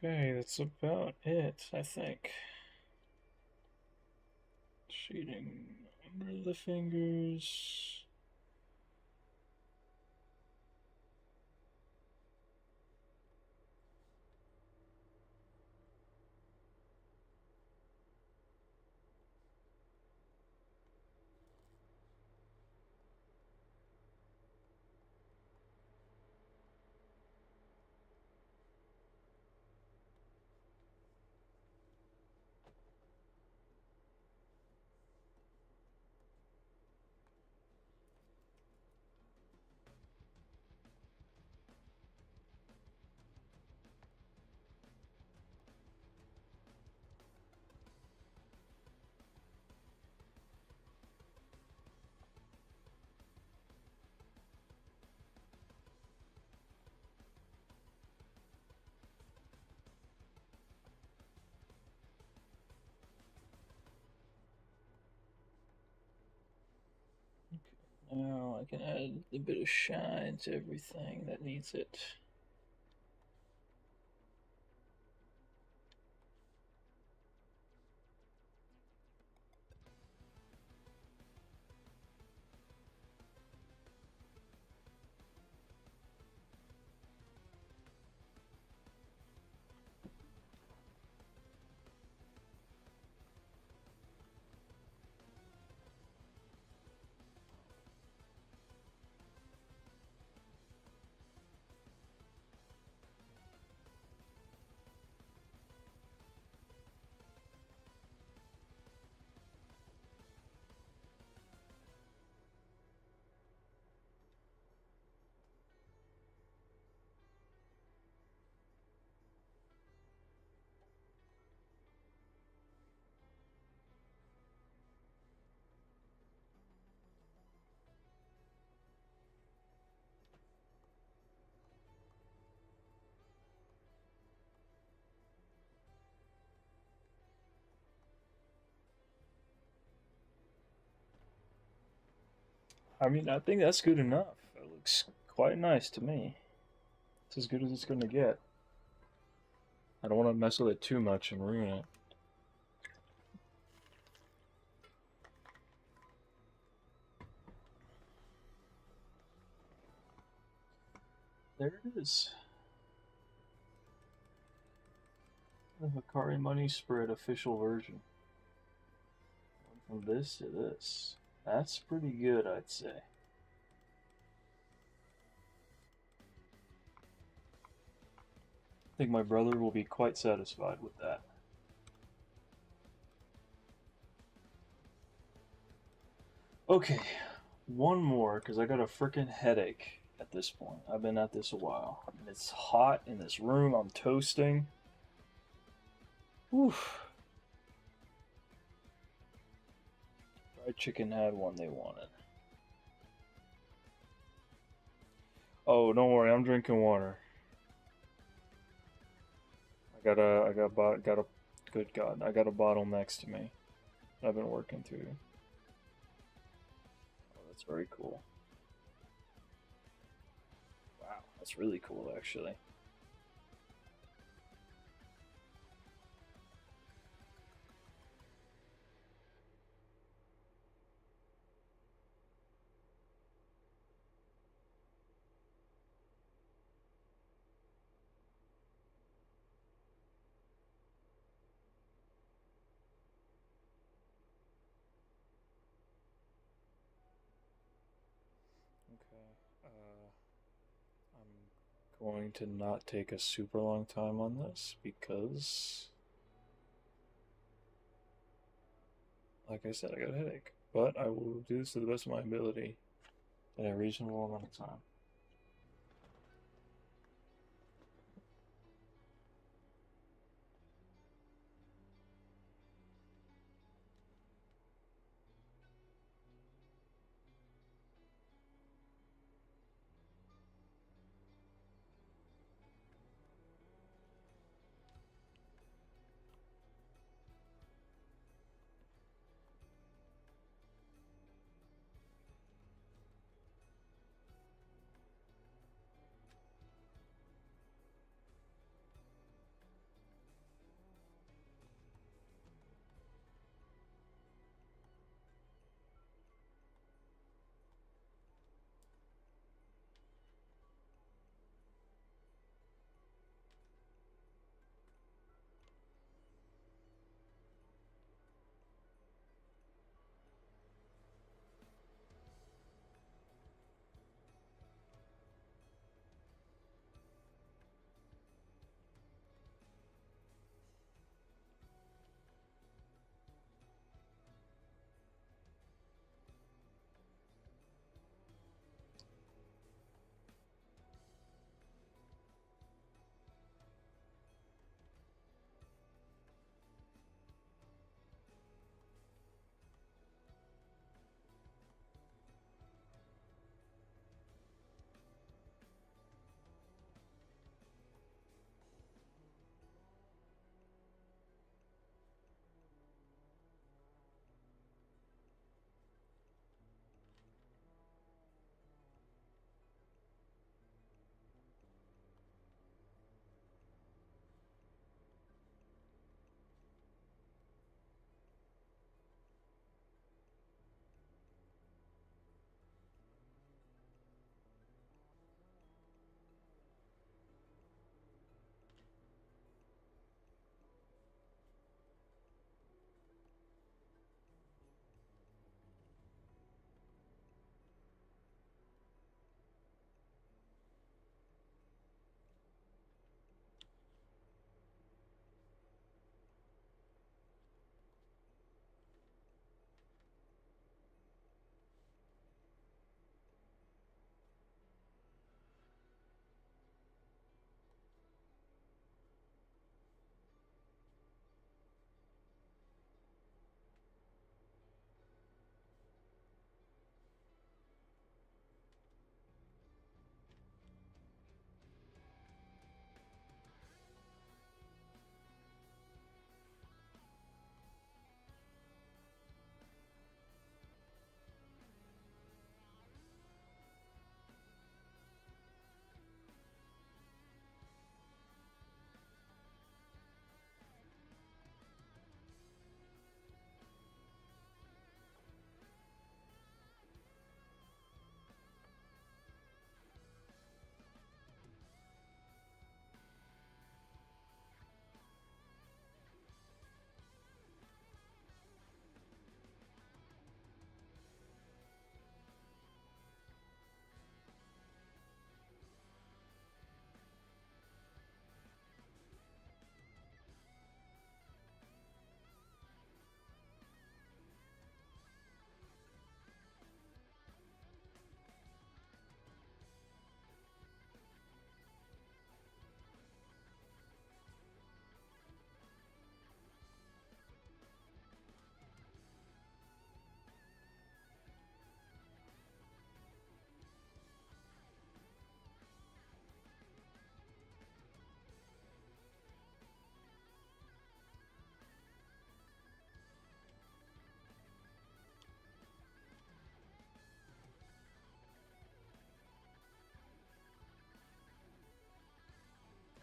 Okay, that's about it, I think. Shading under the fingers. Now I can add a bit of shine to everything that needs it. I mean, I think that's good enough. It looks quite nice to me. It's as good as it's going to get. I don't want to mess with it too much and ruin it. There it is. The Hikari Money Spread official version. From this to this. That's pretty good, I'd say. I think my brother will be quite satisfied with that. Okay, one more, because I got a freaking headache at this point. I've been at this a while. And it's hot in this room. I'm toasting. Oof. Fried chicken had one they wanted. Oh, don't worry, I'm drinking water. Good God, I got a bottle next to me. I've been working through. Oh, that's very cool. Wow, that's really cool, actually. Okay, I'm going to not take a super long time on this because, like I said, I got a headache. But I will do this to the best of my ability in a reasonable amount of time.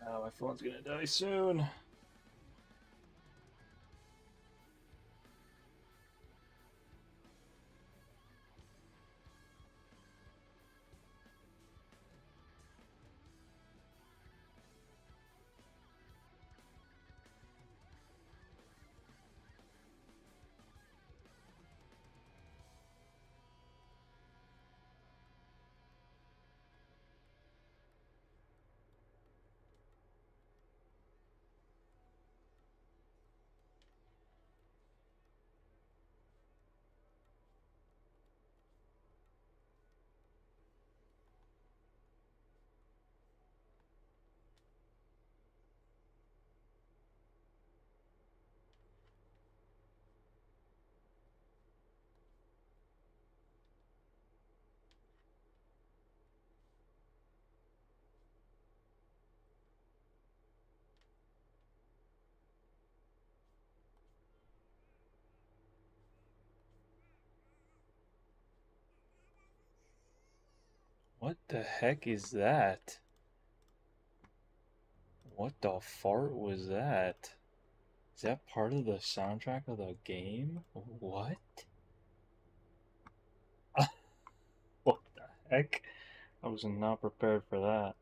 Oh, my phone's gonna die soon. What the heck is that? What the fart was that? Is that part of the soundtrack of the game? What? What the heck? I was not prepared for that.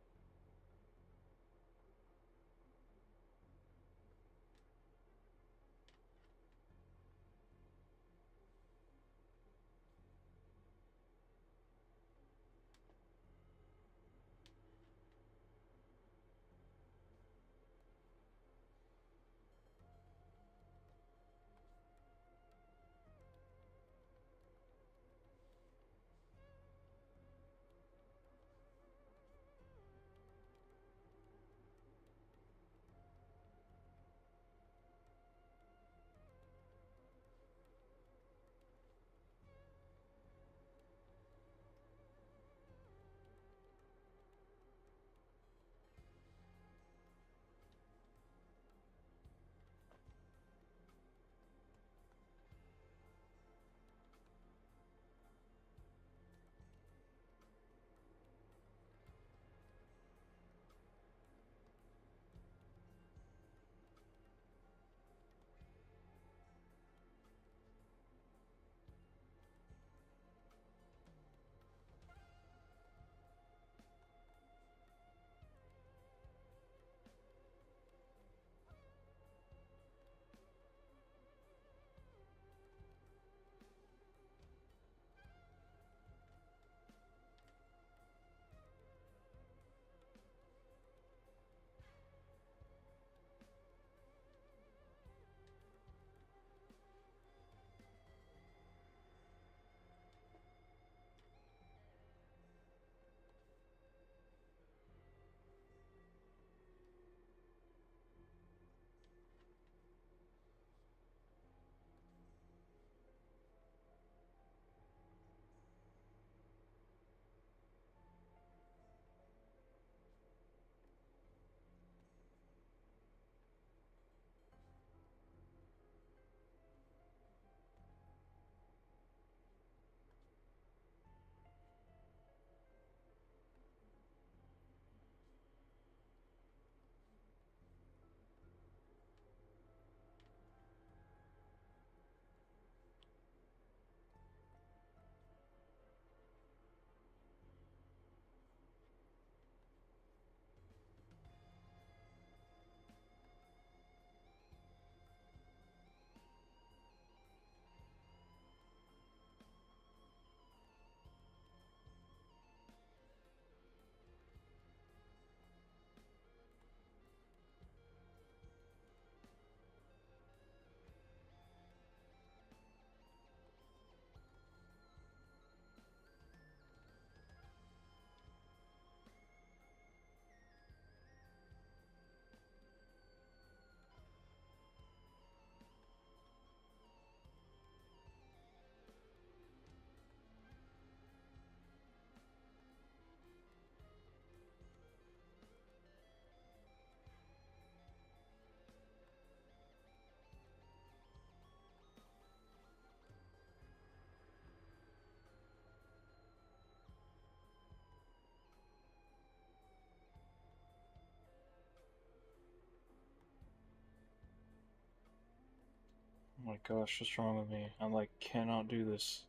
my gosh, what's wrong with me? I like cannot do this.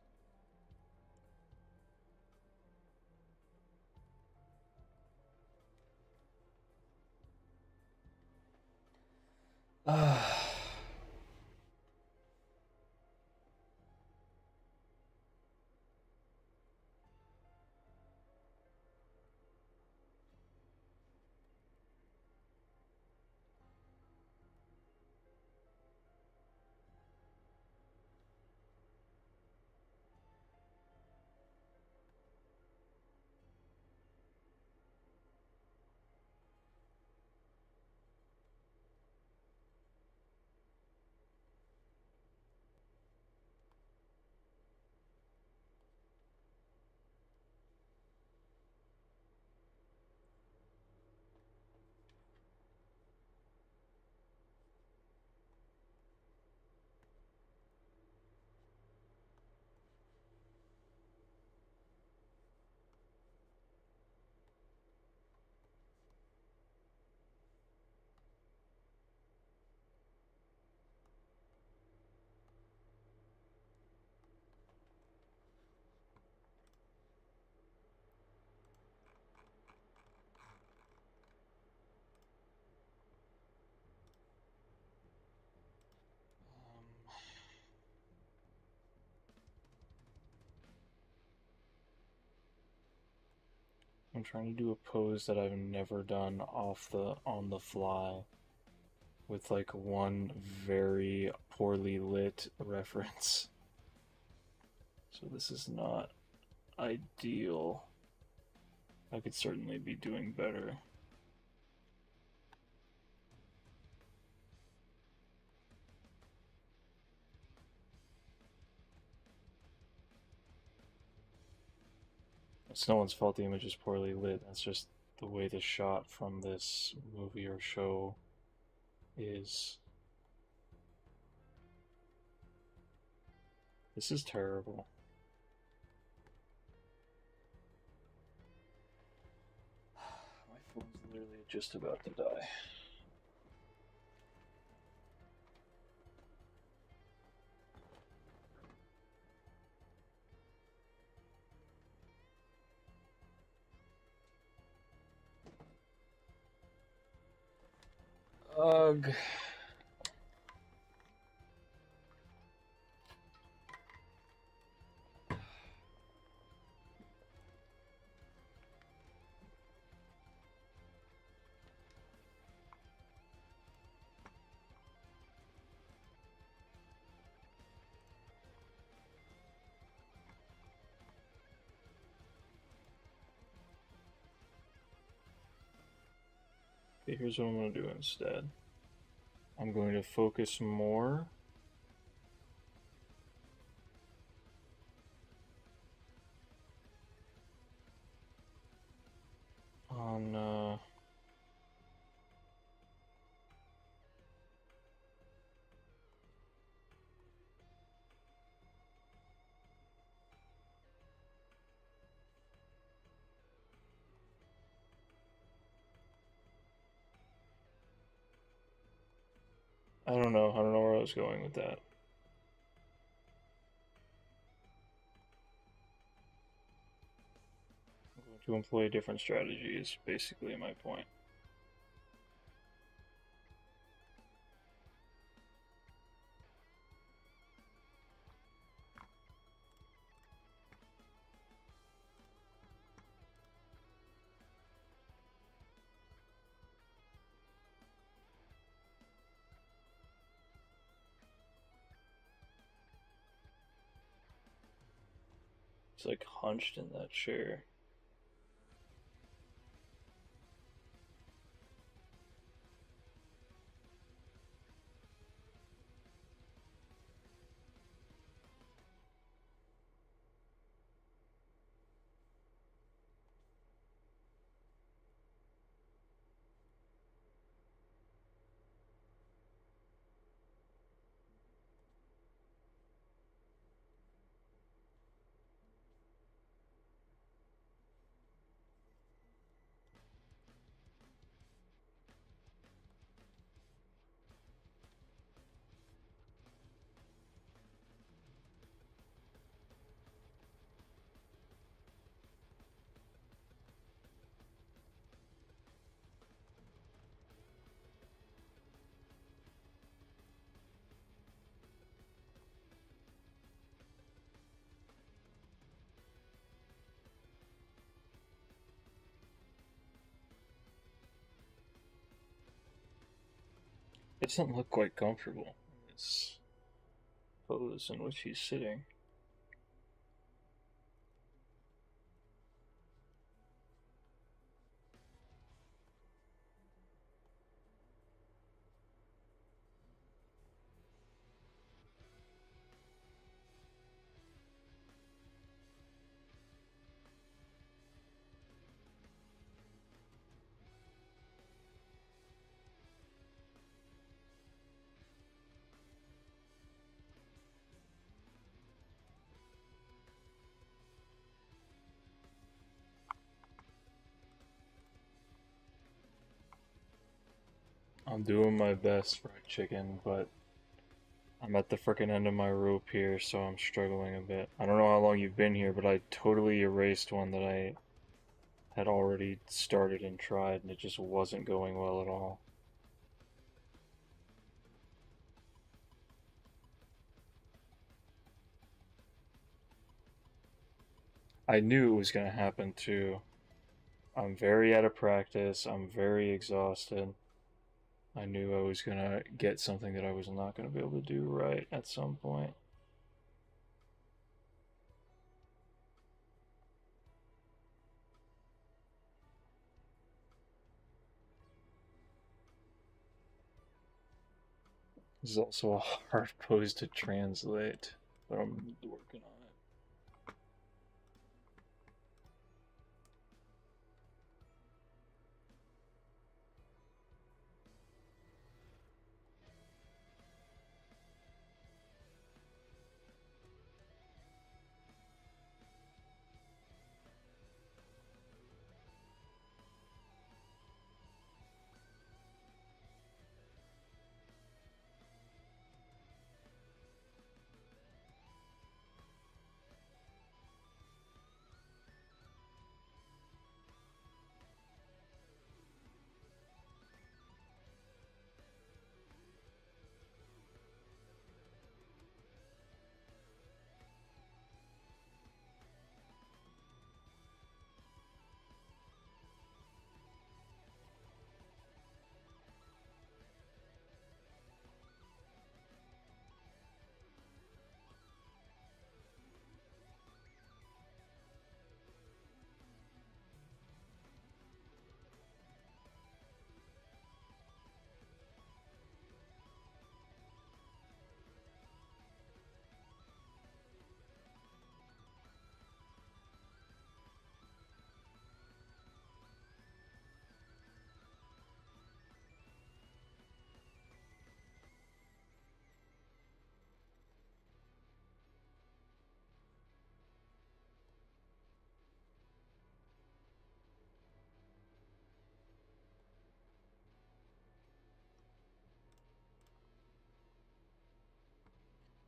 I'm trying to do a pose that I've never done on the fly with like one very poorly lit reference. So this is not ideal. I could certainly be doing better. It's no one's fault the image is poorly lit. That's just the way the shot from this movie or show is. This is terrible. My phone's literally just about to die. Ugh. Okay, here's what I'm going to do instead. I'm going to focus more on I don't know. I don't know where I was going with that. I'm going to employ a different strategy is basically my point. He's like hunched in that chair. It doesn't look quite comfortable in this pose in which he's sitting. I'm doing my best, fried chicken, but I'm at the frickin' end of my rope here, so I'm struggling a bit. I don't know how long you've been here, but I totally erased one that I had already started and tried, and it just wasn't going well at all. I knew it was going to happen too. I'm very out of practice. I'm very exhausted. I knew I was going to get something that I was not going to be able to do right at some point. This is also a hard pose to translate, but I'm working on it.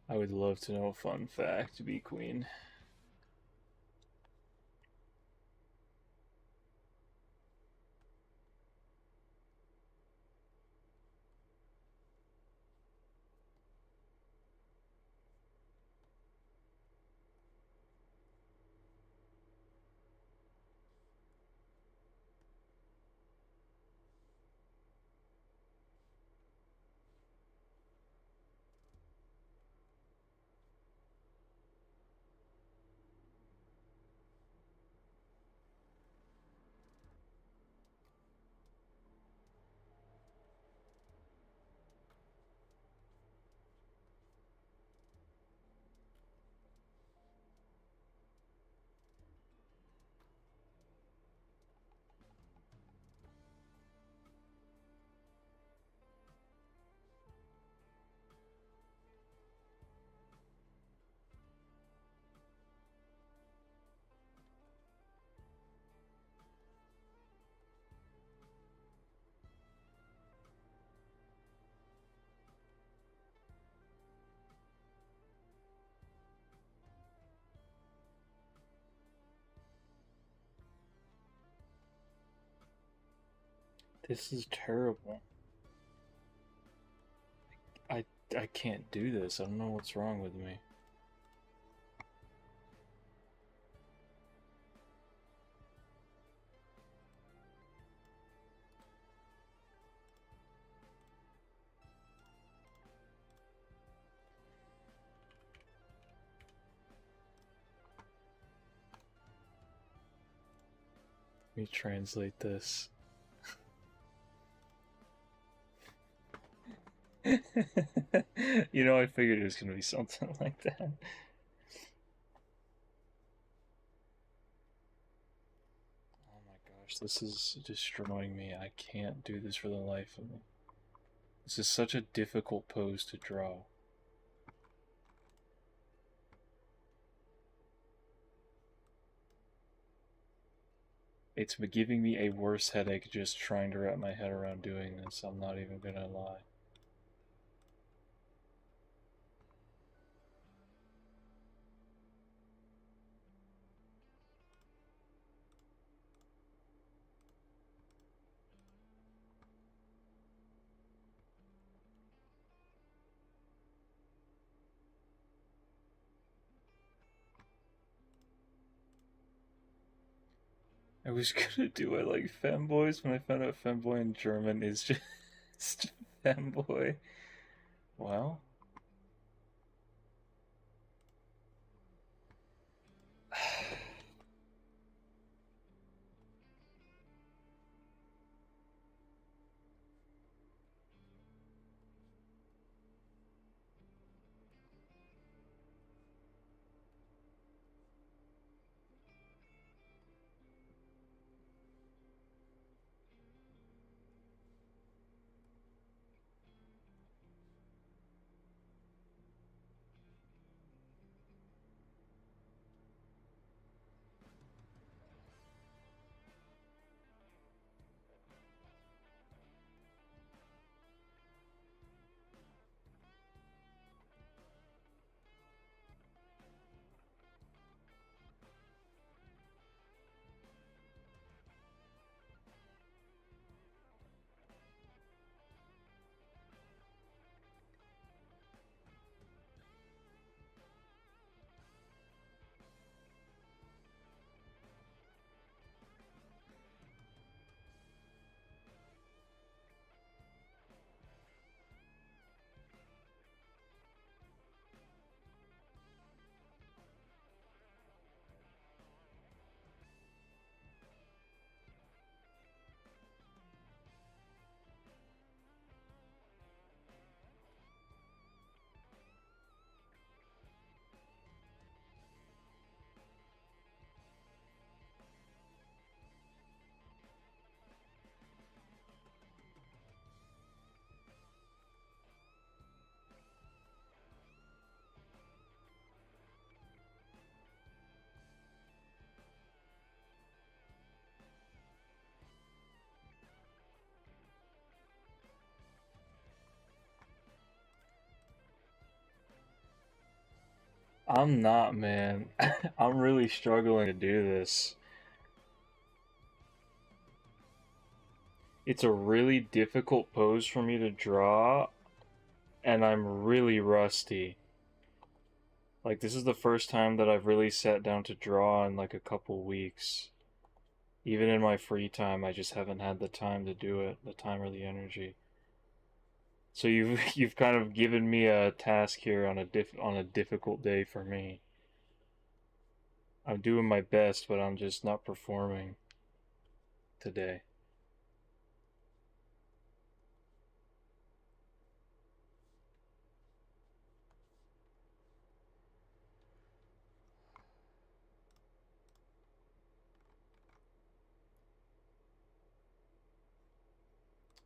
I would love to know a fun fact to be queen. This is terrible. I I can't do this. I don't know what's wrong with me. Let me translate this. You know, I figured it was gonna be something like that. Oh my gosh, this is destroying me. I can't do this for the life of me. This is such a difficult pose to draw. It's giving me a worse headache just trying to wrap my head around doing this. I'm not even gonna lie. I was gonna do I like femboys when I found out femboy in German is just femboy. Well. I'm not, man. I'm really struggling to do this. It's a really difficult pose for me to draw, and I'm really rusty. Like, this is the first time that I've really sat down to draw in like a couple weeks. Even in my free time, I just haven't had the time to do it, the time or the energy. So you've you've kind of given me a task here on a difficult day for me. I'm doing my best, but I'm just not performing today.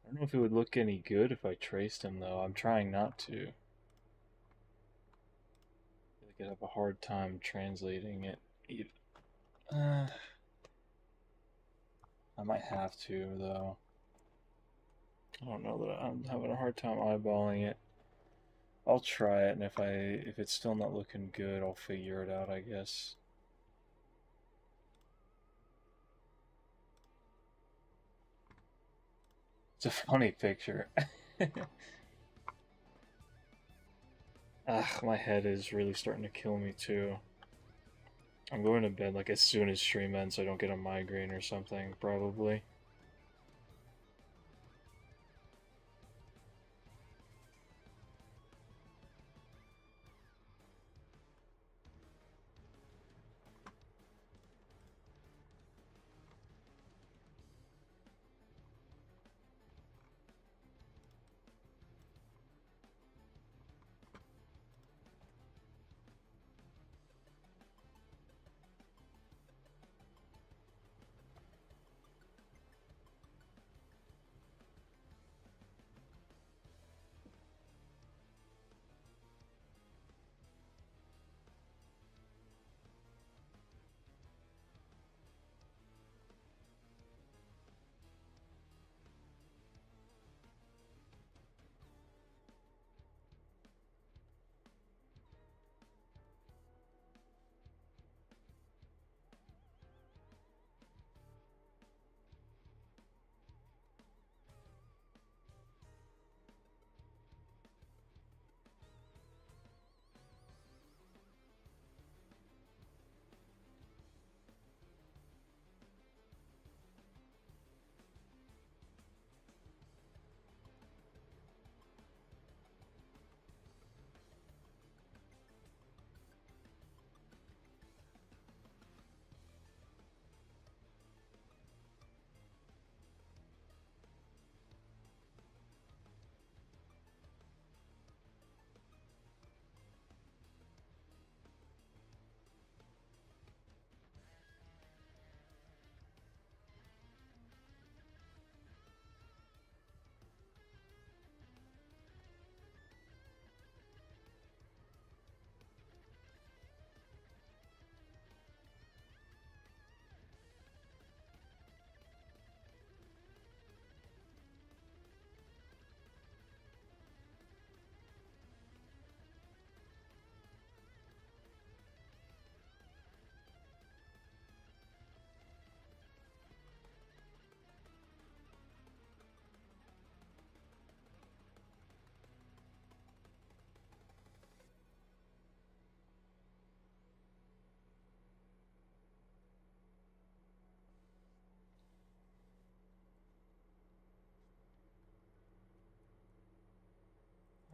I don't know if it would look any good if I traced him, though. I'm trying not to. I feel like I'd have a hard time translating it. Uh, I might have to, though. I don't know that I'm having a hard time eyeballing it. I'll try it, and if it's still not looking good, I'll figure it out, I guess. It's a funny picture. Ugh, my head is really starting to kill me too. I'm going to bed like as soon as stream ends so I don't get a migraine or something, probably.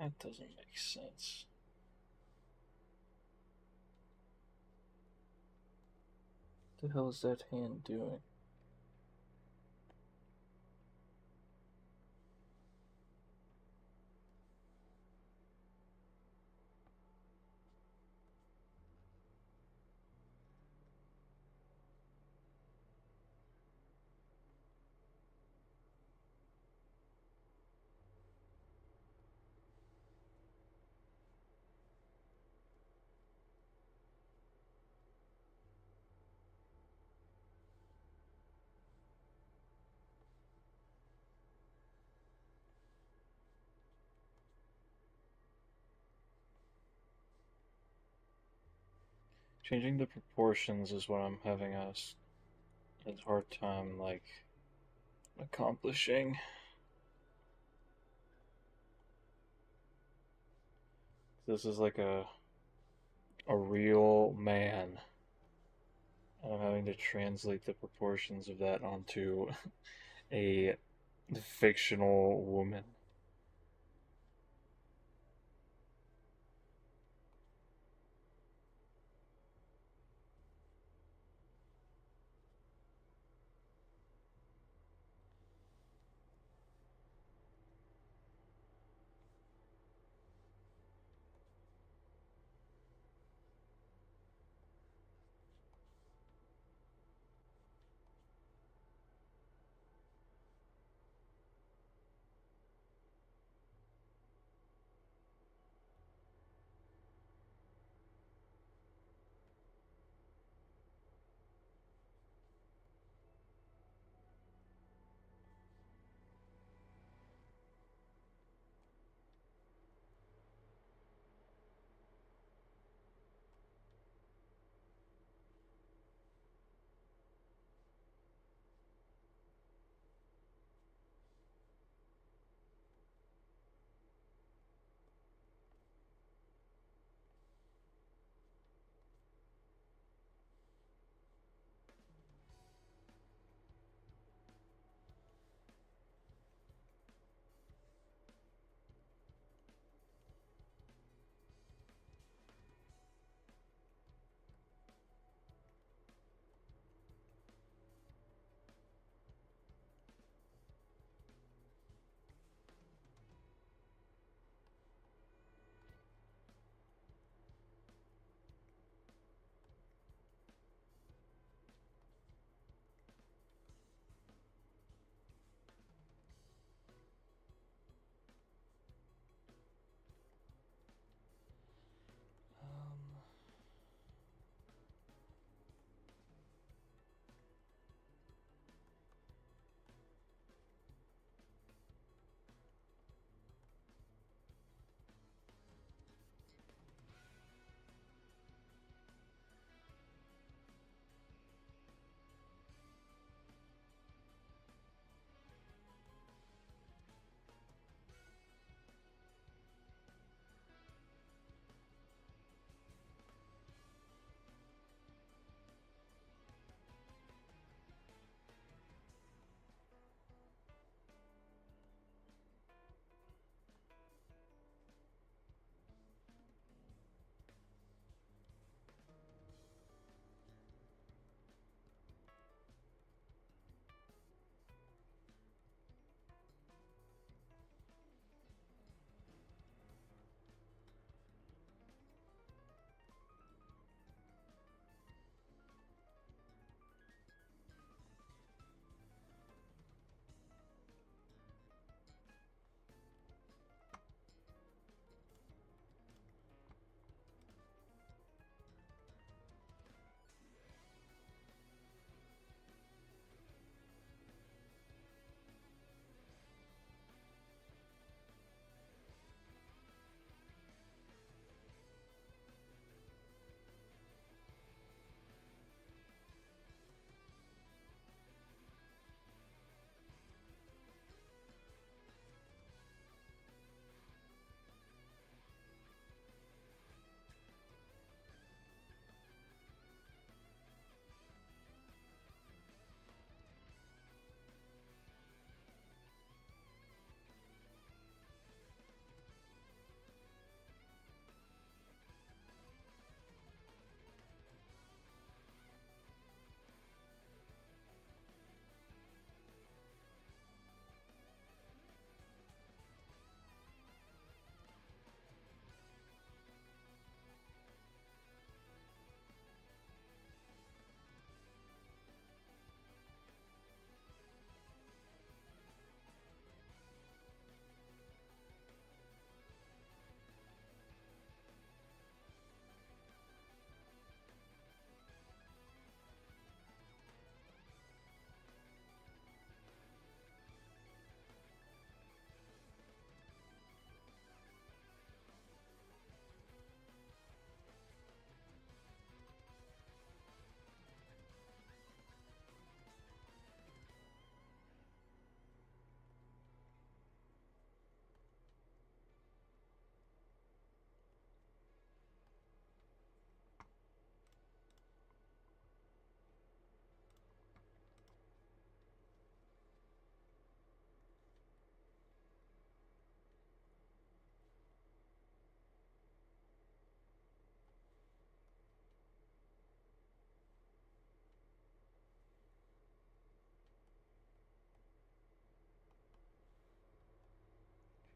That doesn't make sense. What the hell is that hand doing? Changing the proportions is what I'm having a hard time, like, accomplishing. This is like a real man, and I'm having to translate the proportions of that onto a fictional woman.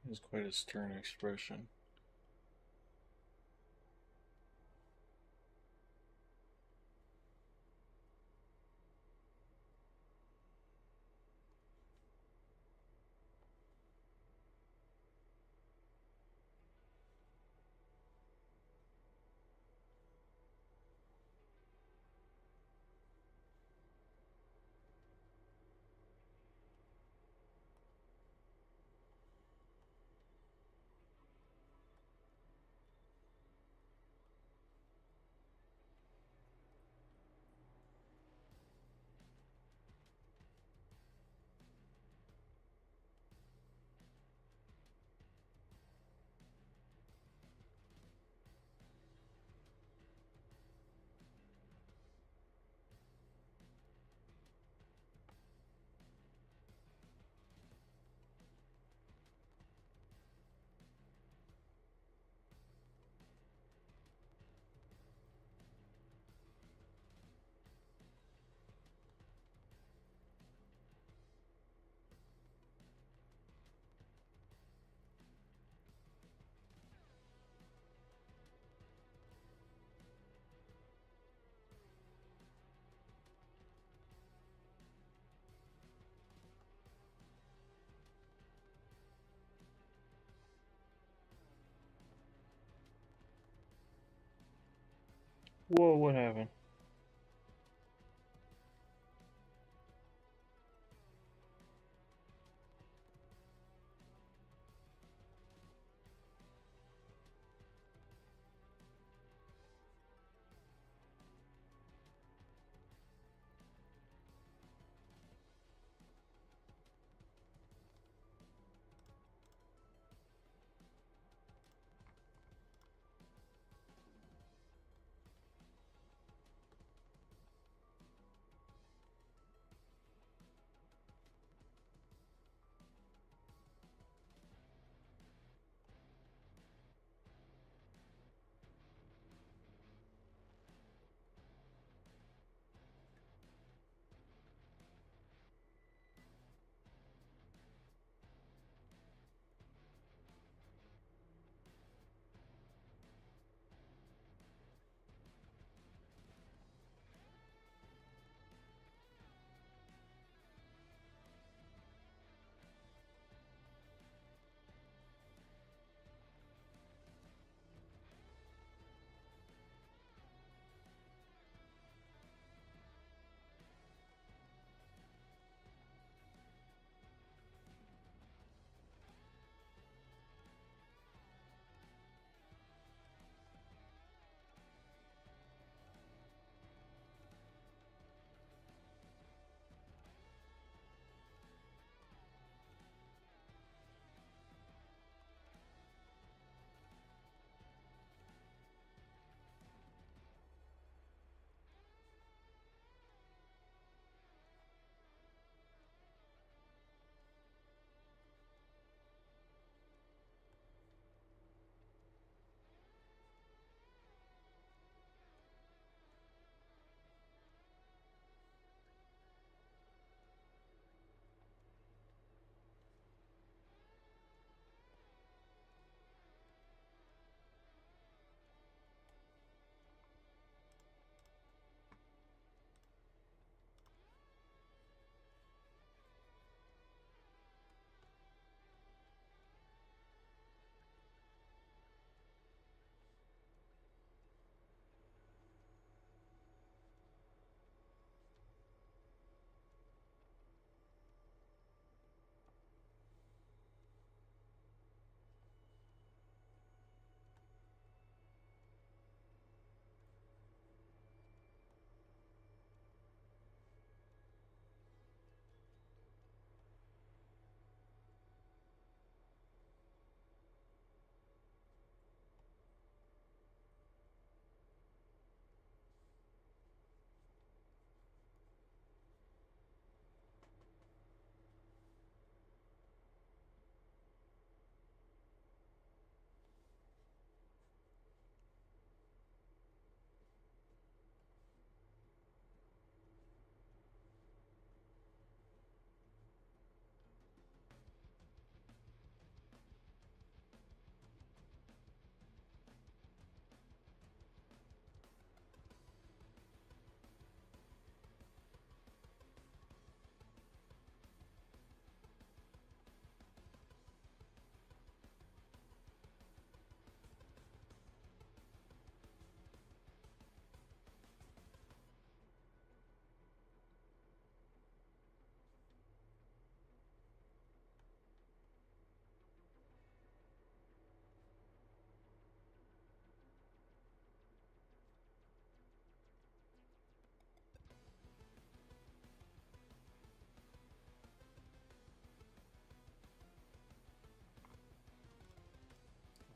has quite a stern expression. Whoa, what happened?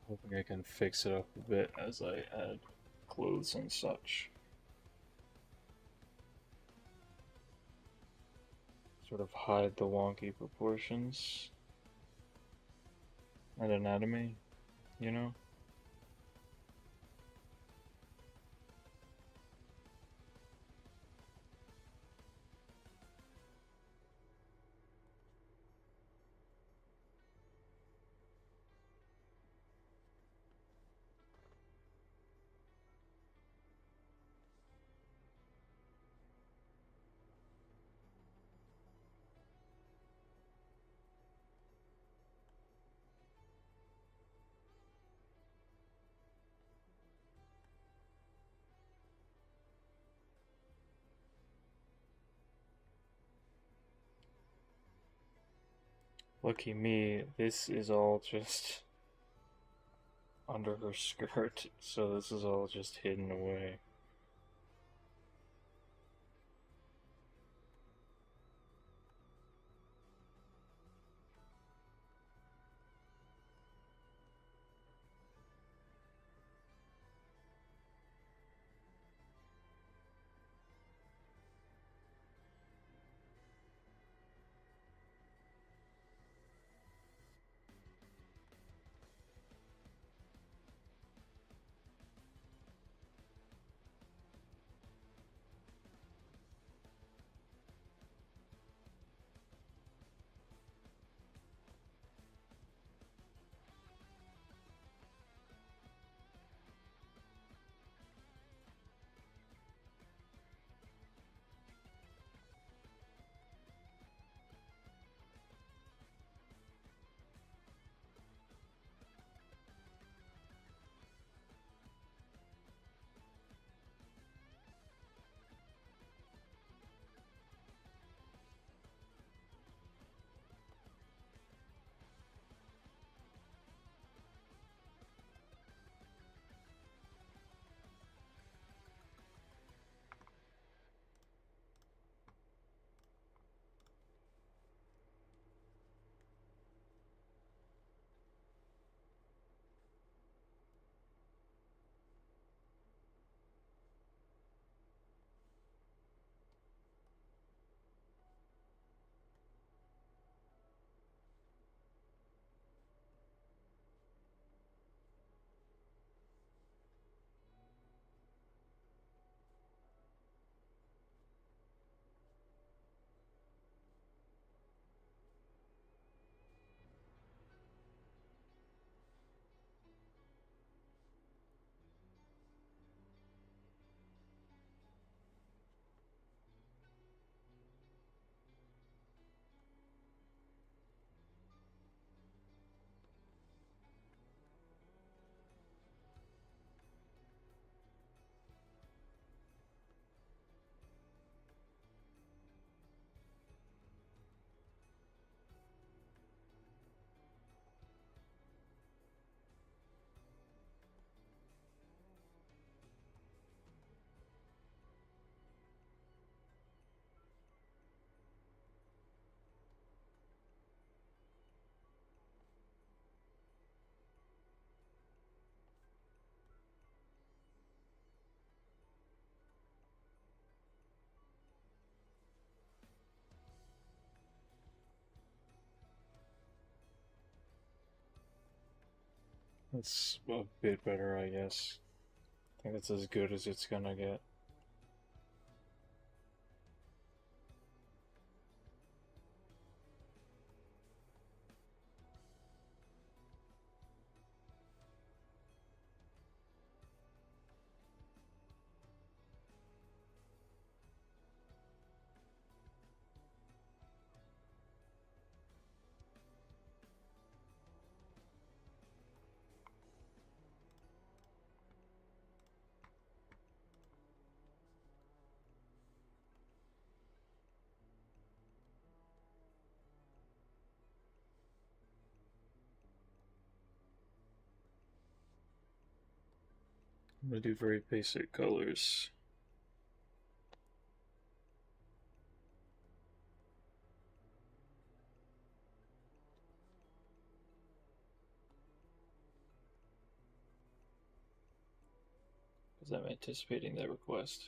Hoping I can fix it up a bit as I add clothes and such. Sort of hide the wonky proportions and anatomy, you know? Lucky me, this is all just under her skirt, so this is all just hidden away. That's a bit better, I guess. I think that's as good as it's gonna get. I'm gonna do very basic colors. because I'm anticipating that request.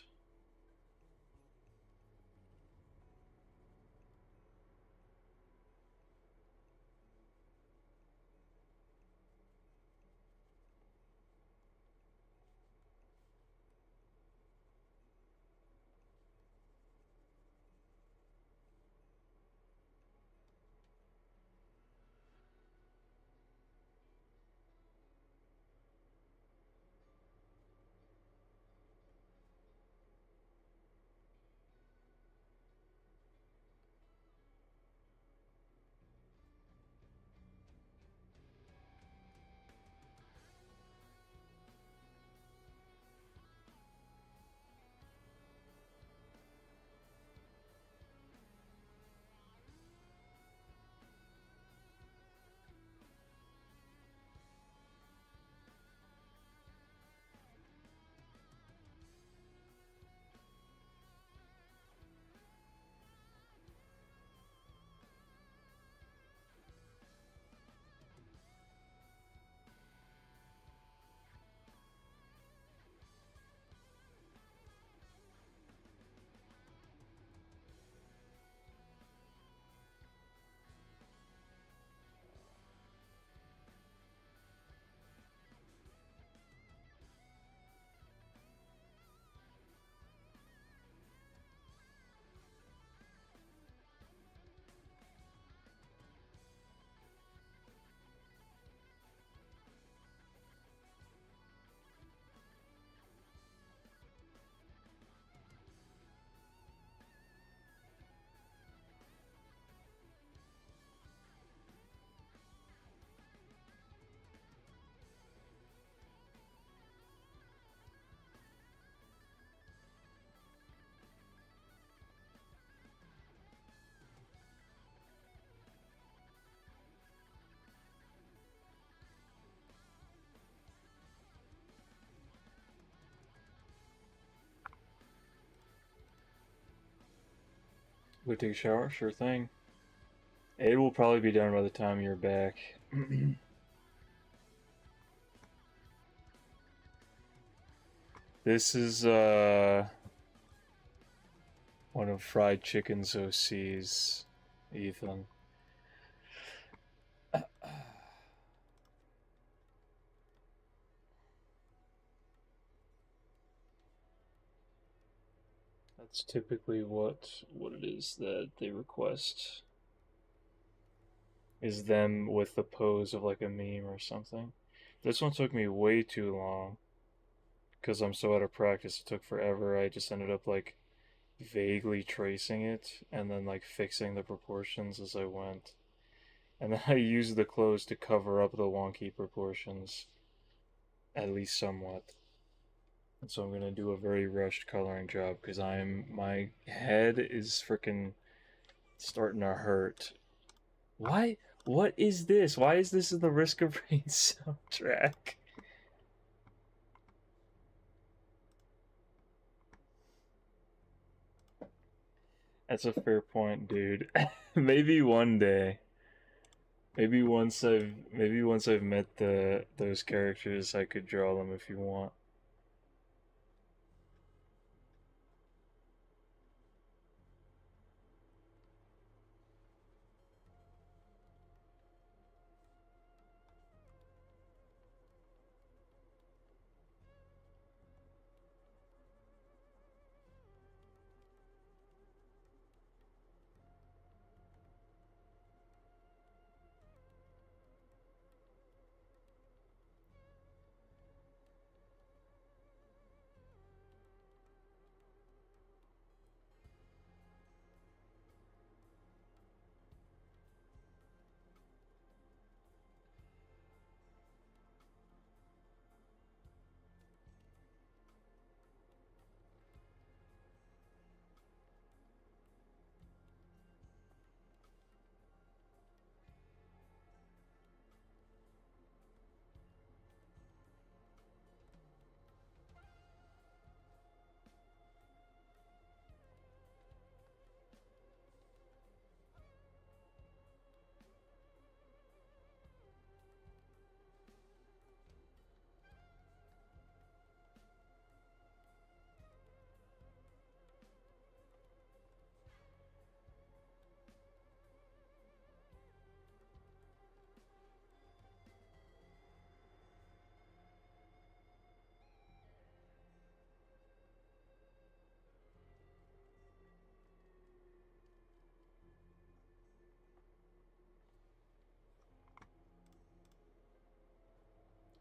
Go take a shower? Sure thing. It will probably be done by the time you're back. This is one of Fried Chicken's OCs, Ethan. That's typically what it is that they request. Is them with the pose of like a meme or something. This one took me way too long because I'm so out of practice. It took forever. I just ended up like vaguely tracing it and then like fixing the proportions as I went. And then I used the clothes to cover up the wonky proportions, at least somewhat. And so I'm gonna do a very rushed coloring job because my head is freaking starting to hurt. Why? What is this? Why is this the Risk of Rain soundtrack? That's a fair point, dude. Maybe one day. Maybe once I've met those characters, I could draw them if you want.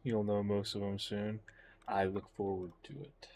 You'll know most of them soon. I look forward to it.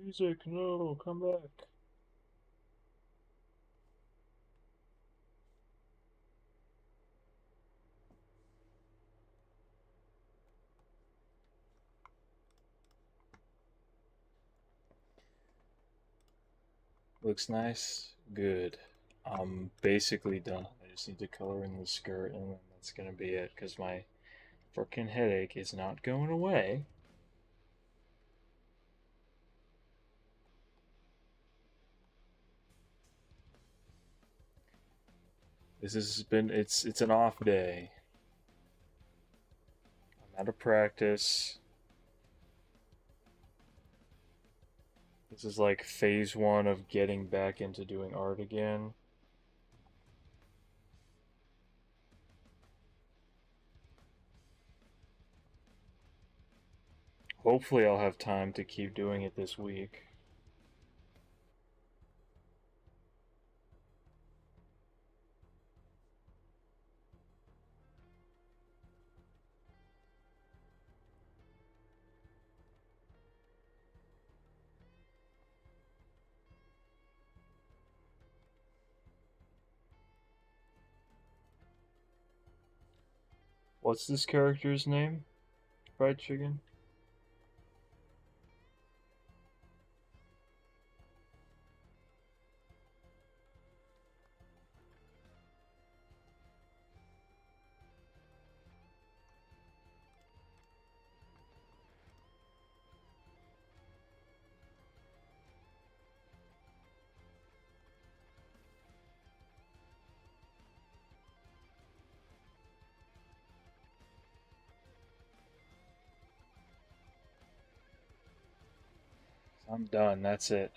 Music, no, come back. Looks nice. Good. I'm basically done. I just need to color in the skirt and then that's gonna be it because my freaking headache is not going away. This has been it's an off day. I'm out of practice. This is like phase one of getting back into doing art again. Hopefully I'll have time to keep doing it this week. What's this character's name? Fried chicken? I'm done. That's it.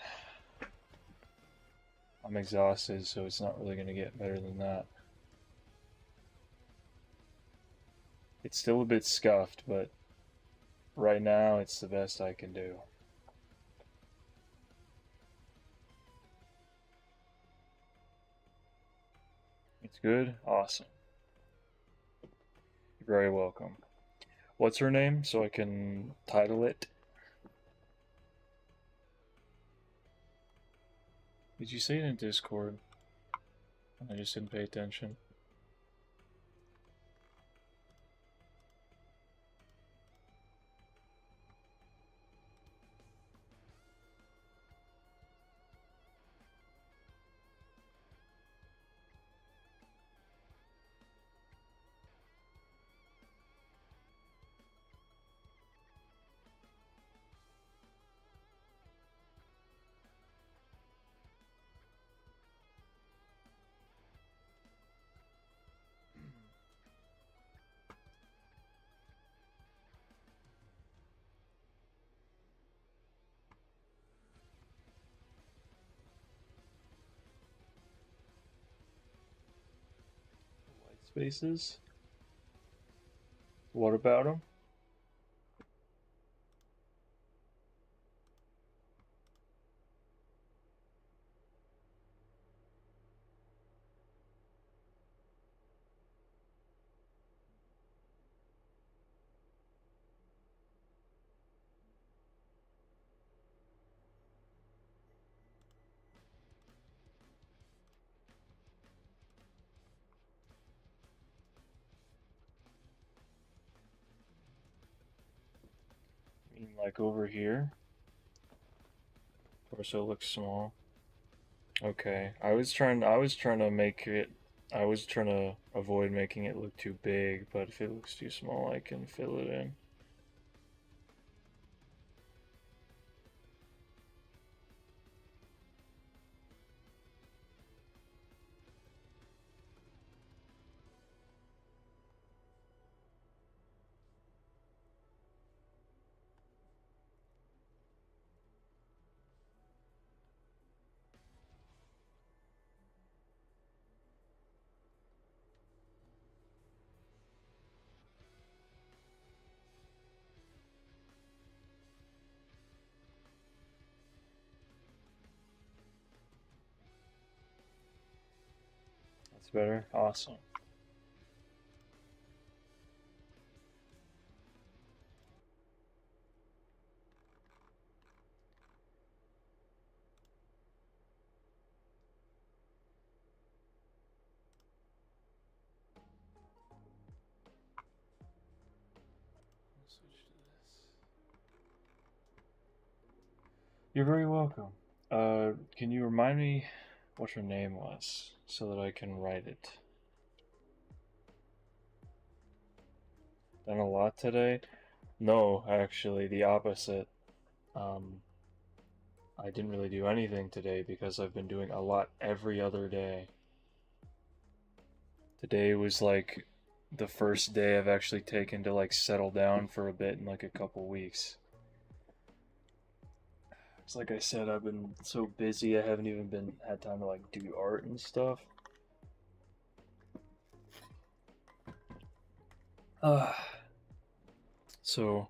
I'm exhausted, so it's not really gonna get better than that. It's still a bit scuffed, but right now it's the best I can do. It's good? Awesome. You're very welcome. What's her name so I can title it? Did you say it in Discord? I just didn't pay attention. White spaces? What about them? I mean, like over here? Torso looks small. Okay, I was trying to avoid making it look too big, but if it looks too small, I can fill it in. That's better? Awesome. Switch to this. You're very welcome. Can you remind me what your name was so that I can write it? Done a lot today? No, actually, the opposite. Um, I didn't really do anything today because I've been doing a lot every other day. Today was like the first day I've actually taken to like settle down for a bit in like a couple weeks. It's like I said, I've been so busy I haven't even been had time to like do art and stuff. Uh, so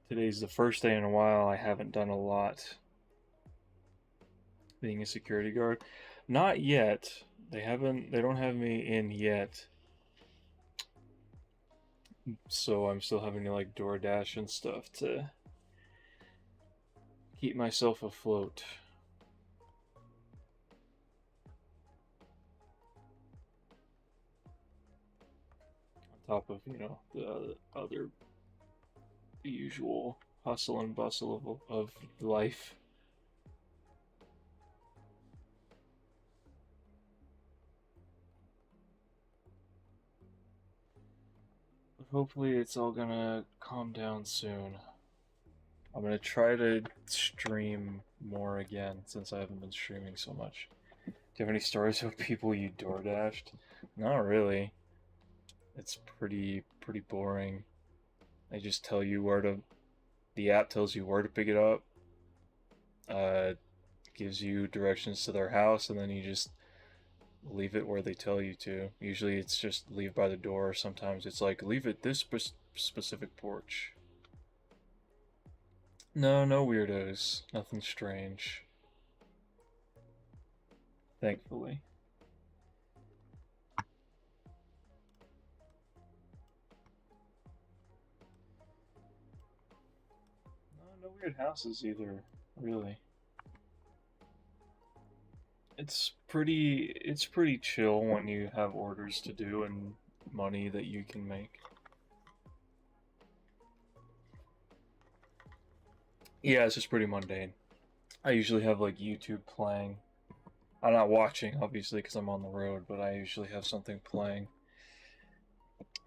today's the first day in a while I haven't done a lot being a security guard. Not yet. They don't have me in yet. So I'm still having to like DoorDash and stuff to keep myself afloat. On top of, the other the usual hustle and bustle of life. But hopefully it's all gonna calm down soon. I'm gonna try to stream more again since I haven't been streaming so much. Do you have any stories of people you door dashed? Not really. It's pretty boring. They just tell you where to The app tells you where to pick it up, uh, gives you directions to their house, and then you just leave it where they tell you to. Usually it's just leave by the door. Sometimes it's like leave at this specific porch. No, no weirdos. Nothing strange. Thankfully. No, no weird houses either, really. It's pretty chill when you have orders to do and money that you can make. Yeah, it's just pretty mundane. I usually have like YouTube playing. I'm not watching obviously because I'm on the road, but I usually have something playing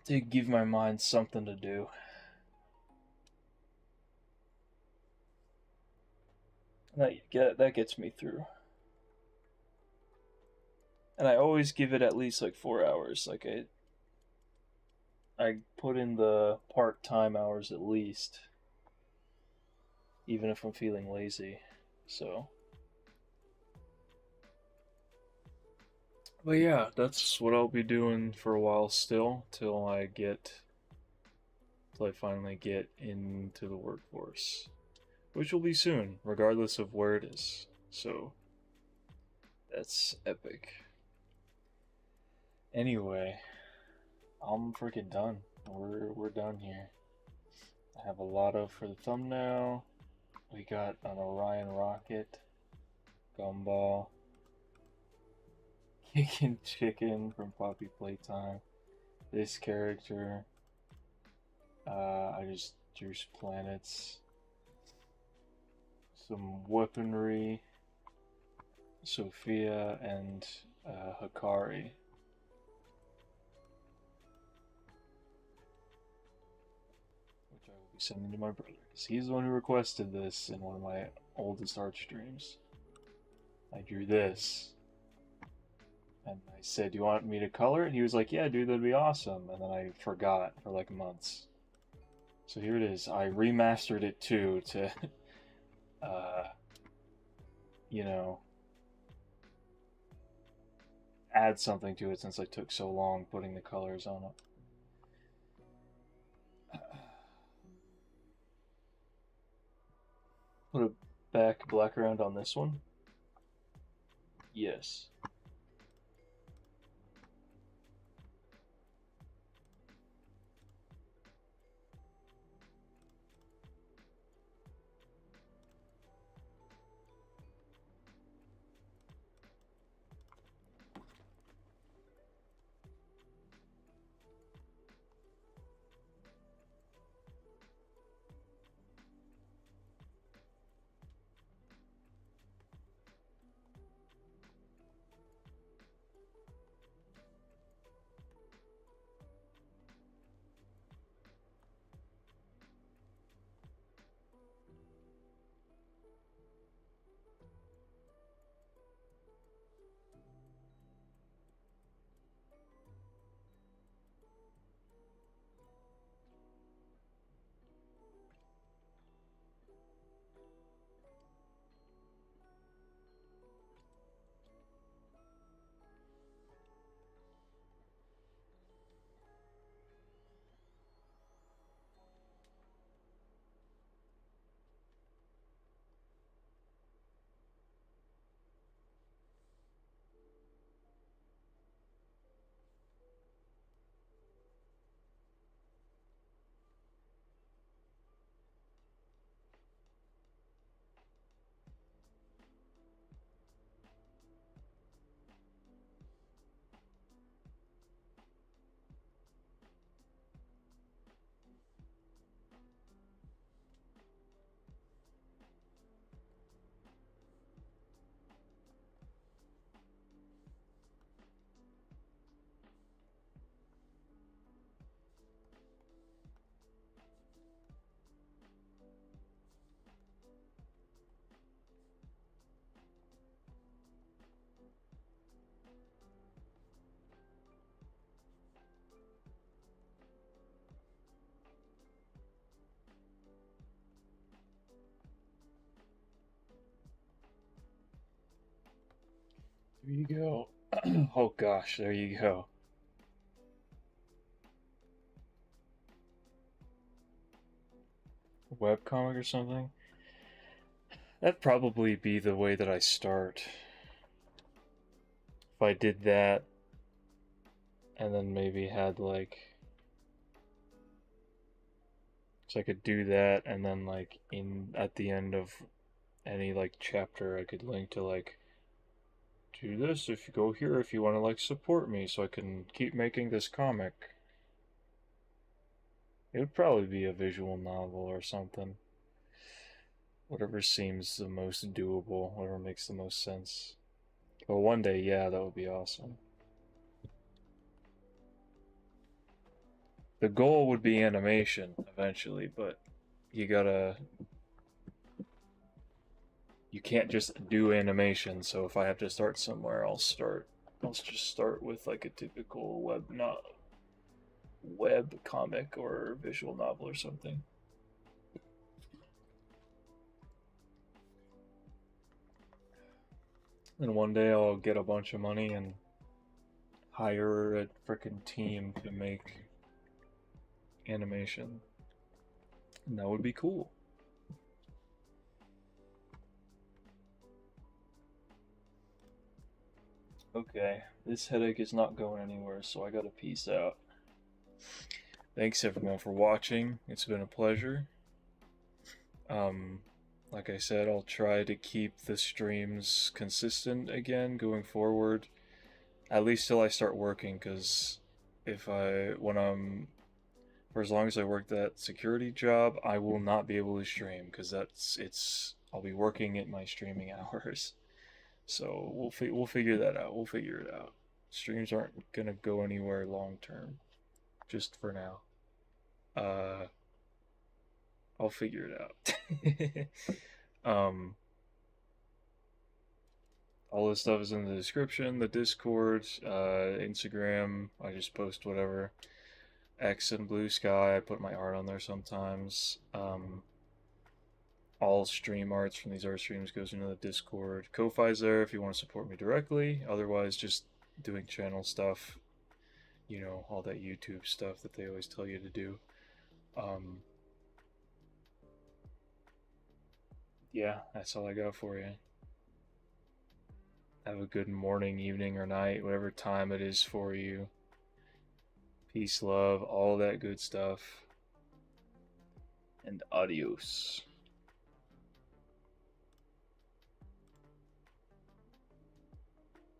to give my mind something to do. That gets me through. And I always give it at least like 4 hours. Like I put in the part-time hours at least, even if I'm feeling lazy. So, but yeah, that's what I'll be doing for a while still, till I finally get into the workforce, which will be soon, regardless of where it is. So, that's epic. Anyway, I'm freaking done. We're done here. I have a lot of for the thumbnail. We got an Orion rocket, Gumball, Kickin' Chicken from Poppy Playtime. This character, I just drew planets, some weaponry, Sophia, and Hikari. Which I will be sending to my brother, because he's the one who requested this in one of my oldest art streams. I drew this. And I said, "Do you want me to color it?" And he was like, "Yeah, dude, that'd be awesome." And then I forgot for like months. So here it is. I remastered it too to, uh, you know, add something to it since I took so long putting the colors on it. Put a back background on this one. Yes. There you go. Oh gosh, there you go. Webcomic or something? That'd probably be the way that I start. If I did that, and then maybe had like. So I could do that, and then like at the end of any like chapter, I could link to like do this if you go here if you want to like support me so I can keep making this comic. It would probably be a visual novel or something. Whatever seems the most doable, whatever makes the most sense. But one day, yeah, that would be awesome. The goal would be animation eventually, but you gotta. You can't just do animation, so if I have to start somewhere, I'll start. I'll just start with like a typical web comic or visual novel or something. And one day I'll get a bunch of money and hire a freaking team to make animation. And that would be cool. Okay, this headache is not going anywhere, so I gotta peace out. Thanks everyone for watching. It's been a pleasure. Um, like I said, I'll try to keep the streams consistent again going forward, at least till I start working. Because for as long as I work that security job, I will not be able to stream because I'll be working at my streaming hours. So we'll figure that out. We'll figure it out. Streams aren't gonna go anywhere long term, just for now. Uh, I'll figure it out. All this stuff is in the description, the Discord, Instagram. I just post whatever. X and Bluesky. I put my art on there sometimes. All stream arts from these art streams goes into the Discord. Ko-Fi's there if you want to support me directly. Otherwise, just doing channel stuff. You know, all that YouTube stuff that they always tell you to do. Yeah, that's all I got for you. Have a good morning, evening, or night, whatever time it is for you. Peace, love, all that good stuff. And adios.